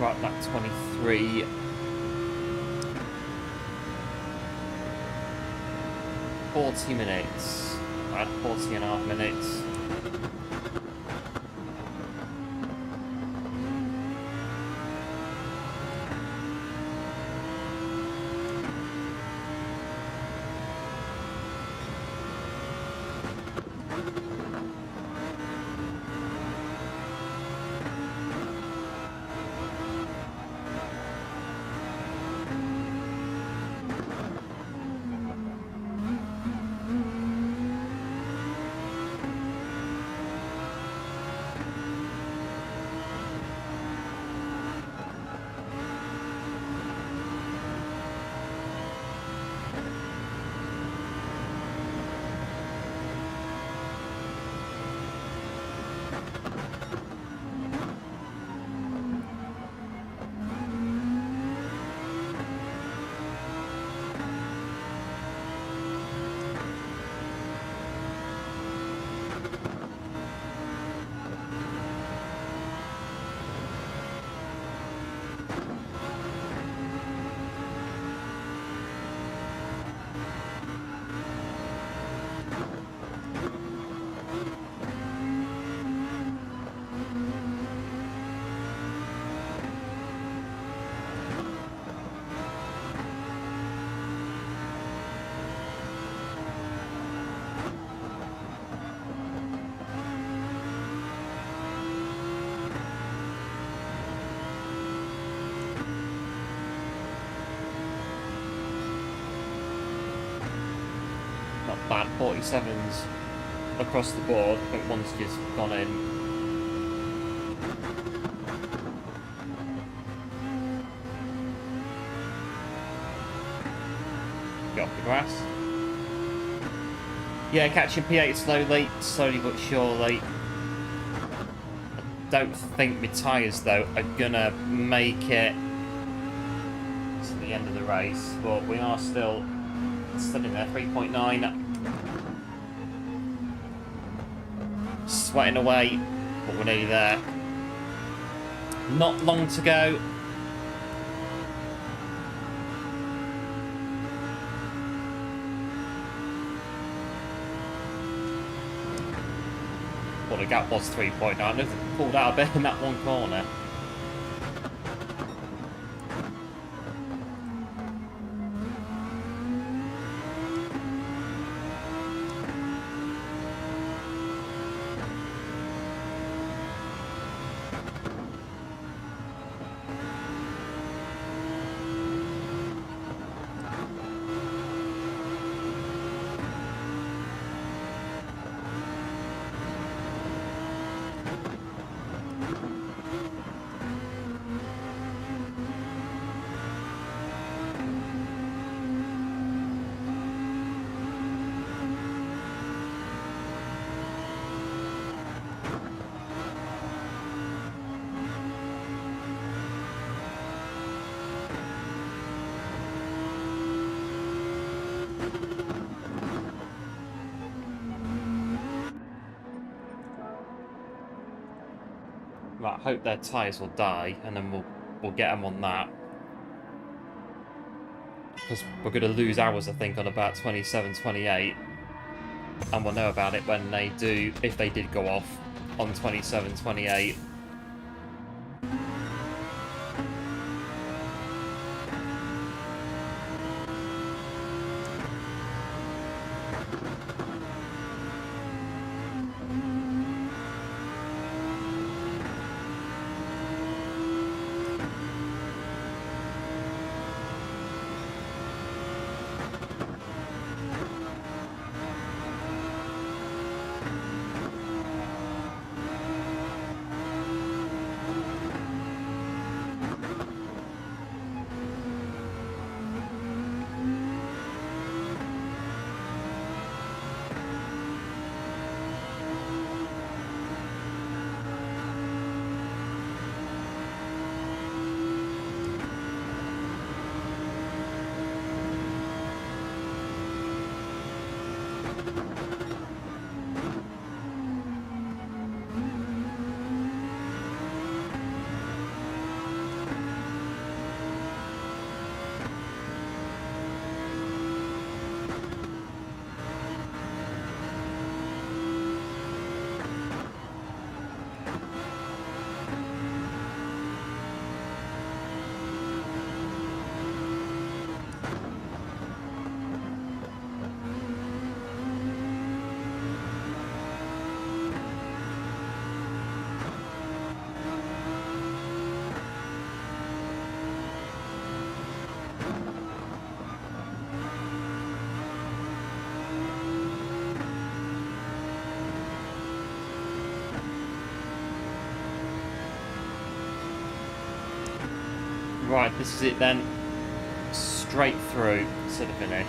S1: Right, back 23. $40 minutes. Right, 40.5 minutes. Not bad, 47s across the board. I think one's just gone in. Get off the grass. Yeah, catching P8 slowly but surely. I don't think my tyres though are gonna make it to the end of the race, but we are still in there. 3.9. Sweating away, but we're nearly there. Not long to go. Well, the gap was 3.9. I pulled out a bit in that one corner. Right, I hope their tyres will die, and then we'll get them on that. Because we're going to lose hours, I think, on about 27, 28. And we'll know about it when they do, if they did go off on 27, 28. Right, this is it then. Straight through to the finish.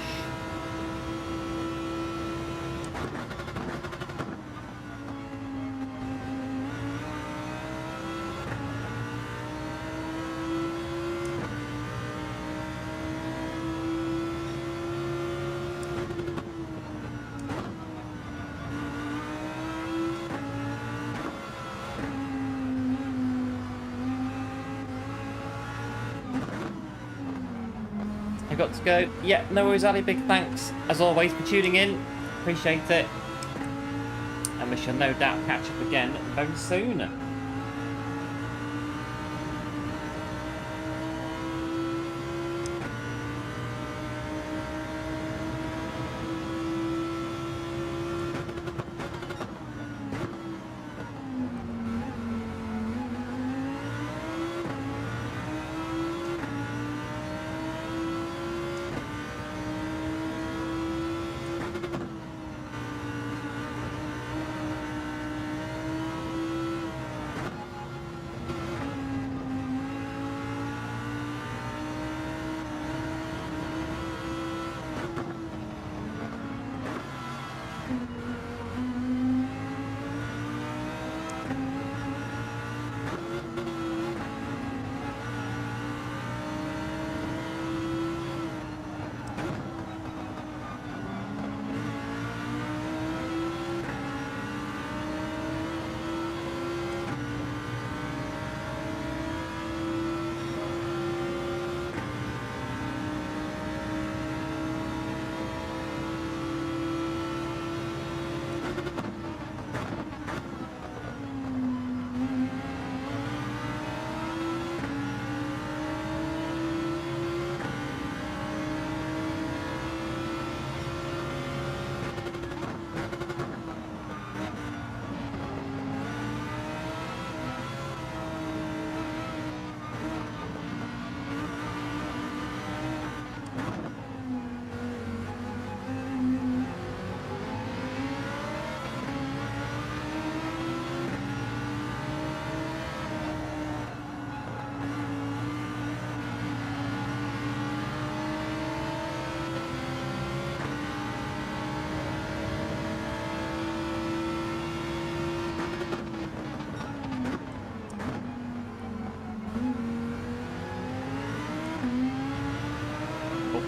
S1: I got to go. Yeah, no worries, Ali. Big thanks, as always, for tuning in. Appreciate it. And we shall no doubt catch up again very soon.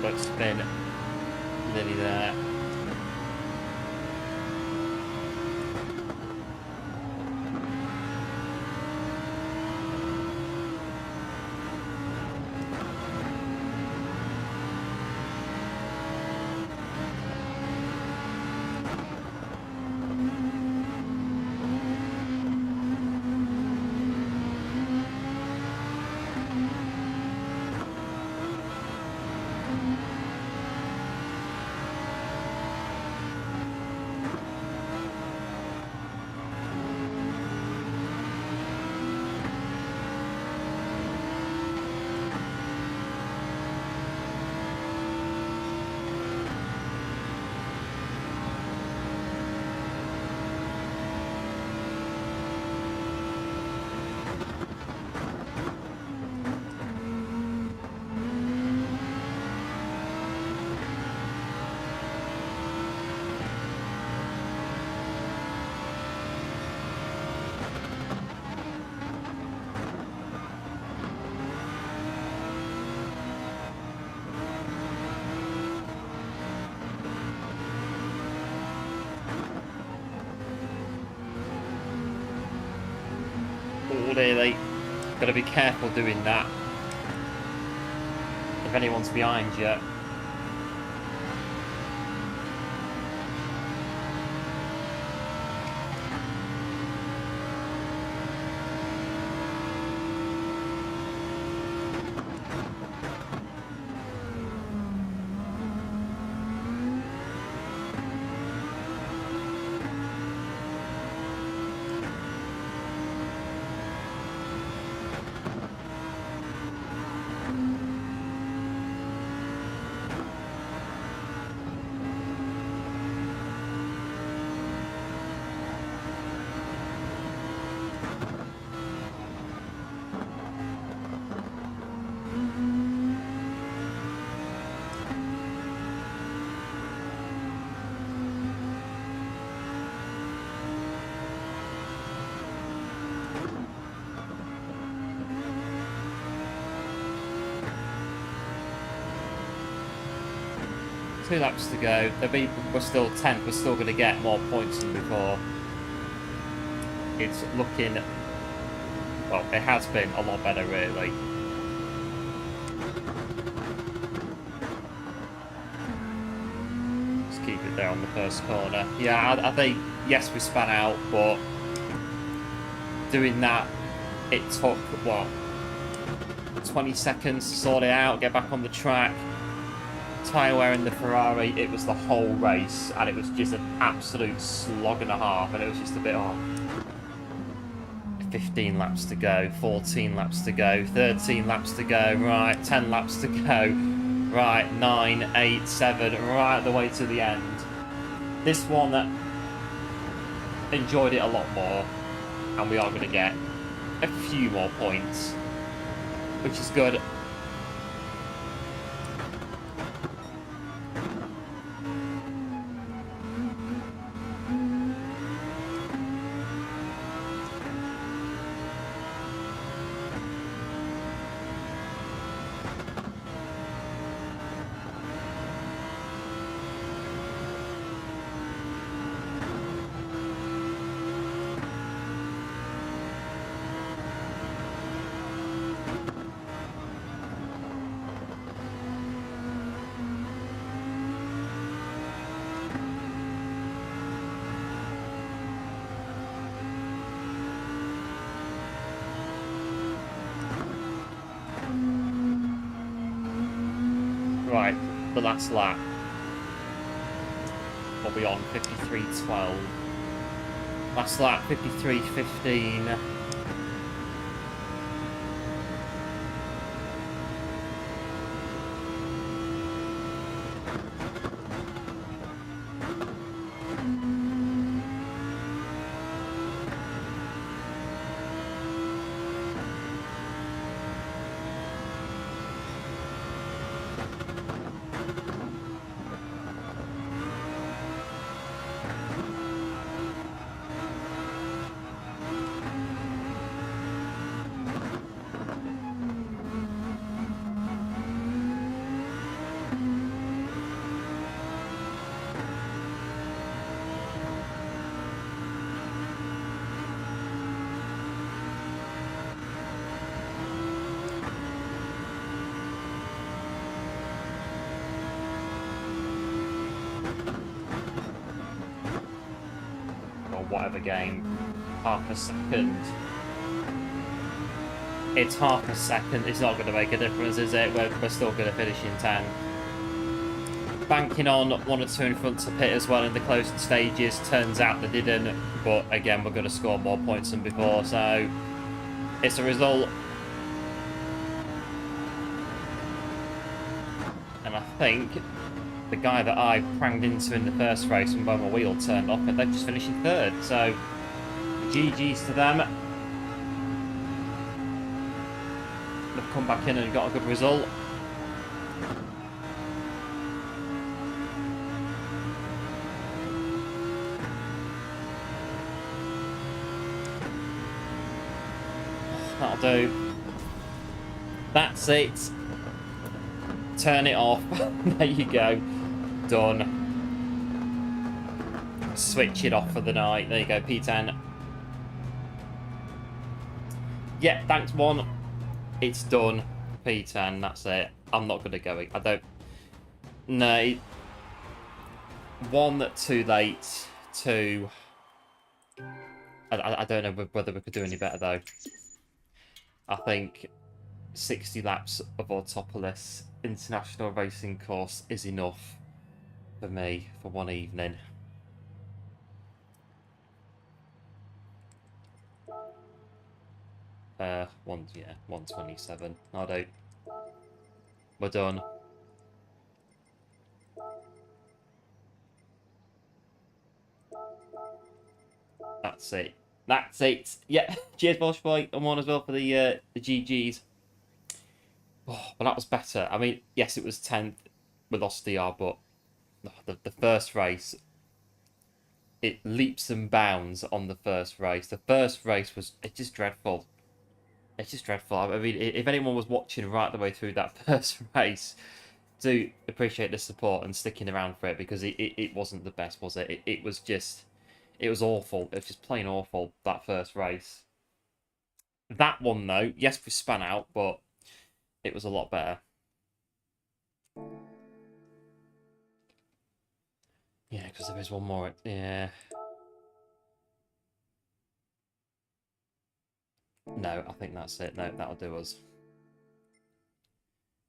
S1: Let's spin. Nearly there. Really, got to be careful doing that if anyone's behind you. 2 laps to go. We're still 10th. We're still going to get more points than before. It's looking... Well, it has been a lot better, really. Just keep it there on the first corner. Yeah, I think, yes, we span out, but doing that, it took, what, 20 seconds to sort it out, get back on the track. Tyre wear in the Ferrari, it was the whole race, and it was just an absolute slog and a half, and it was just a bit, 15 laps to go, 14 laps to go, 13 laps to go, right, 10 laps to go, right, 9, 8, 7, right the way to the end. This one, enjoyed it a lot more, and we are going to get a few more points, which is good. Right, the last lap. What are we on? 53.12. Last lap, 53.15. Whatever game, half a second. It's half a second. It's not going to make a difference, is it? We're still going to finish in 10. Banking on 1 or 2 in front to pit as well in the closing stages. Turns out they didn't. But again, we're going to score more points than before. So it's a result. And I think the guy that I pranged into in the first race when my wheel turned off, and they've just finished in 3rd. So GG's to them. They've come back in and got a good result. That'll do. That's it. Turn it off. There you go. Done. Switch it off for the night. There you go, P10. Yeah, thanks, one. It's done. P10, that's it. I'm not going to go. I don't... No. 1, too late. 2... I don't know whether we could do any better, though. I think 60 laps of Autopolis International Racing Course is enough for me for one evening. Yeah, 127. I do. We're done. That's it. That's it. Yeah. Cheers, Bosch Boy. And one as well for the GGs. Oh, but that was better. I mean, yes, it was 10th. We lost DR, but the first race, it leaps and bounds on the first race. The first race was, it's just dreadful. It's just dreadful. I mean, if anyone was watching right the way through that first race, do appreciate the support and sticking around for it, because it wasn't the best, was it? It was just, it was awful. It was just plain awful, that first race. That one, though, yes, we span out, but it was a lot better. Yeah, because there is one more. Yeah. No, I think that's it. No, that'll do us.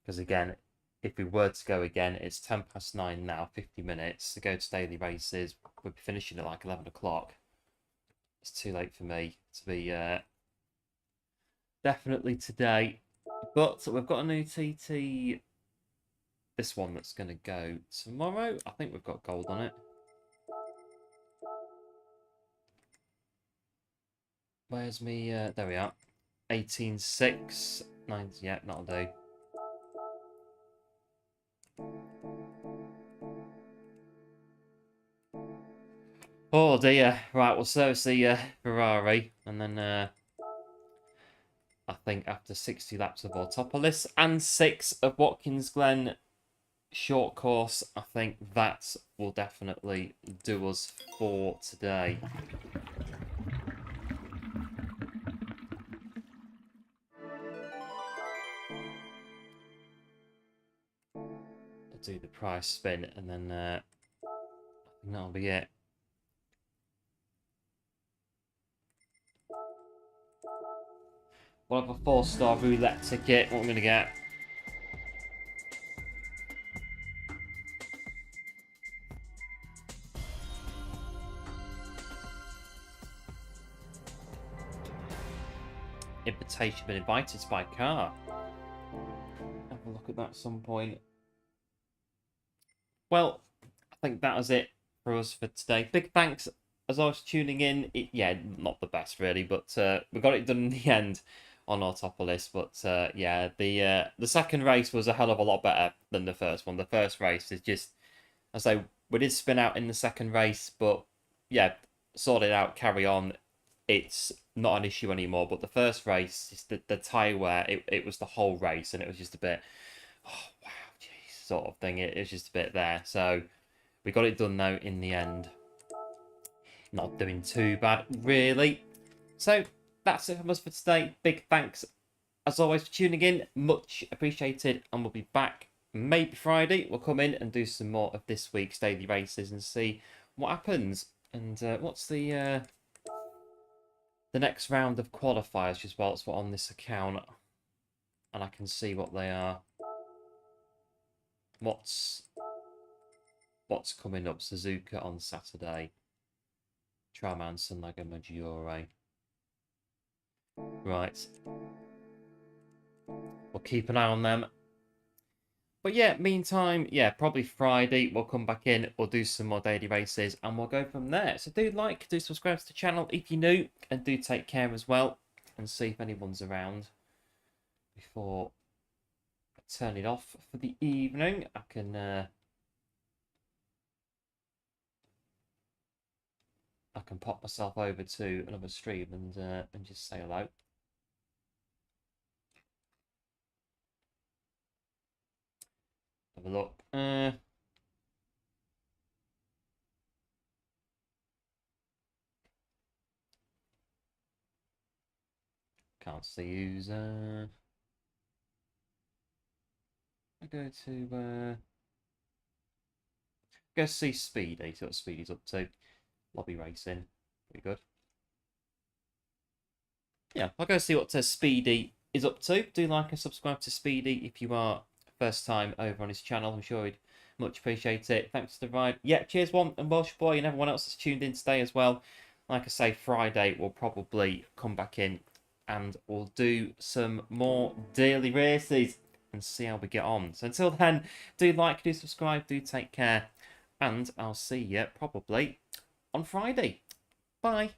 S1: Because again, if we were to go again, it's 9:10 now, 50 minutes. To go to daily races, we'll be finishing at like 11 o'clock. It's too late for me to be definitely today. But we've got a new TT, this one that's going to go tomorrow. I think we've got gold on it. Where's me? There we are. 18.6. 9. Yeah, that'll do. Oh dear. Right, we'll service the Ferrari, and then I think after 60 laps of Autopolis and 6 of Watkins Glen short course, I think that will definitely do us for today. I'll do the price spin, and then I think that'll be it. We'll have a 4-star roulette ticket. What I'm going to get? Invitation, been invited by car. Have a look at that at some point. Well, I think that was it for us for today. Big thanks as I was tuning in. Yeah, not the best really, but we got it done in the end on Autopolis. But yeah, the second race was a hell of a lot better than the first one. The first race is just, I say, we did spin out in the second race, but yeah, sort it out, carry on. It's not an issue anymore. But the first race, just the tyre wear, it was the whole race, and it was just a bit, oh wow, jeez, sort of thing. It was just a bit there. So we got it done though in the end. Not doing too bad, really. So that's it from us for today. Big thanks, as always, for tuning in. Much appreciated, and we'll be back maybe Friday. We'll come in and do some more of this week's daily races and see what happens. And what's the next round of qualifiers, just whilst we're on this account, and I can see what they are. What's coming up? Suzuka on Saturday. Traman, Sunlager, Maggiore. Right. We'll keep an eye on them. But yeah, meantime, yeah, probably Friday we'll come back in, we'll do some more daily races, and we'll go from there. So do subscribe to the channel if you're new, and do take care as well, and see if anyone's around before I turn it off for the evening. I can pop myself over to another stream and just say hello. Have a look. Can't see user. I go to go see Speedy. See what Speedy's up to. Lobby racing. Pretty good. Yeah, I'll go see what Speedy is up to. Do like and subscribe to Speedy if you are first time over on his channel. I'm sure he'd much appreciate it. Thanks to the ride. Yeah, cheers one and Welsh Boy and everyone else that's tuned in today as well. Like I say, Friday we'll probably come back in and we'll do some more daily races and see how we get on. So until then, do like, do subscribe, do take care, and I'll see you probably on Friday. Bye.